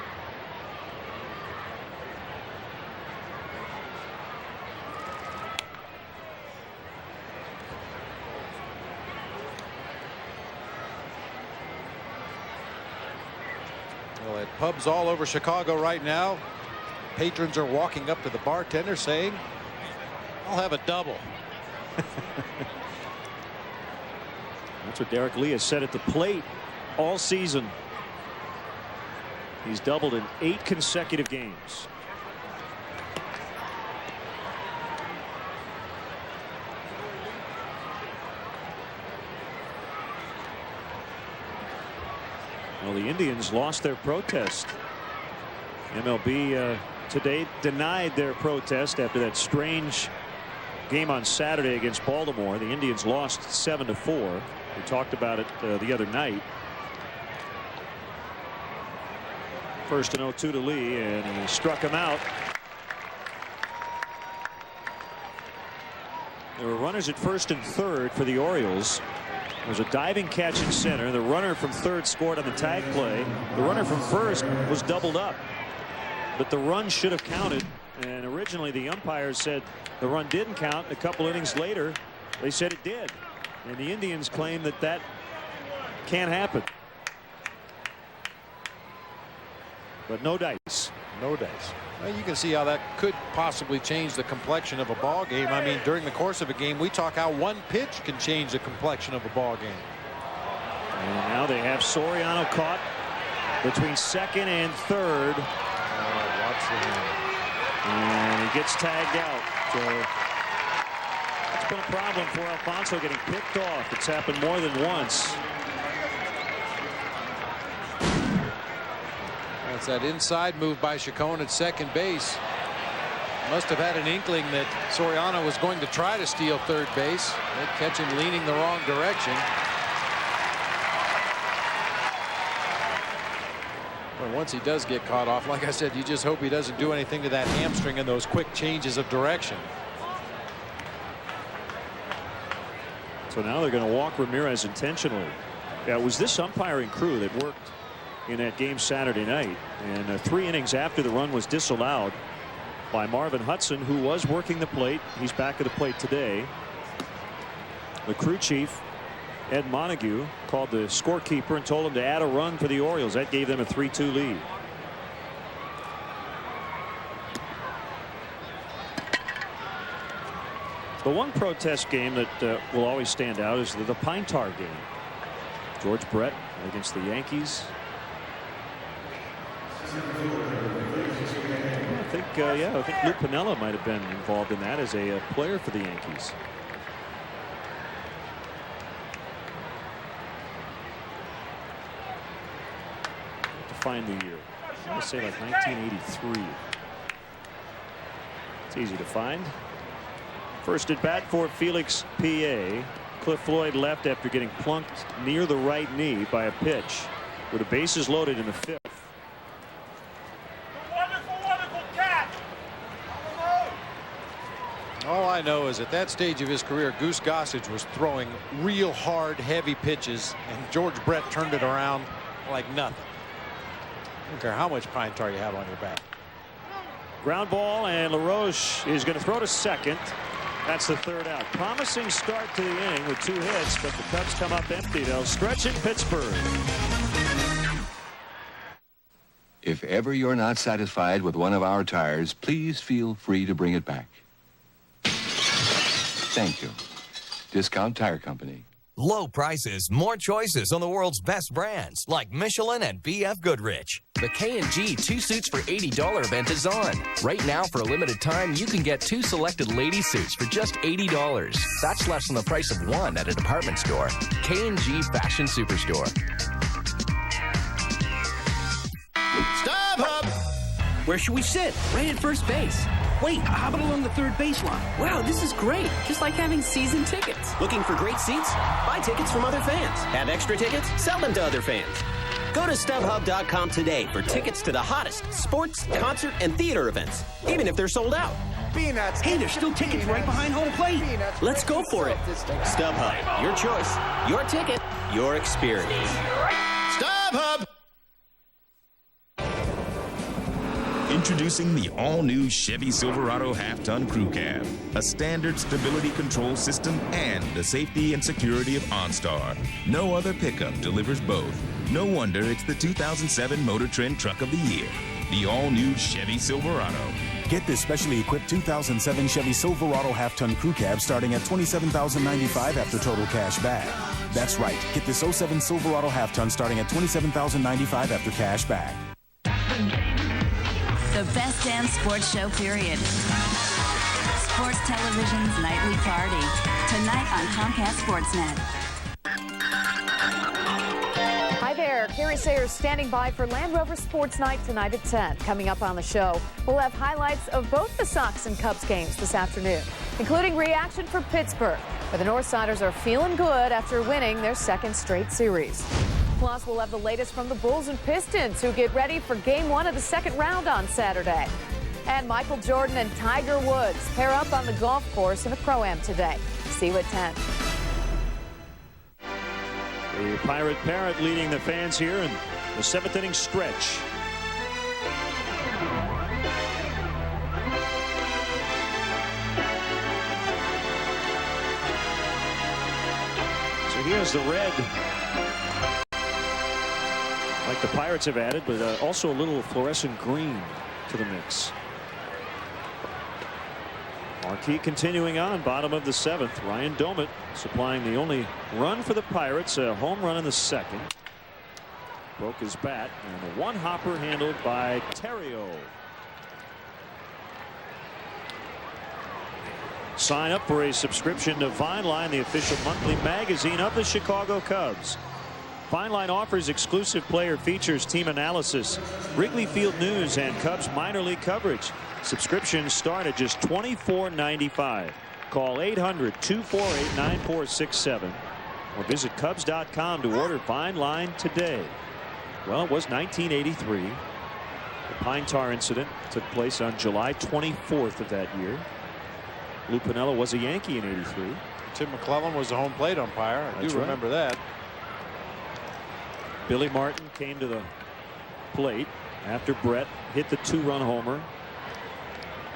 Well, at pubs all over Chicago right now, patrons are walking up to the bartender saying, "I'll have a double." That's what Derek Lee has said at the plate all season. He's doubled in 8 consecutive games. Well, the Indians lost their protest. MLB today denied their protest after that strange game on Saturday against Baltimore. The Indians lost 7-4. We talked about it the other night. First and 0-2 to Lee, and he struck him out. There were runners at first and third for the Orioles. There was a diving catch in center. The runner from third scored on the tag play. The runner from first was doubled up, but the run should have counted. And originally the umpires said the run didn't count. A couple innings later, they said it did. And the Indians claim that that can't happen. But no dice. No dice. Well, you can see how that could possibly change the complexion of a ball game. I mean, during the course of a game, we talk how one pitch can change the complexion of a ball game. And now they have Soriano caught between second and third. Watch the hand. And he gets tagged out. So it's been a problem for Alfonso getting picked off. It's happened more than once. That's that inside move by Chacon at second base. Must have had an inkling that Soriano was going to try to steal third base. They catch him leaning the wrong direction. Well, once he does get caught off, like I said, you just hope he doesn't do anything to that hamstring in those quick changes of direction. So now they're going to walk Ramirez intentionally. Yeah, it was this umpiring crew that worked in that game Saturday night, and 3 innings after the run was disallowed, by Marvin Hudson, who was working the plate. He's back at the plate today. The crew chief, Ed Montague, called the scorekeeper and told him to add a run for the Orioles. That gave them a 3-2 lead. The one protest game that will always stand out is the Pine Tar game. George Brett against the Yankees. I think Lou Piniella might have been involved in that as a player for the Yankees. To find the year, I'm going to say like 1983. It's easy to find. First at bat for Felix P.A. Cliff Floyd left after getting plunked near the right knee by a pitch with the bases loaded in the 5th. Wonderful catch. All I know is at that stage of his career, Goose Gossage was throwing real hard, heavy pitches, and George Brett turned it around like nothing. I don't care how much pine tar you have on your back. Ground ball, and LaRoche is going to throw to second. That's the 3rd out. Promising start to the inning with 2 hits, but the Cubs come up empty. They'll stretch in Pittsburgh. If ever you're not satisfied with one of our tires, please feel free to bring it back. Thank you. Discount Tire Company. Low prices, more choices on the world's best brands like Michelin and BF Goodrich. The K&G 2 suits for $80 event is on. Right now, for a limited time, you can get 2 selected lady suits for just $80. That's less than the price of one at a department store. K&G Fashion Superstore. Stop, Hub! Where should we sit? Right at first base. Wait, how about along the third baseline? Wow, this is great. Just like having season tickets. Looking for great seats? Buy tickets from other fans. Have extra tickets? Sell them to other fans. Go to StubHub.com today for tickets to the hottest sports, concert, and theater events, even if they're sold out. Peanuts. Hey, there's still tickets right behind home plate. Let's go for it. StubHub, your choice, your ticket, your experience. StubHub! Introducing the all-new Chevy Silverado half-ton crew cab, a standard stability control system, and the safety and security of OnStar. No other pickup delivers both. No wonder it's the 2007 Motor Trend Truck of the Year, the all-new Chevy Silverado. Get this specially equipped 2007 Chevy Silverado half-ton crew cab starting at $27,095 after total cash back. That's right. Get this 07 Silverado half-ton starting at $27,095 after cash back. The best damn sports show, period. Sports Television's Nightly Party. Tonight on Comcast Sportsnet. Hi there, Carrie Sayers standing by for Land Rover Sports Night tonight at 10. Coming up on the show, we'll have highlights of both the Sox and Cubs games this afternoon, including reaction from Pittsburgh, where the Northsiders are feeling good after winning their 2nd straight series. Plus, we'll have the latest from the Bulls and Pistons, who get ready for Game 1 of the 2nd round on Saturday. And Michael Jordan and Tiger Woods pair up on the golf course in a Pro-Am today. See you at 10. The Pirate Parrot leading the fans here in the 7th inning stretch. So here's the red, like the Pirates have added, but also a little fluorescent green to the mix. Marquee continuing on, bottom of the 7th. Ryan Domit supplying the only run for the Pirates, a home run in the 2nd. Broke his bat, and a one-hopper handled by Terrio. Sign up for a subscription to Vineline, the official monthly magazine of the Chicago Cubs. Vineline offers exclusive player features, team analysis, Wrigley Field news, and Cubs minor league coverage. Subscriptions start at just $24.95. Call 800-248-9467 or visit Cubs.com to order Vineline today. Well, it was 1983. The Pine Tar incident took place on July 24th of that year. Lou Piniella was a Yankee in '83. Tim McClellan was the home plate umpire. I do remember that. Billy Martin came to the plate after Brett hit the 2-run homer.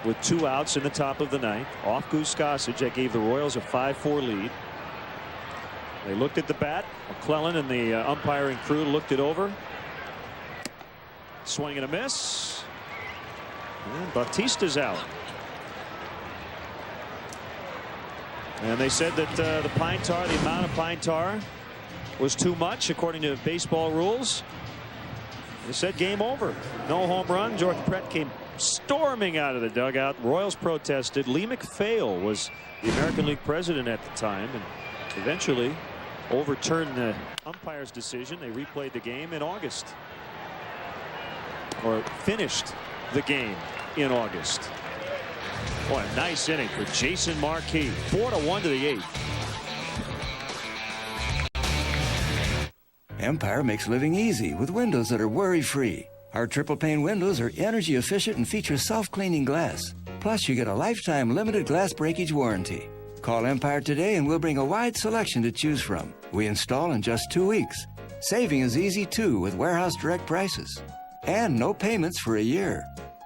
with 2 outs in the top of the 9th. Off Goose Gossage. That gave the Royals a 5-4 lead. They looked at the bat. McClellan and the umpiring crew looked it over. Swing and a miss. And Bautista's out. And they said that the amount of pine tar was too much according to baseball rules. They said game over. No home run. George Brett came storming out of the dugout. Royals protested. Lee MacPhail was the American League president at the time and eventually overturned the umpire's decision. They replayed the game in August, or finished the game in August. Boy, a nice inning for Jason Marquis. 4-1 to the 8th. Empire makes living easy with windows that are worry-free. Our triple pane windows are energy efficient and feature self-cleaning glass. Plus, you get a lifetime limited glass breakage warranty. Call Empire today and we'll bring a wide selection to choose from. We install in just 2 weeks. Saving is easy too with warehouse direct prices. And no payments for a year.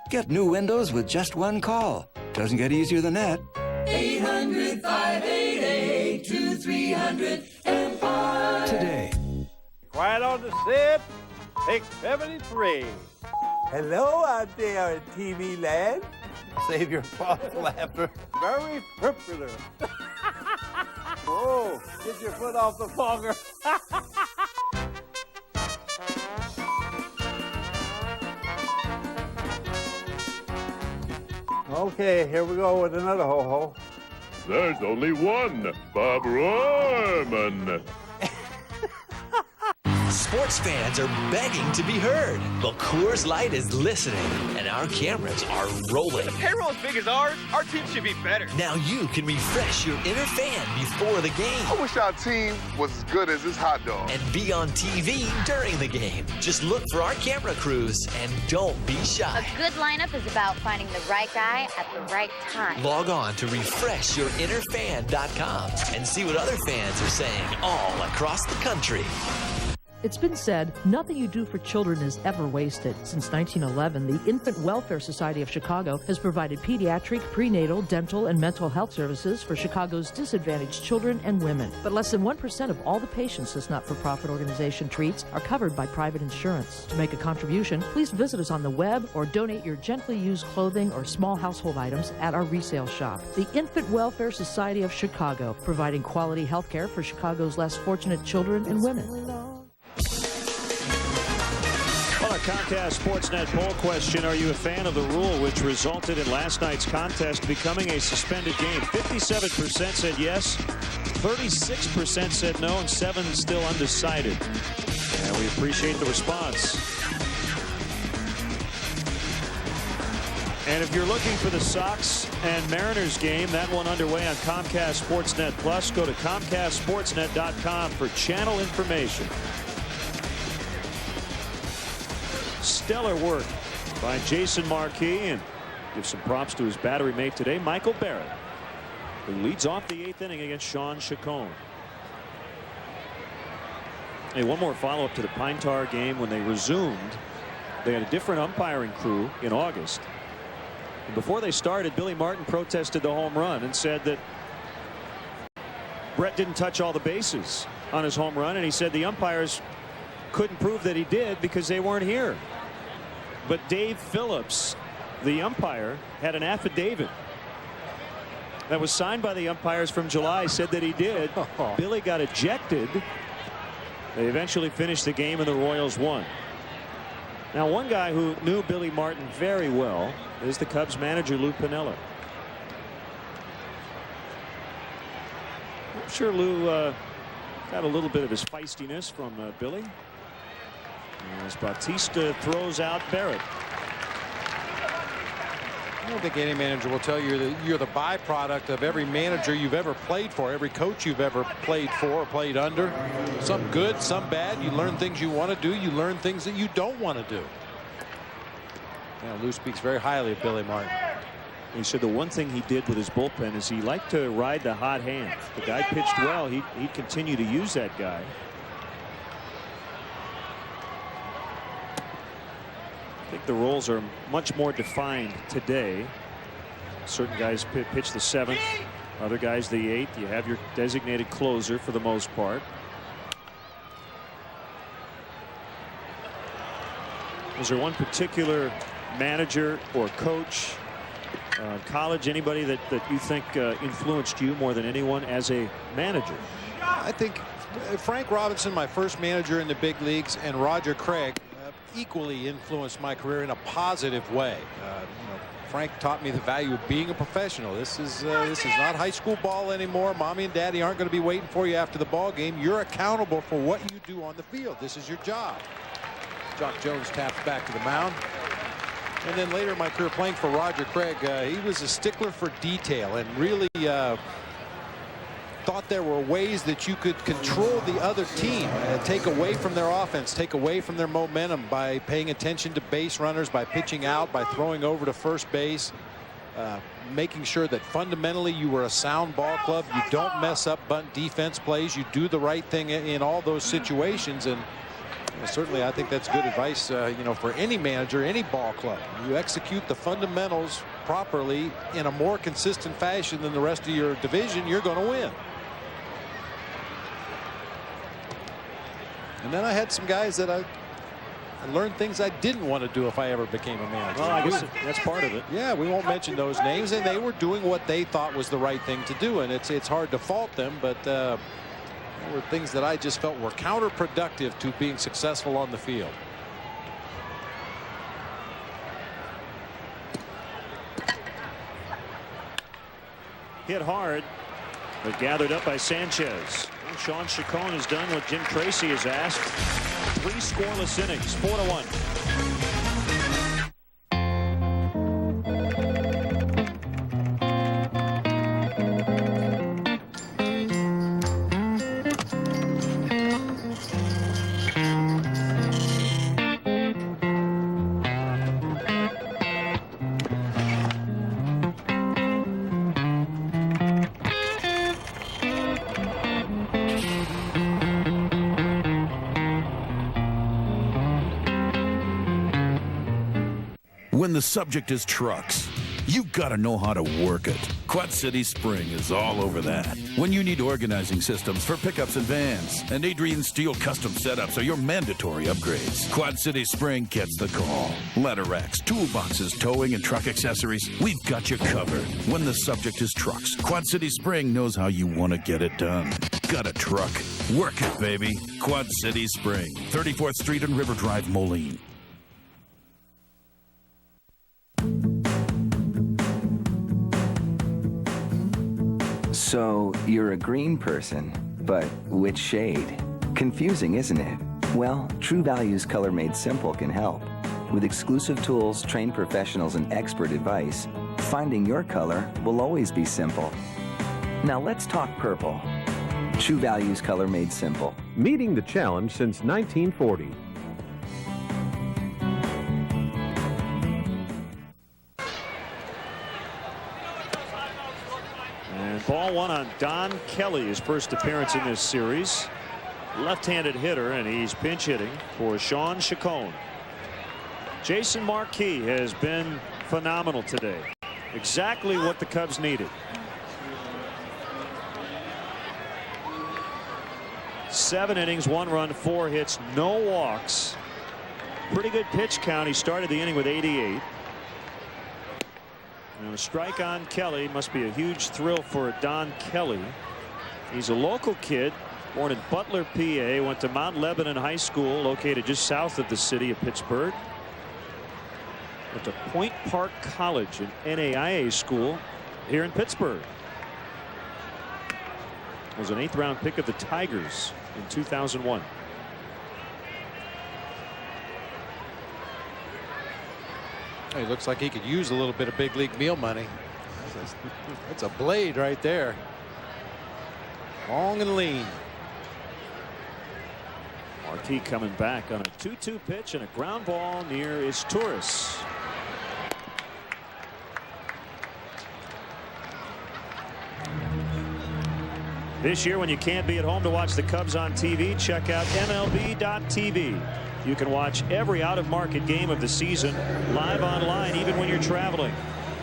Get new windows with just one call. Doesn't get easier than that. 800-588-2300 Empire. Today. Quiet on the set. Take 73. Hello out there in TV land. Save your false laughter. Very popular. Whoa, get your foot off the fogger. Okay, here we go with another ho-ho. There's only one, Bob Rohrman. Sports fans are begging to be heard. Well, Coors Light is listening, and our cameras are rolling. The payroll as big as ours, our team should be better. Now you can refresh your inner fan before the game. I wish our team was as good as this hot dog. And be on TV during the game. Just look for our camera crews and don't be shy. A good lineup is about finding the right guy at the right time. Log on to refreshyourinnerfan.com and see what other fans are saying all across the country. It's been said, nothing you do for children is ever wasted. Since 1911, the Infant Welfare Society of Chicago has provided pediatric, prenatal, dental, and mental health services for Chicago's disadvantaged children and women. But less than 1% of all the patients this not-for-profit organization treats are covered by private insurance. To make a contribution, please visit us on the web or donate your gently used clothing or small household items at our resale shop. The Infant Welfare Society of Chicago, providing quality health care for Chicago's less fortunate children and women. Well, our Comcast Sportsnet poll question, are you a fan of the rule which resulted in last night's contest becoming a suspended game? 57% said yes, 36% said no, and 7% still undecided. And we appreciate the response. And if you're looking for the Sox and Mariners game, that one underway on Comcast Sportsnet Plus, go to ComcastSportsnet.com for channel information. Stellar work by Jason Marquis, and give some props to his battery mate today, Michael Barrett, who leads off the 8th inning against Sean Chacon. Hey, one more follow-up to the Pine Tar game. When they resumed, they had a different umpiring crew in August. And before they started, Billy Martin protested the home run and said that Brett didn't touch all the bases on his home run, and he said the umpires couldn't prove that he did because they weren't here. But Dave Phillips, the umpire, had an affidavit that was signed by the umpires from July, said that he did. Billy got ejected. They eventually finished the game and the Royals won. Now, one guy who knew Billy Martin very well is the Cubs manager, Lou Piniella. I'm sure Lou got a little bit of his feistiness from Billy. As Bautista throws out Barrett. I don't think any manager will tell you that you're the byproduct of every manager you've ever played for, every coach you've ever played for or played under. Some good, some bad. You learn things you want to do. You learn things that you don't want to do. Now, Lou speaks very highly of Billy Martin. He said the one thing he did with his bullpen is he liked to ride the hot hand. The guy pitched well. He'd continue to use that guy. I think the roles are much more defined today. Certain guys pitch the 7th, other guys the 8th. You have your designated closer for the most part. Is there one particular manager or coach, college, anybody that you think influenced you more than anyone as a manager? I think Frank Robinson, my first manager in the big leagues, and Roger Craig equally influenced my career in a positive way. Frank taught me the value of being a professional. This is not high school ball anymore. Mommy and daddy aren't going to be waiting for you after the ball game. You're accountable for what you do on the field. This is your job. Jock Jones taps back to the mound. And then later in my career playing for Roger Craig, he was a stickler for detail and really thought there were ways that you could control the other team, take away from their offense, take away from their momentum by paying attention to base runners, by pitching out, by throwing over to first base, making sure that fundamentally you were a sound ball club. You don't mess up bunt defense plays. You do the right thing in all those situations. And certainly I think that's good advice, for any manager, any ball club. You execute the fundamentals properly in a more consistent fashion than the rest of your division, you're going to win. And then I had some guys that I learned things I didn't want to do if I ever became a manager. Well, I guess that's part of it. Yeah, we won't mention those names, and they were doing what they thought was the right thing to do, and it's hard to fault them, but there were things that I just felt were counterproductive to being successful on the field. Hit hard, but gathered up by Sanchez. Sean Chacon has done what Jim Tracy has asked. 3 scoreless innings, 4-1. When the subject is trucks, you've got to know how to work it. Quad City Spring is all over that. When you need organizing systems for pickups and vans, and Adrian Steel custom setups are your mandatory upgrades, Quad City Spring gets the call. Ladder racks, toolboxes, towing, and truck accessories, we've got you covered. When the subject is trucks, Quad City Spring knows how you want to get it done. Got a truck? Work it, baby. Quad City Spring, 34th Street and River Drive, Moline. So, you're a green person, but which shade? Confusing, isn't it? Well, True Value's Color Made Simple can help. With exclusive tools, trained professionals, and expert advice, finding your color will always be simple. Now let's talk purple. True Value's Color Made Simple. Meeting the challenge since 1940. Ball 1 on Don Kelly, his first appearance in this series. Left-handed hitter, and he's pinch hitting for Sean Chacon. Jason Marquis has been phenomenal today. Exactly what the Cubs needed. 7 innings, 1 run, 4 hits, no walks. Pretty good pitch count. He started the inning with 88. And a strike on Kelly must be a huge thrill for Don Kelly. He's a local kid, born in Butler, PA, went to Mount Lebanon High School, located just south of the city of Pittsburgh. Went to Point Park College, an NAIA school here in Pittsburgh. Was an 8th round pick of the Tigers in 2001. He looks like he could use a little bit of big league meal money. That's a blade right there. Long and lean. Marquis coming back on a 2-2 pitch and a ground ball near is Torres. This year, when you can't be at home to watch the Cubs on TV, check out MLB.tv. You can watch every out-of-market game of the season live online, even when you're traveling.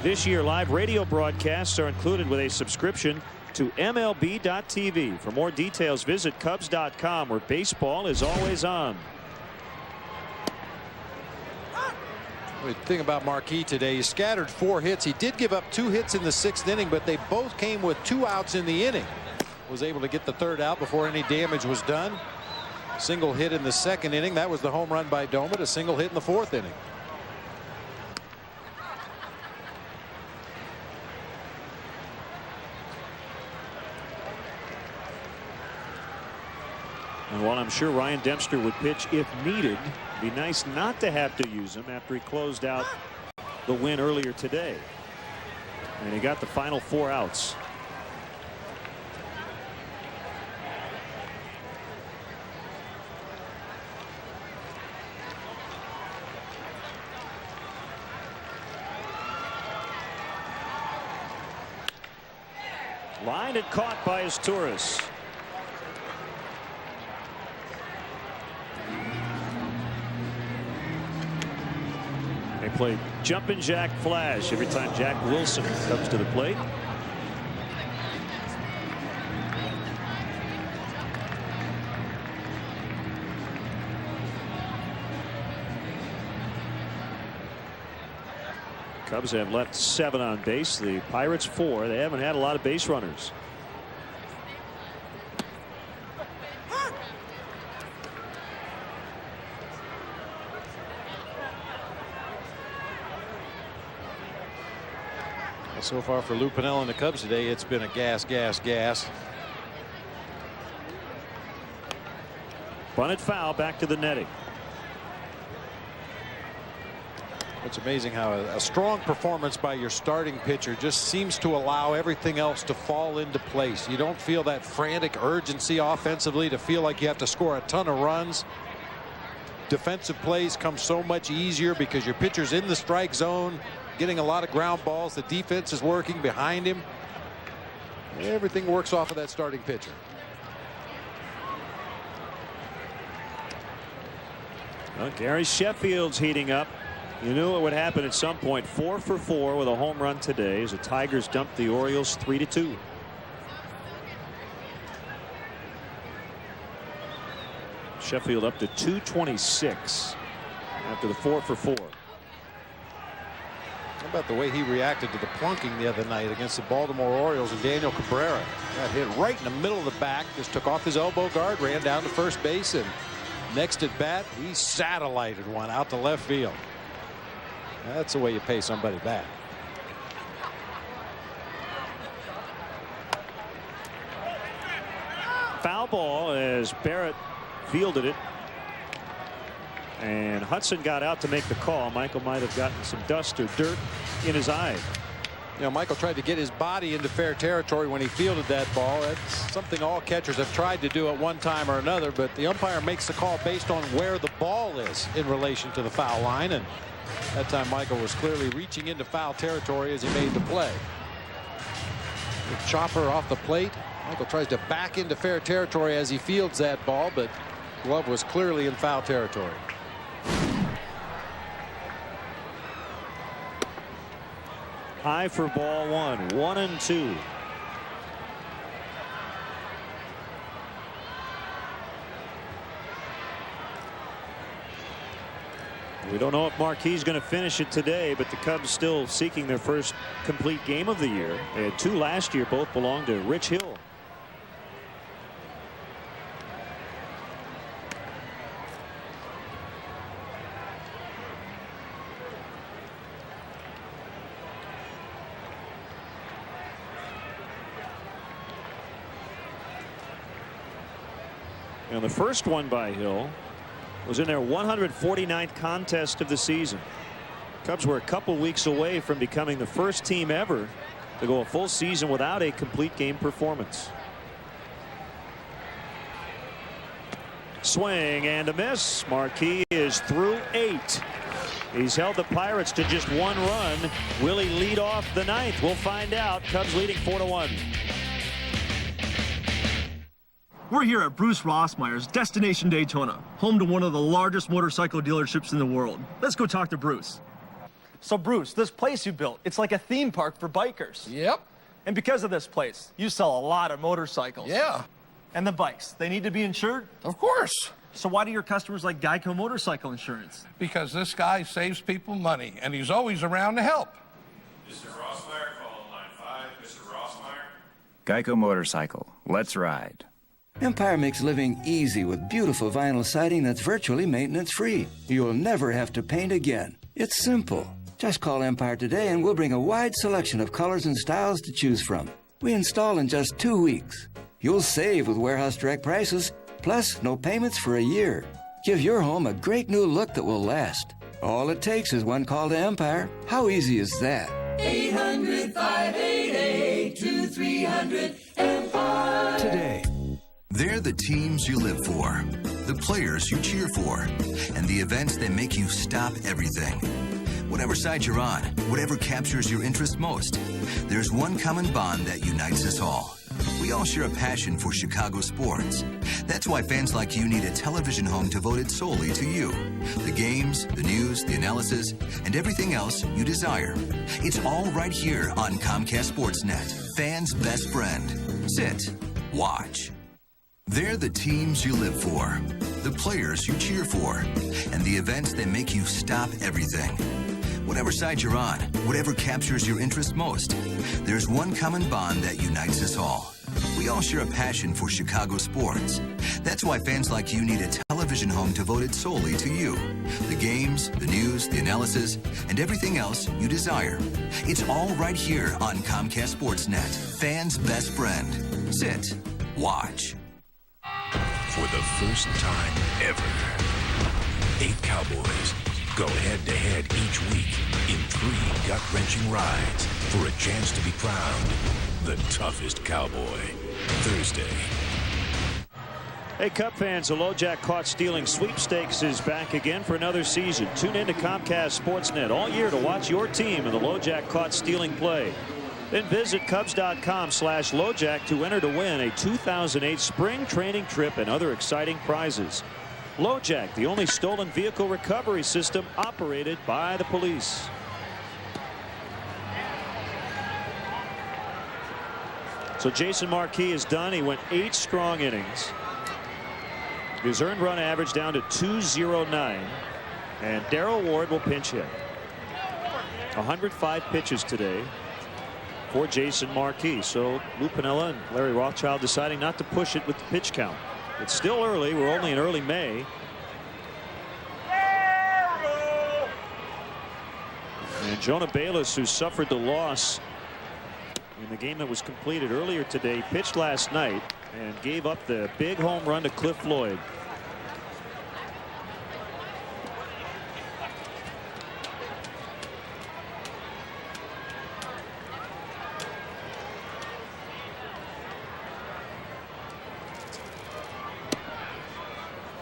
This year, live radio broadcasts are included with a subscription to MLB.tv. For more details, visit Cubs.com, where baseball is always on. The thing about Marquis today, he scattered 4 hits. He did give up 2 hits in the 6th inning, but they both came with 2 outs in the inning. Was able to get the 3rd out before any damage was done. Single hit in the 2nd inning. That was the home run by Domit. A single hit in the 4th inning. And while I'm sure Ryan Dempster would pitch if needed, it'd be nice not to have to use him after he closed out the win earlier today. And he got the final 4 outs. Line and caught by his Torres. They play jumping jack flash every time Jack Wilson comes to the plate. Cubs have left 7 on base. The Pirates 4. They haven't had a lot of base runners. So far for Lou Piniella and the Cubs today, it's been a gas. Bunted foul, back to the netting. It's amazing how a strong performance by your starting pitcher just seems to allow everything else to fall into place. You don't feel that frantic urgency offensively to feel like you have to score a ton of runs. Defensive plays come so much easier because your pitcher's in the strike zone, getting a lot of ground balls. The defense is working behind him. Everything works off of that starting pitcher. Well, Gary Sheffield's heating up. You knew it would happen at some point. 4 for 4 with a home run today as the Tigers dumped the Orioles 3-2. Sheffield up to 226 after the 4 for 4. How about the way he reacted to the plunking the other night against the Baltimore Orioles and Daniel Cabrera? Got hit right in the middle of the back, just took off his elbow guard, ran down to first base, and next at bat he satellited one out to left field. That's the way you pay somebody back. Foul ball as Barrett fielded it. And Hudson got out to make the call. Michael might have gotten some dust or dirt in his eye. You know, Michael tried to get his body into fair territory when he fielded that ball. That's something all catchers have tried to do at one time or another, but the umpire makes the call based on where the ball is in relation to the foul line, and that time Michael was clearly reaching into foul territory as he made the play. The chopper off the plate. Michael tries to back into fair territory as he fields that ball, but glove was clearly in foul territory. High for ball 1. 1-2. We don't know if Marquis is going to finish it today, but the Cubs still seeking their first complete game of the year. They had 2 last year. Both belonged to Rich Hill. And the first one by Hill was in their 149th contest of the season. Cubs were a couple weeks away from becoming the first team ever to go a full season without a complete game performance. Swing and a miss. Marquis is through 8. He's held the Pirates to just 1 run. Will he lead off the 9th? We'll find out. Cubs leading 4-1. We're here at Bruce Rossmeyer's Destination Daytona, home to one of the largest motorcycle dealerships in the world. Let's go talk to Bruce. So, Bruce, this place you built, it's like a theme park for bikers. Yep. And because of this place, you sell a lot of motorcycles. Yeah. And the bikes, they need to be insured? Of course. So why do your customers like Geico motorcycle insurance? Because this guy saves people money, and he's always around to help. Mr. Rossmeyer, call line 5. Mr. Rossmeyer. Geico Motorcycle. Let's ride. Empire makes living easy with beautiful vinyl siding that's virtually maintenance-free. You'll never have to paint again. It's simple. Just call Empire today and we'll bring a wide selection of colors and styles to choose from. We install in just 2 weeks. You'll save with warehouse direct prices, plus no payments for a year. Give your home a great new look that will last. All it takes is one call to Empire. How easy is that? 800-588-2300 Today. They're the teams you live for, the players you cheer for, and the events that make you stop everything. Whatever side you're on, whatever captures your interest most, there's one common bond that unites us all. We all share a passion for Chicago sports. That's why fans like you need a television home devoted solely to you. The games, the news, the analysis, and everything else you desire. It's all right here on Comcast Sportsnet, fans' best friend. Sit, watch. They're the teams you live for, the players you cheer for, and the events that make you stop everything. Whatever side you're on, whatever captures your interest most, there's one common bond that unites us all. We all share a passion for Chicago sports. That's why fans like you need a television home devoted solely to you. The games, the news, the analysis, and everything else you desire. It's all right here on Comcast Sportsnet, fans' best friend. Sit, watch. For the first time ever, 8 Cowboys go head-to-head each week in 3 gut-wrenching rides for a chance to be crowned the toughest Cowboy. Thursday. Hey, Cub fans, the LoJack Caught Stealing Sweepstakes is back again for another season. Tune in to Comcast Sportsnet all year to watch your team in the LoJack Caught Stealing play. Then visit Cubs.com/LoJack to enter to win a 2008 spring training trip and other exciting prizes. LoJack, the only stolen vehicle recovery system operated by the police. So Jason Marquis is done. He went 8 strong innings. His earned run average down to 209. And Darrell Ward will pinch hit. 105 pitches today for Jason Marquis. So Lou Piniella and Larry Rothschild deciding not to push it with the pitch count. It's still early. We're only in early May. And Jonah Bayless, who suffered the loss in the game that was completed earlier today, pitched last night and gave up the big home run to Cliff Lloyd.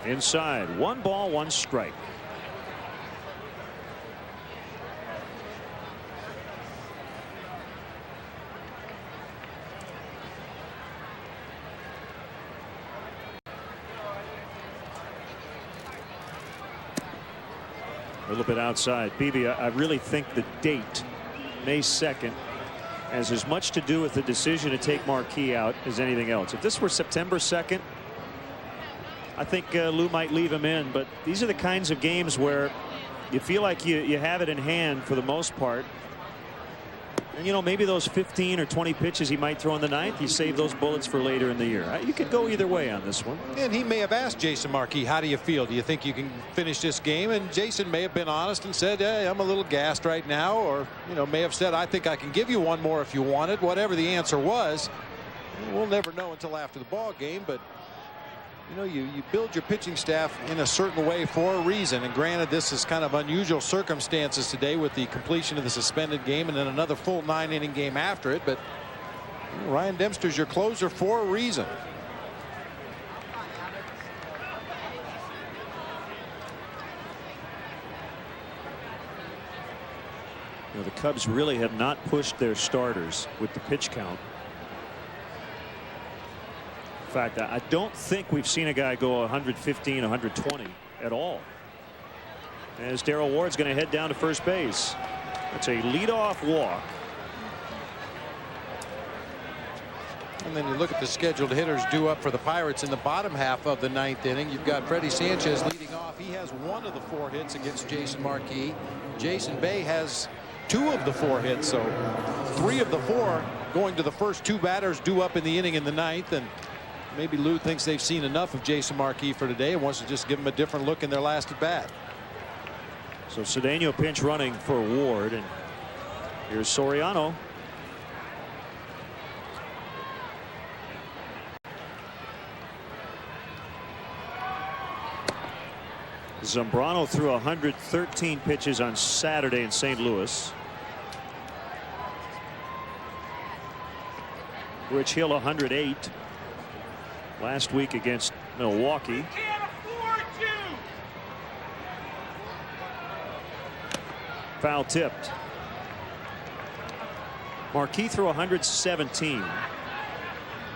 Inside, 1 ball, 1 strike. A little bit outside. Beebe, I really think the date, May 2nd, has as much to do with the decision to take Marquis out as anything else. If this were September 2nd, I think Lou might leave him in. But these are the kinds of games where you feel like you have it in hand for the most part. And, you know, maybe those 15 or 20 pitches he might throw in the ninth, you save those bullets for later in the year. You could go either way on this one. And he may have asked Jason Marquis, how do you feel? Do you think you can finish this game? And Jason may have been honest and said, hey, I'm a little gassed right now. Or, you know, may have said, I think I can give you one more if you want it. Whatever the answer was, we'll never know until after the ball game. But, you know, you build your pitching staff in a certain way for a reason. And granted, this is kind of unusual circumstances today with the completion of the suspended game and then another full 9-inning game after it. But you know, Ryan Dempster's your closer for a reason. You know, the Cubs really have not pushed their starters with the pitch count. In fact, I don't think we've seen a guy go 115, 120 at all. As Darrell Ward's going to head down to first base. It's a leadoff walk. And then you look at the scheduled hitters due up for the Pirates in the bottom half of the 9th inning. You've got Freddie Sanchez leading off. He has 1 of the 4 hits against Jason Marquis. Jason Bay has 2 of the 4 hits, so 3 of the 4 going to the first 2 batters due up in the inning in the 9th. And maybe Lou thinks they've seen enough of Jason Marquis for today and wants to just give him a different look in their last at bat. So Cedeno pinch running for Ward, and here's Soriano. Zambrano threw 113 pitches on Saturday in St. Louis. Rich Hill 108 last week against Milwaukee. Foul tipped. Marquis threw 117.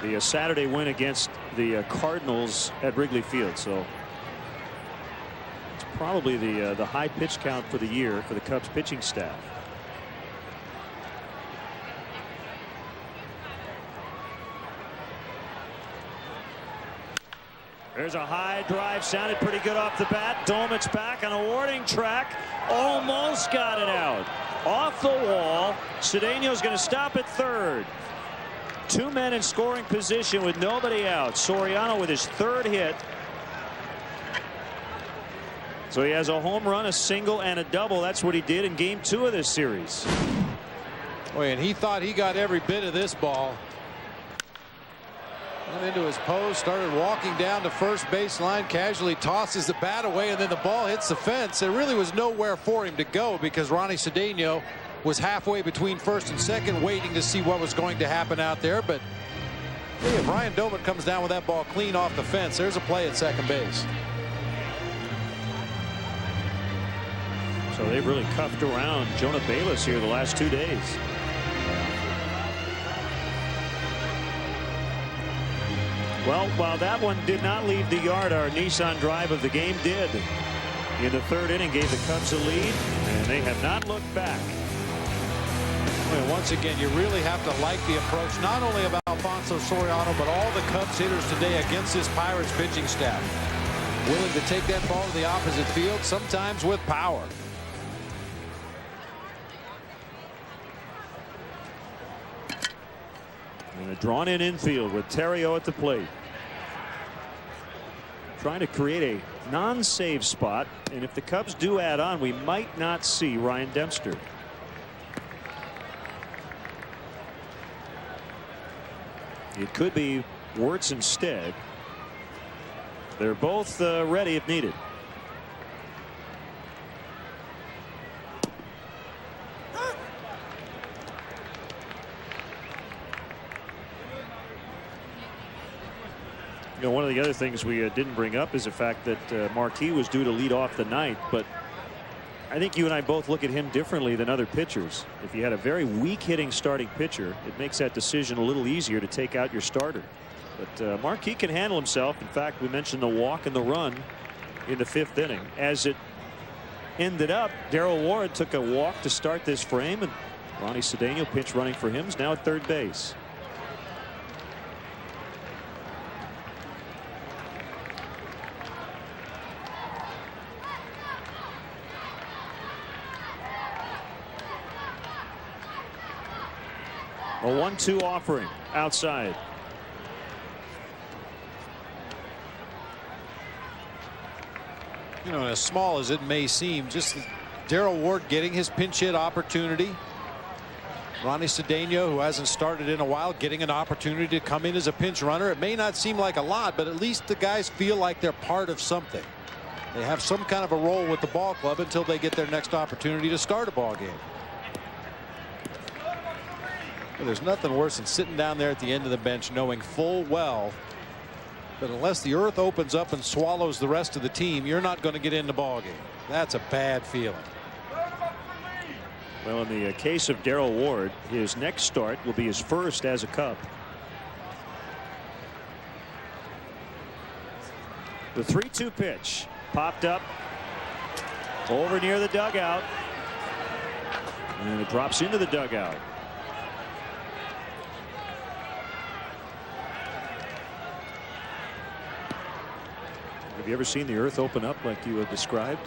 The Saturday win against the Cardinals at Wrigley Field. So it's probably the high pitch count for the year for the Cubs pitching staff. There's a high drive, sounded pretty good off the bat. Dolmet's back on a warning track, almost got it out. Off the wall. Cedeno's going to stop at third. 2 men in scoring position with nobody out. Soriano with his 3rd hit. So he has a home run, a single, and a double. That's what he did in game 2 of this series. Boy, and he thought he got every bit of this ball. Went into his post, started walking down to first baseline, casually tosses the bat away, and then the ball hits the fence. There really was nowhere for him to go because Ronnie Cedeno was halfway between first and second, waiting to see what was going to happen out there. But hey, if Ryan Doman comes down with that ball clean off the fence, there's a play at second base. So they've really cuffed around Jonah Bayless here the last 2 days. Well, while that one did not leave the yard, our Nissan drive of the game did. In the 3rd inning, gave the Cubs a lead, and they have not looked back. Well, once again, you really have to like the approach, not only of Alfonso Soriano, but all the Cubs hitters today against this Pirates pitching staff. Willing to take that ball to the opposite field, sometimes with power. And a drawn-in infield with Theriot at the plate. Trying to create a non-save spot, and if the Cubs do add on, we might not see Ryan Dempster. It could be Wirtz instead. They're both ready if needed. You know, one of the other things we didn't bring up is the fact that Marquis was due to lead off the ninth, but I think you and I both look at him differently than other pitchers. If you had a very weak hitting starting pitcher, it makes that decision a little easier to take out your starter. But Marquis can handle himself. In fact, we mentioned the walk and the run in the 5th inning. As it ended up, Darrell Ward took a walk to start this frame, and Ronnie Cedeno, pinch running for him, is now at third base. A 1-2 offering outside. You know, as small as it may seem, just Darrell Ward getting his pinch hit opportunity. Ronnie Cedeno, who hasn't started in a while, getting an opportunity to come in as a pinch runner. It may not seem like a lot, but at least the guys feel like they're part of something. They have some kind of a role with the ball club until they get their next opportunity to start a ball game. Well, there's nothing worse than sitting down there at the end of the bench knowing full well that unless the earth opens up and swallows the rest of the team, you're not going to get in the ball game. That's a bad feeling. Well, in the case of Darrell Ward, his next start will be his first as a Cub. The 3-2 pitch popped up over near the dugout. And it drops into the dugout. Have you ever seen the earth open up like you had described?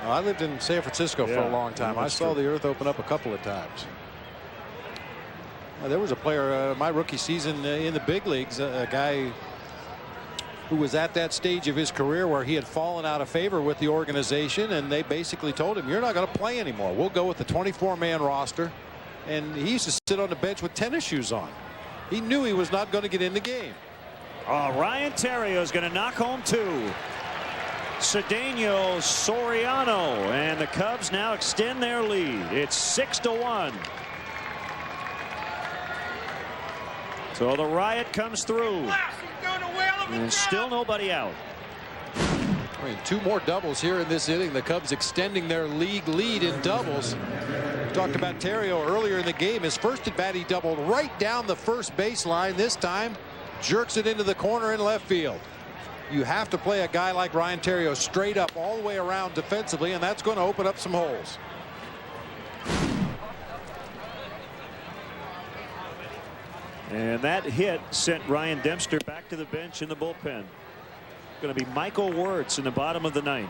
I lived in San Francisco for a long time. I saw the earth open up a couple of times. There was a player my rookie season in the big leagues, a guy who was at that stage of his career where he had fallen out of favor with the organization, and they basically told him, you're not going to play anymore. We'll go with the 24-man roster. And he used to sit on the bench with tennis shoes on. He knew he was not going to get in the game. Oh, Ryan Theriot is going to knock home 2. Cedeno Soriano, and the Cubs now extend their lead. It's 6-1. So the riot comes through, and still nobody out. I mean, 2 more doubles here in this inning. The Cubs extending their league lead in doubles. We talked about Theriot earlier in the game. His first at bat, he doubled right down the first baseline. This time, jerks it into the corner in left field. You have to play a guy like Ryan Theriot straight up all the way around defensively, and that's going to open up some holes. And that hit sent Ryan Dempster back to the bench in the bullpen. Going to be Michael Wirtz in the bottom of the 9th.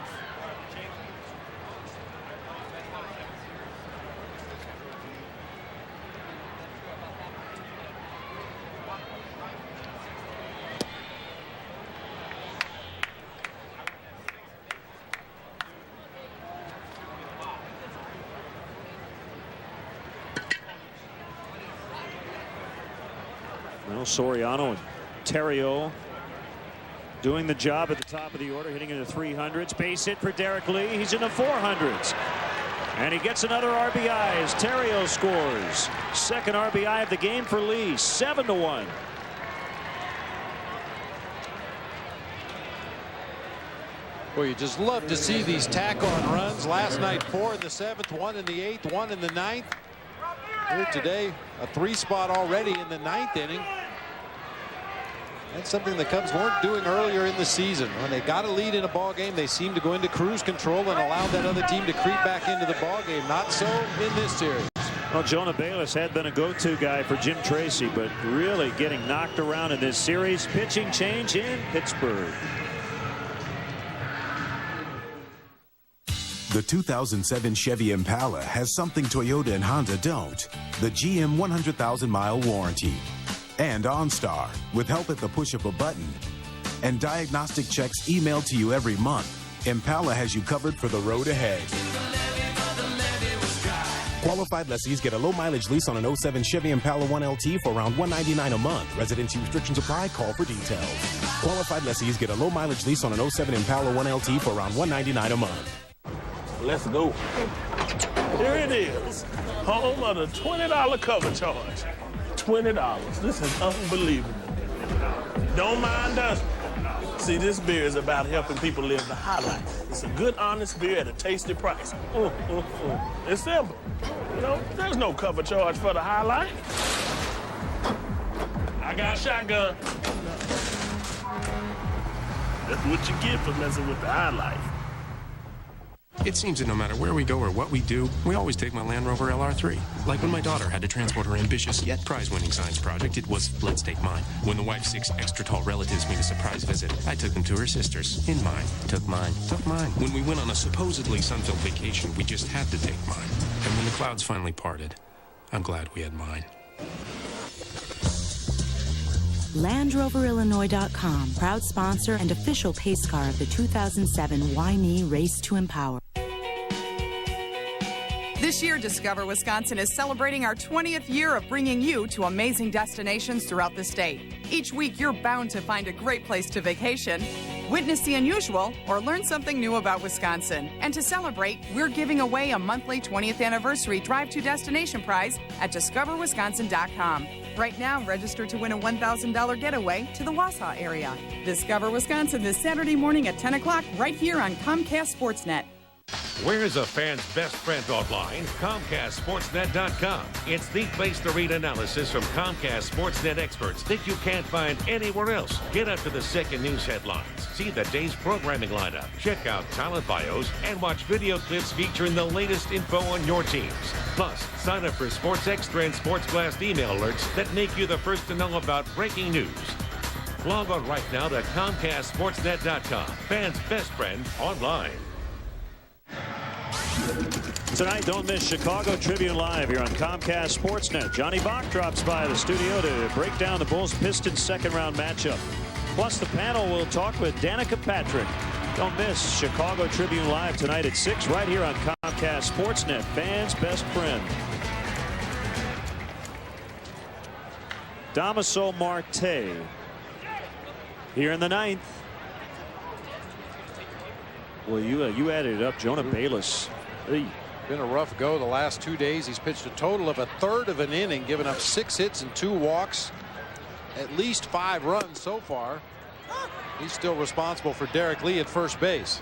Well, Soriano and Theriot doing the job at the top of the order, hitting in the 300s. Base hit for Derek Lee. He's in the 400s. And he gets another RBI as Theriot scores. Second RBI of the game for Lee. 7-1. Well, you just love to see these tack-on runs. Last night, 4 in the 7th, 1 in the 8th, 1 in the 9th. Here today, a 3-spot already in the 9th inning. That's something the Cubs weren't doing earlier in the season. When they got a lead in a ball game, they seemed to go into cruise control and allow that other team to creep back into the ball game. Not so in this series. Well, Jonah Bayless had been a go-to guy for Jim Tracy, but really getting knocked around in this series. Pitching change in Pittsburgh. The 2007 Chevy Impala has something Toyota and Honda don't. The GM 100,000-mile warranty. And OnStar, with help at the push of a button. And diagnostic checks emailed to you every month. Impala has you covered for the road ahead. Qualified lessees get a low-mileage lease on an 07 Chevy Impala 1LT for around $199 a month. Residency restrictions apply. Call for details. Qualified lessees get a low-mileage lease on an 07 Impala 1LT for around $199 a month. Let's go. Here it is. Home of the $20 cover charge. $20. This is unbelievable. Don't mind us. See, this beer is about helping people live the high life. It's a good, honest beer at a tasty price. It's simple. You know, there's no cover charge for the high life. I got a shotgun. That's what you get for messing with the high life. It seems that no matter where we go or what we do, we always take my Land Rover LR3. Like when my daughter had to transport her ambitious yet prize-winning science project, it was let's take mine. When the wife's 6 extra-tall relatives made a surprise visit, I took them to her sisters. In mine. Took mine. When we went on a supposedly sun-filled vacation, we just had to take mine. And when the clouds finally parted, I'm glad we had mine. LandRoverIllinois.com, proud sponsor and official pace car of the 2007 Why-Me Race to Empower. This year, Discover Wisconsin is celebrating our 20th year of bringing you to amazing destinations throughout the state. Each week, you're bound to find a great place to vacation, witness the unusual, or learn something new about Wisconsin. And to celebrate, we're giving away a monthly 20th anniversary Drive to Destination prize at discoverwisconsin.com. Right now, register to win a $1,000 getaway to the Wausau area. Discover Wisconsin this Saturday morning at 10 o'clock right here on Comcast Sportsnet. Where's a fan's best friend online? ComcastSportsNet.com. It's the place to read analysis from Comcast Sportsnet experts that you can't find anywhere else. Get up to the second news headlines. See the day's programming lineup. Check out talent bios and watch video clips featuring the latest info on your teams. Plus, sign up for Sports Extra and Sports Blast email alerts that make you the first to know about breaking news. Log on right now to ComcastSportsNet.com. Fans' best friend online. Tonight, don't miss Chicago Tribune Live here on Comcast Sportsnet. Johnny Bach drops by the studio to break down the Bulls-Pistons second-round matchup. Plus, the panel will talk with Danica Patrick. Don't miss Chicago Tribune Live tonight at 6 right here on Comcast Sportsnet. Fans' best friend. Damaso Marte here in the 9th. Well, you added it up. Jonah Bayless. Been a rough go the last 2 days. He's pitched a total of a third of an inning, giving up 6 hits and 2 walks, at least 5 runs so far. He's still responsible for Derek Lee at first base.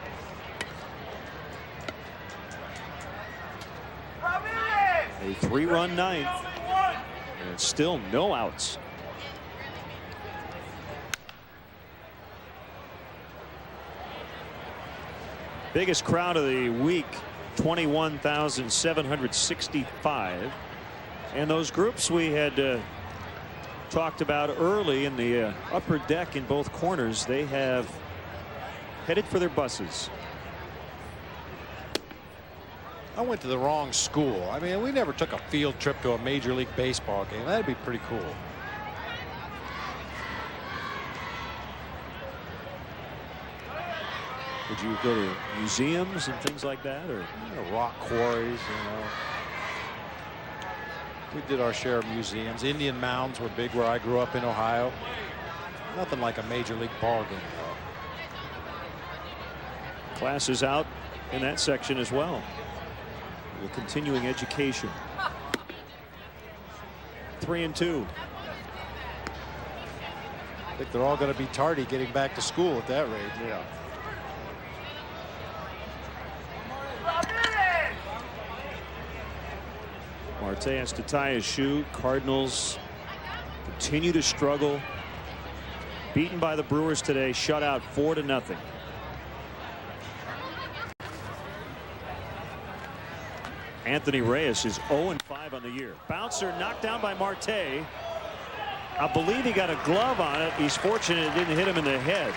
A 3-run 9th, and still no outs. Biggest crowd of the week, 21,765. And those groups we had talked about early in the upper deck in both corners, they have headed for their buses. I went to the wrong school. I mean, we never took a field trip to a Major League Baseball game. That'd be pretty cool. Would you go to museums and things like that, or rock quarries? You know, we did our share of museums. Indian mounds were big where I grew up in Ohio. Nothing like a Major League ball game, though. Classes out in that section as well. The continuing education. 3-2. I think they're all going to be tardy getting back to school at that rate. Yeah. Marte has to tie his shoe. Cardinals continue to struggle. Beaten by the Brewers today, shut out 4-0. Anthony Reyes is 0-5 on the year. Bouncer knocked down by Marte. I believe he got a glove on it. He's fortunate it didn't hit him in the head.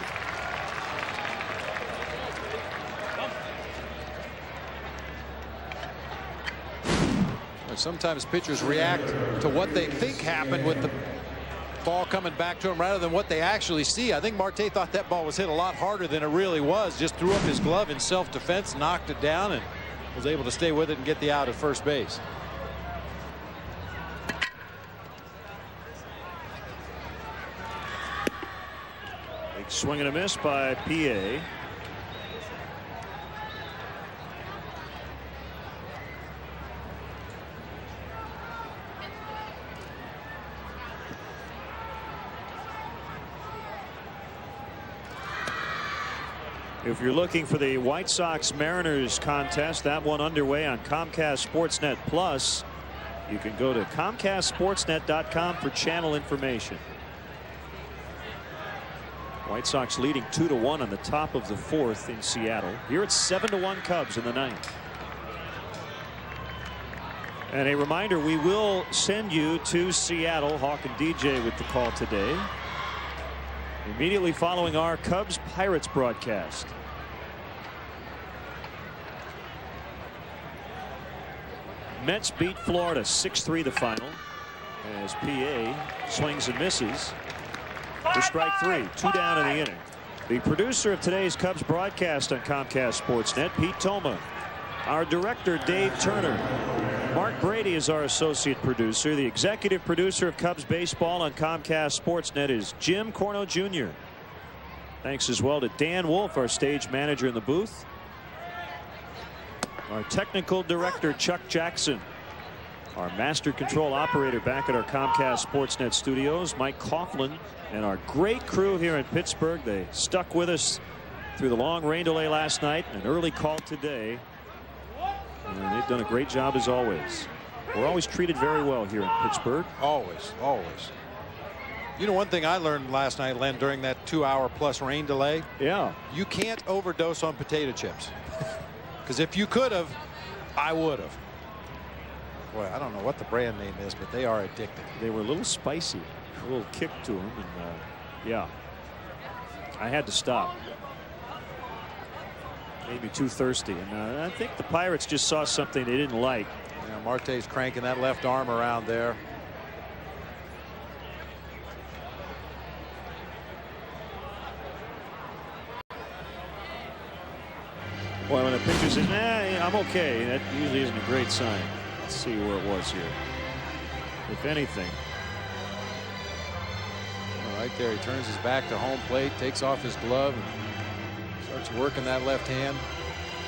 Sometimes pitchers react to what they think happened with the ball coming back to him rather than what they actually see. I think Marte thought that ball was hit a lot harder than it really was. Just threw up his glove in self-defense, knocked it down, and was able to stay with it and get the out at first base. Big swing and a miss by PA. If you're looking for the White Sox Mariners contest, that one underway on Comcast Sportsnet Plus, you can go to ComcastSportsnet.com for channel information. White Sox leading 2-1 on the top of the 4th in Seattle. Here it's 7-1 Cubs in the 9th. And a reminder, we will send you to Seattle. Hawk and DJ with the call today, immediately following our Cubs Pirates broadcast. Mets beat Florida 6-3 the final, as PA swings and misses for strike 3. 2 down in the inning. The producer of today's Cubs broadcast on Comcast Sportsnet, Pete Toma. Our director, Dave Turner. Mark Brady is our associate producer. The executive producer of Cubs baseball on Comcast Sportsnet is Jim Corno Jr. Thanks as well to Dan Wolf, our stage manager in the booth. Our technical director, Chuck Jackson. Our master control operator back at our Comcast Sportsnet studios, Mike Coughlin, and our great crew here in Pittsburgh. They stuck with us through the long rain delay last night, an early call today. And they've done a great job as always. We're always treated very well here in Pittsburgh. Always, always. You know, one thing I learned last night, Len, during that 2-hour-plus rain delay. Yeah. You can't overdose on potato chips. Because if you could have, I would have. Boy, I don't know what the brand name is, but they are addictive. They were a little spicy, a little kick to them, and yeah, I had to stop. Maybe too thirsty, and I think the Pirates just saw something they didn't like. Yeah, Marte's cranking that left arm around there. Boy, when a pitcher's in, I'm okay. That usually isn't a great sign. Let's see where it was here. If anything. Right there, he turns his back to home plate, takes off his glove, and starts working that left hand.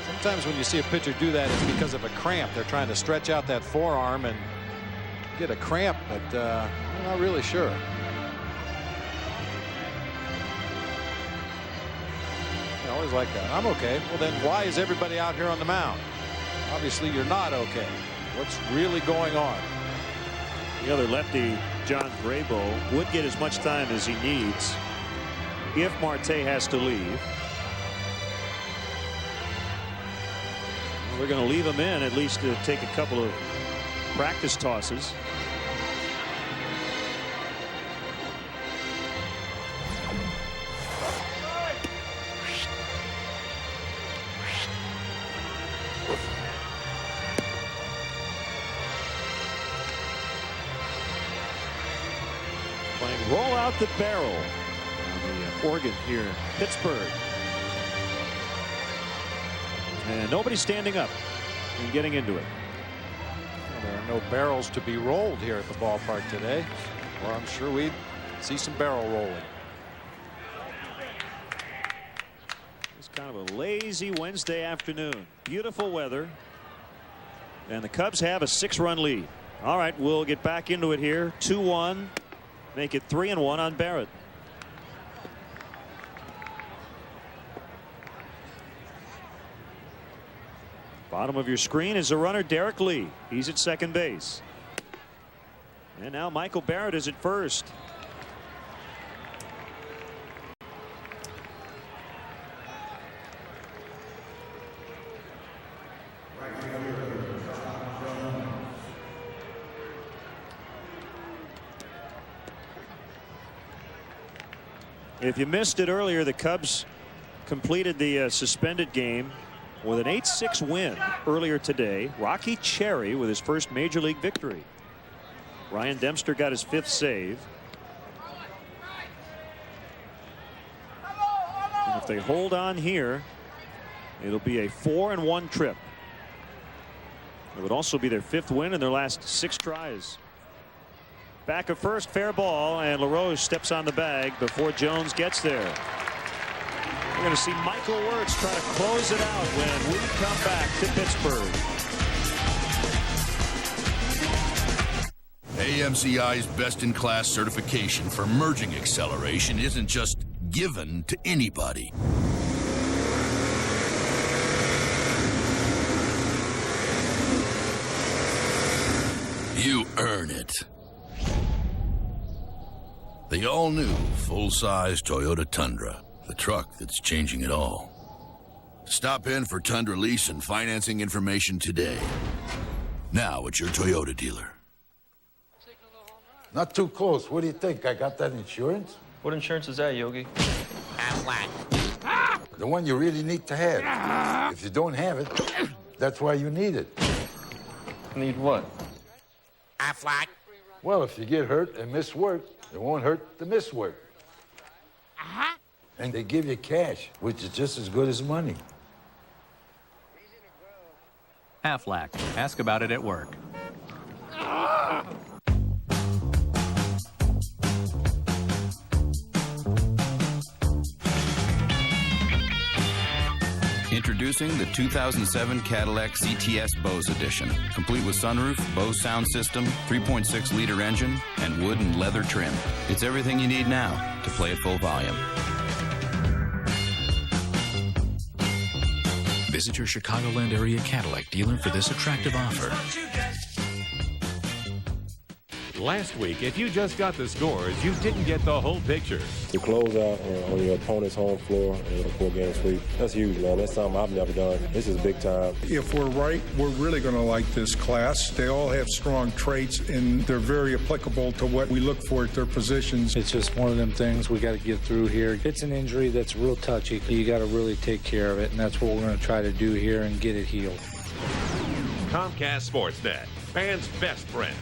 Sometimes when you see a pitcher do that, it's because of a cramp. They're trying to stretch out that forearm and get a cramp, but I'm not really sure. I always like that. I'm okay. Well, then why is everybody out here on the mound? Obviously, you're not okay. What's really going on? The other lefty, John Graybo, would get as much time as he needs if Marte has to leave. Well, they're going to leave him in at least to take a couple of practice tosses. Roll out the barrel on the organ here in Pittsburgh. And nobody's standing up and getting into it. Well, there are no barrels to be rolled here at the ballpark today, or I'm sure we'd see some barrel rolling. It's kind of a lazy Wednesday afternoon. Beautiful weather. And the Cubs have a 6-run lead. All right, we'll get back into it here. 2-1. Make it 3-1 on Barrett. Bottom of your screen is the runner Derek Lee. He's at second base. And now Michael Barrett is at first. If you missed it earlier, the Cubs completed the suspended game with an 8-6 win earlier today. Rocky Cherry with his first major league victory. Ryan Dempster got his 5th save. And if they hold on here, it'll be a 4-1 trip. It would also be their 5th win in their last 6 tries. Back at first, fair ball, and LaRose steps on the bag before Jones gets there. We're going to see Michael Wirtz try to close it out when we come back to Pittsburgh. AMCI's best-in-class certification for merging acceleration isn't just given to anybody. You earn it. The all-new, full-size Toyota Tundra, the truck that's changing it all. Stop in for Tundra lease and financing information today. Now at your Toyota dealer. Not too close. What do you think? I got that insurance? What insurance is that, Yogi? The one you really need to have. If you don't have it, that's why you need it. Need what? Aflac. Well, if you get hurt and miss work, it won't hurt to miss work. And they give you cash, which is just as good as money. Aflac. Ask about it at work. Introducing the 2007 Cadillac CTS Bose Edition, complete with sunroof, Bose sound system, 3.6-liter engine, and wood and leather trim. It's everything you need now to play at full volume. Visit your Chicagoland area Cadillac dealer for this attractive offer. Last week, if you just got the scores, you didn't get the whole picture. To close out on your opponent's home floor and a 4-game sweep, that's huge, man. That's something I've never done. This is big time. If we're right, we're really going to like this class. They all have strong traits, and they're very applicable to what we look for at their positions. It's just one of them things we got to get through here. It's an injury that's real touchy. You got to really take care of it, and that's what we're going to try to do here and get it healed. Comcast Sportsnet, fans' best friend.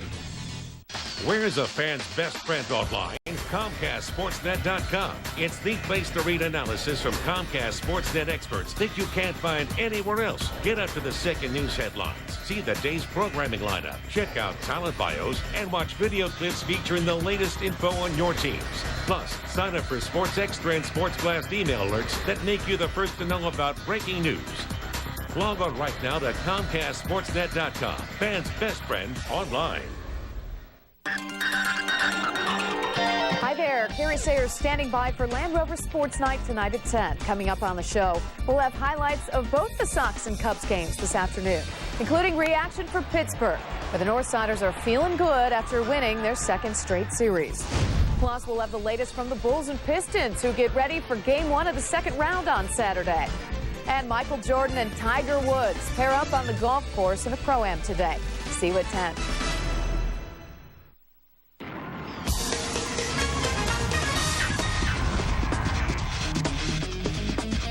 Where's a fan's best friend online? ComcastSportsNet.com. It's the place to read analysis from Comcast Sportsnet experts that you can't find anywhere else. Get up to the second news headlines, see the day's programming lineup, check out talent bios, and watch video clips featuring the latest info on your teams. Plus, sign up for Sports Extra and Sports Blast email alerts that make you the first to know about breaking news. Log on right now to ComcastSportsNet.com. Fans' best friend online. Hi there, Carrie Sayers standing by for Land Rover Sports Night tonight at 10. Coming up on the show, we'll have highlights of both the Sox and Cubs games this afternoon, including reaction for Pittsburgh, where the Northsiders are feeling good after winning their second straight series. Plus, we'll have the latest from the Bulls and Pistons, who get ready for Game 1 of the second round on Saturday. And Michael Jordan and Tiger Woods pair up on the golf course in a Pro-Am today. See you at 10.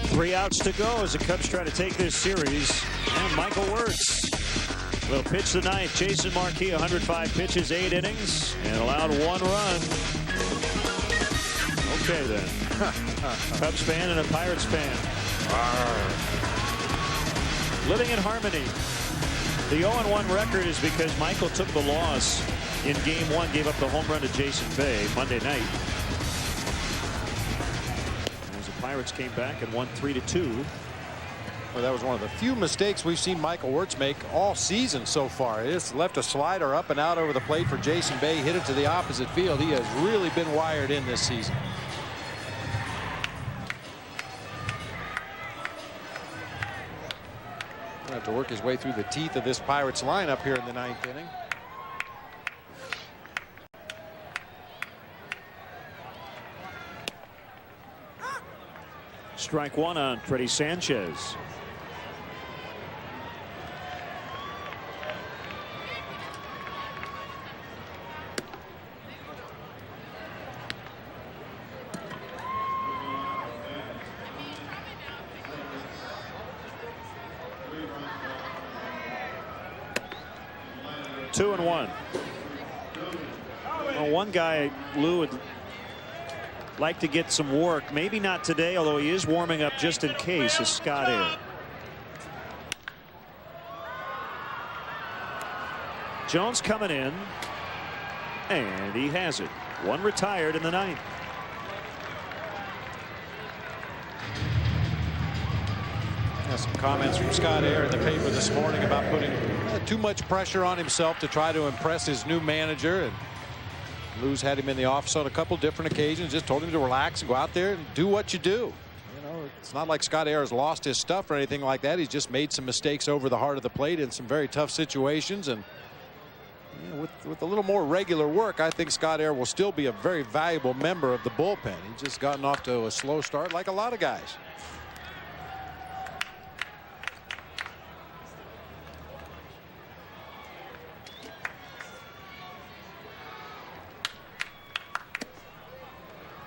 3 outs to go as the Cubs try to take this series. And Michael Wirtz will pitch the ninth. Jason Marquis, 105 pitches, 8 innings, and allowed 1 run. Okay, then. Cubs fan and a Pirates fan. Living in harmony. The 0-1 record is because Michael took the loss in Game 1, gave up the home run to Jason Bay Monday night. Pirates came back and won 3-2. Well, that was one of the few mistakes we've seen Michael Wirtz make all season so far. He just left a slider up and out over the plate for Jason Bay, hit it to the opposite field. He has really been wired in this season. He'll have to work his way through the teeth of this Pirates lineup here in the 9th inning. Strike 1 on Freddie Sanchez. Two and one. Well, one guy, Lou, would like to get some work. Maybe not today, although he is warming up just in case, is Scott Air. Jones coming in, and he has it. 1 retired in the 9th. Some comments from Scott Air in the paper this morning about putting too much pressure on himself to try to impress his new manager. And Lou's had him in the office on a couple different occasions, just told him to relax and go out there and do what you do. You know, it's not like Scott Air has lost his stuff or anything like that. He's just made some mistakes over the heart of the plate in some very tough situations. And you know, with a little more regular work, I think Scott Air will still be a very valuable member of the bullpen. He's just gotten off to a slow start like a lot of guys.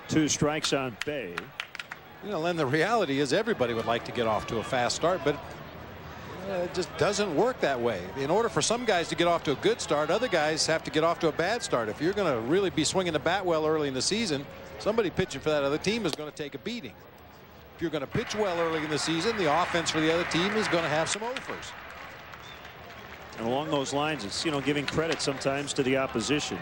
Two strikes on Bay. You know, and the reality is everybody would like to get off to a fast start, but it just doesn't work that way. In order for some guys to get off to a good start, other guys have to get off to a bad start. If you're going to really be swinging the bat well early in the season, somebody pitching for that other team is going to take a beating. If you're going to pitch well early in the season, the offense for the other team is going to have some offers. And along those lines, it's, you know, giving credit sometimes to the opposition.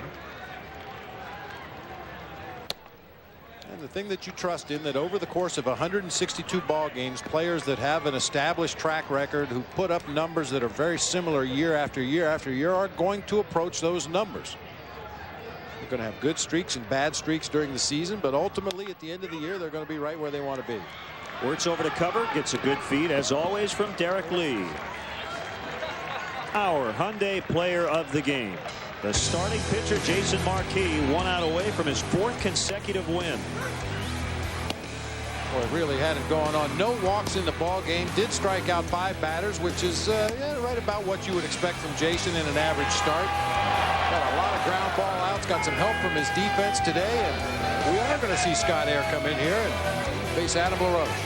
And the thing that you trust in, that over the course of 162 ball games, players that have an established track record, who put up numbers that are very similar year after year after year, are going to approach those numbers. They're going to have good streaks and bad streaks during the season, but ultimately at the end of the year they're going to be right where they want to be. Works over to cover, gets a good feed as always from Derek Lee. Our Hyundai player of the game. The starting pitcher Jason Marquis 1 out away from his 4th consecutive win. Boy, really had it going on. No walks in the ball game. Did strike out 5 batters, which is right about what you would expect from Jason in an average start. Got a lot of ground ball outs. Got some help from his defense today, and we are going to see Scott Air come in here and face Adam LaRoche.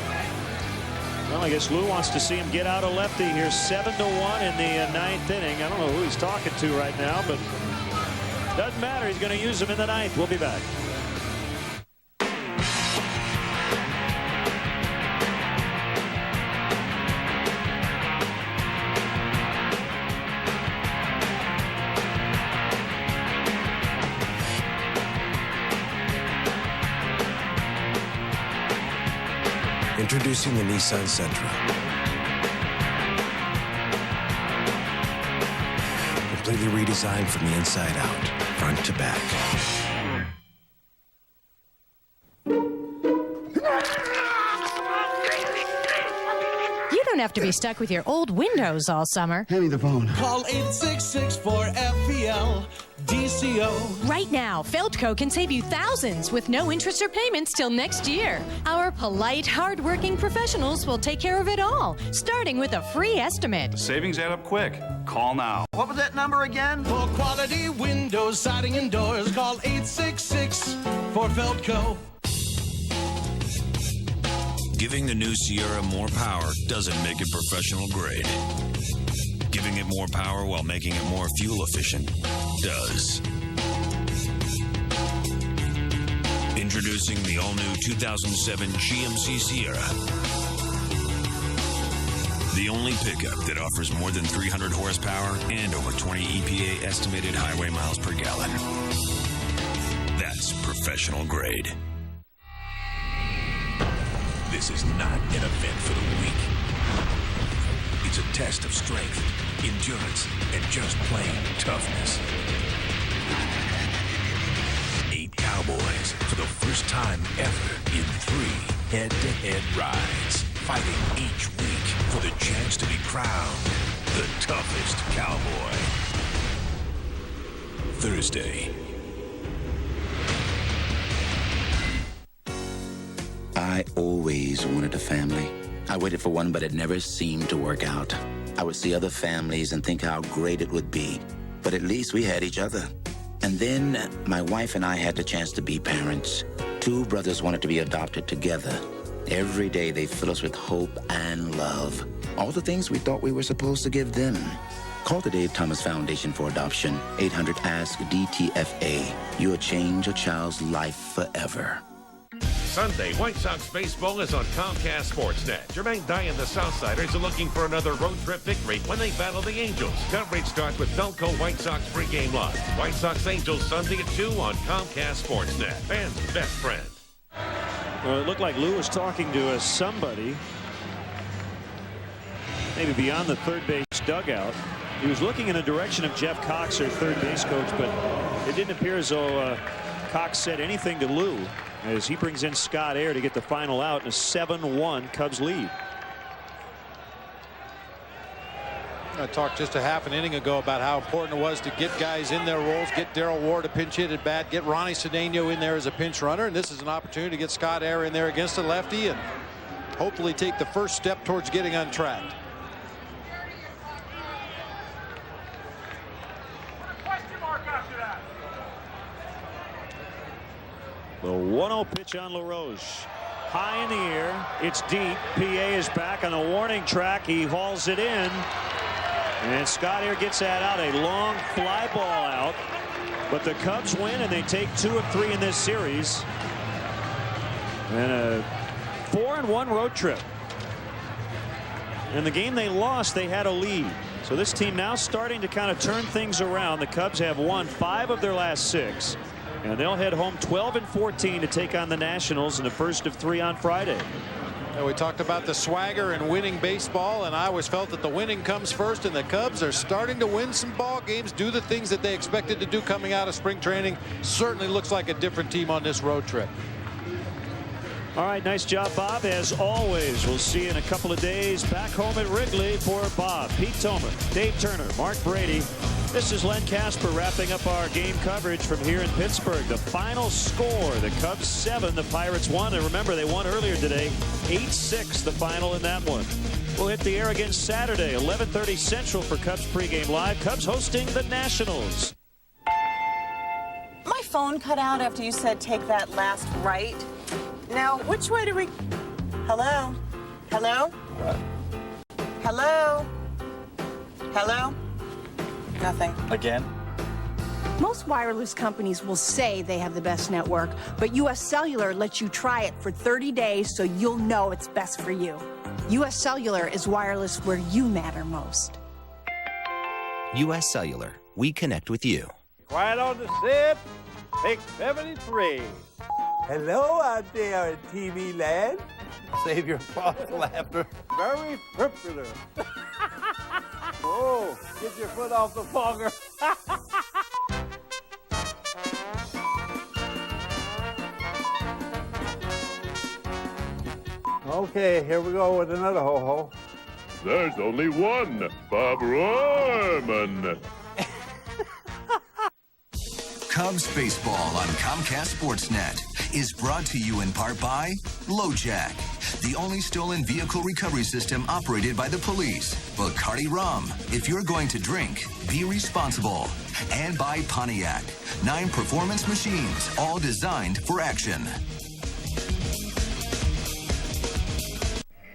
Well, I guess Lou wants to see him get out a lefty here. 7-1 in the 9th inning. I don't know who he's talking to right now, but doesn't matter. He's going to use him in the 9th. We'll be back. Introducing the Nissan Sentra. Completely redesigned from the inside out, front to back. You don't have to be stuck with your old windows all summer. Hand me the phone. Call 866-4FEL DCO. Right now, Feldco can save you thousands with no interest or payments till next year. Our polite, hard-working professionals will take care of it all, starting with a free estimate. Savings add up quick. Call now. What was that number again? For quality windows, siding, and doors, call 866-4Feldco. Giving the new Sierra more power doesn't make it professional grade. Giving it more power while making it more fuel efficient does. Introducing the all-new 2007 GMC Sierra. The only pickup that offers more than 300 horsepower and over 20 EPA estimated highway miles per gallon. That's professional grade. This is not an event for the weak. It's a test of strength, endurance, and just plain toughness. 8 cowboys for the first time ever in 3 head-to-head rides, fighting each week for the chance to be crowned the toughest cowboy. Thursday. I always wanted a family. I waited for one, but it never seemed to work out. I would see other families and think how great it would be, but at least we had each other. And then my wife and I had the chance to be parents. 2 brothers wanted to be adopted together. Every day they fill us with hope and love. All the things we thought we were supposed to give them. Call the Dave Thomas Foundation for Adoption. 800-ASK-DTFA. You'll change a child's life forever. Sunday, White Sox baseball is on Comcast Sportsnet. Jermaine Dye and the Southsiders are looking for another road trip victory when they battle the Angels. Coverage starts with Felco White Sox pregame live. White Sox Angels Sunday at 2 on Comcast Sportsnet. Fans' best friend. Well, it looked like Lou was talking to somebody, maybe beyond the third base dugout. He was looking in the direction of Jeff Cox, their third base coach, but it didn't appear as though Cox said anything to Lou, as he brings in Scott Air to get the final out in a 7-1 Cubs lead. I talked just a half an inning ago about how important it was to get guys in their roles, get Darryl Ward a pinch hit at bat, get Ronnie Cedeno in there as a pinch runner, and this is an opportunity to get Scott Air in there against a lefty and hopefully take the first step towards getting untracked. The 1-0 pitch on LaRoche. High in the air. It's deep. PA is back on the warning track. He hauls it in. And Scott Air gets that out. A long fly ball out. But the Cubs win, and they take 2 of 3 in this series. And a 4-1 road trip. And the game they lost, they had a lead. So this team now starting to kind of turn things around. The Cubs have won 5 of their last 6. And they'll head home 12-14 to take on the Nationals in the first of 3 on Friday. And we talked about the swagger and winning baseball, and I always felt that the winning comes first, and the Cubs are starting to win some ball games, do the things that they expected to do coming out of spring training. Certainly looks like a different team on this road trip. All right, nice job, Bob. As always, we'll see you in a couple of days back home at Wrigley for Bob, Pete Toman, Dave Turner, Mark Brady. This is Len Casper wrapping up our game coverage from here in Pittsburgh. The final score, the Cubs 7, the Pirates 1. And remember, they won earlier today, 8-6 the final in that one. We'll hit the air again Saturday, 11:30 Central for Cubs pregame live. Cubs hosting the Nationals. My phone cut out after you said take that last right. Now, which way do we... Hello? Hello? What? Hello? Hello? Nothing. Again? Most wireless companies will say they have the best network, but U.S. Cellular lets you try it for 30 days so you'll know it's best for you. U.S. Cellular is wireless where you matter most. U.S. Cellular. We connect with you. Quiet on the set. Take 73. Hello out there in TV land. Save your false laughter. Very popular. Whoa, get your foot off the fogger. Okay, here we go with another ho-ho. There's only one, Bob Royman. Cubs baseball on Comcast Sportsnet is brought to you in part by LoJack, the only stolen vehicle recovery system operated by the police. Bacardi Rum. If you're going to drink, be responsible. And by Pontiac, 9 performance machines, all designed for action.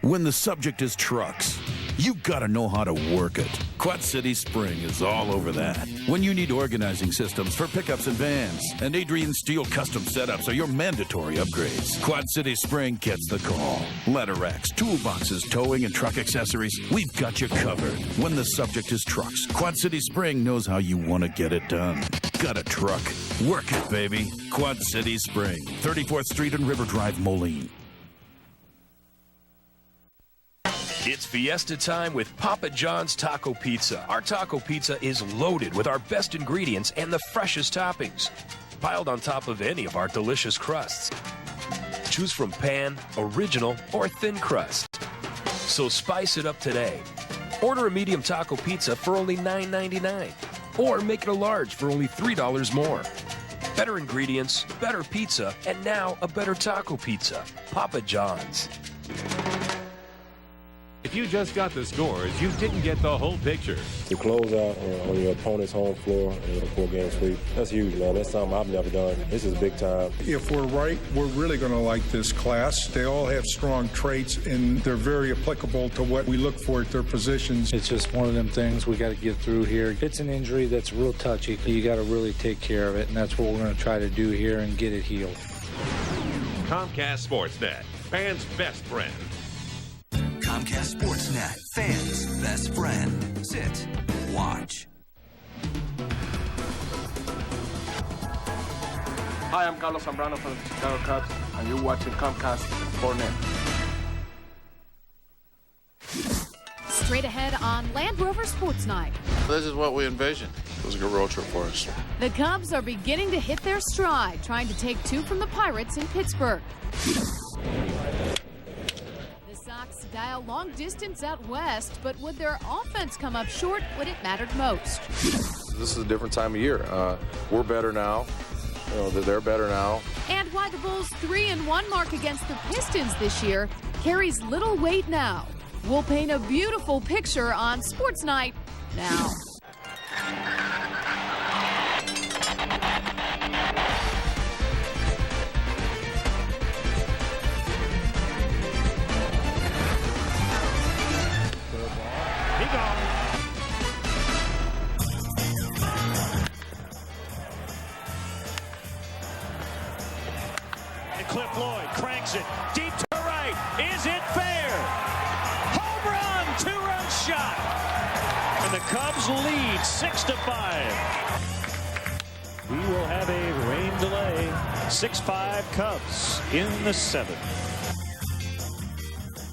When the subject is trucks, you gotta know how to work it. Quad City Spring is all over that. When you need organizing systems for pickups and vans, and Adrian Steel custom setups are your mandatory upgrades, Quad City Spring gets the call. Ladder racks, toolboxes, towing, and truck accessories, we've got you covered. When the subject is trucks, Quad City Spring knows how you want to get it done. Got a truck? Work it, baby. Quad City Spring, 34th Street and River Drive, Moline. It's Fiesta time with Papa John's Taco Pizza. Our taco pizza is loaded with our best ingredients and the freshest toppings, piled on top of any of our delicious crusts. Choose from pan, original, or thin crust. So spice it up today. Order a medium taco pizza for only $9.99, or make it a large for only $3 more. Better ingredients, better pizza, and now a better taco pizza. Papa John's. If you just got the scores, you didn't get the whole picture. To close out on your opponent's home floor in a 4-game sweep, that's huge, man. That's something I've never done. This is big time. If we're right, we're really going to like this class. They all have strong traits, and they're very applicable to what we look for at their positions. It's just one of them things we got to get through here. It's an injury that's real touchy. You got to really take care of it, and that's what we're going to try to do here and get it healed. Comcast Sportsnet, fans' best friend. Comcast Sportsnet, fans' best friend. Sit, watch. Hi, I'm Carlos Zambrano from the Chicago Cubs, and you're watching Comcast Sportsnet. Straight ahead on Land Rover Sports Night. This is what we envisioned. It was a good road trip for us. The Cubs are beginning to hit their stride, trying to take 2 from the Pirates in Pittsburgh. Sox dial long distance out west, but would their offense come up short when it mattered most? This is a different time of year. We're better now. You know, they're better now. And why the Bulls' 3-1 mark against the Pistons this year carries little weight now. We'll paint a beautiful picture on Sports Night now. Cliff Lloyd cranks it deep to right. Is it fair? Home run, 2-run shot. And the Cubs lead 6-5. We will have a rain delay. 6-5 Cubs in the 7th.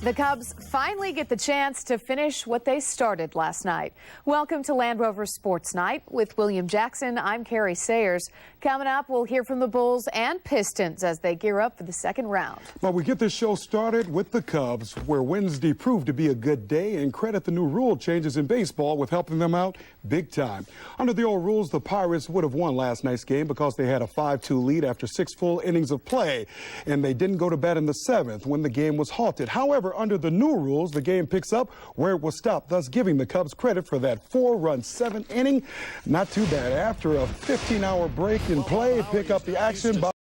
The Cubs finally get the chance to finish what they started last night. Welcome to Land Rover Sports Night with William Jackson. I'm Carrie Sayers. Coming up, we'll hear from the Bulls and Pistons as they gear up for the second round. Well, we get this show started with the Cubs, where Wednesday proved to be a good day, and credit the new rule changes in baseball with helping them out big time. Under the old rules, the Pirates would have won last night's game because they had a 5-2 lead after 6 full innings of play, and they didn't go to bat in the 7th when the game was halted. However, under the new rules, the game picks up where it was stopped, thus giving the Cubs credit for that 4-run 7th inning. Not too bad. After a 15-hour break in play, pick up the action by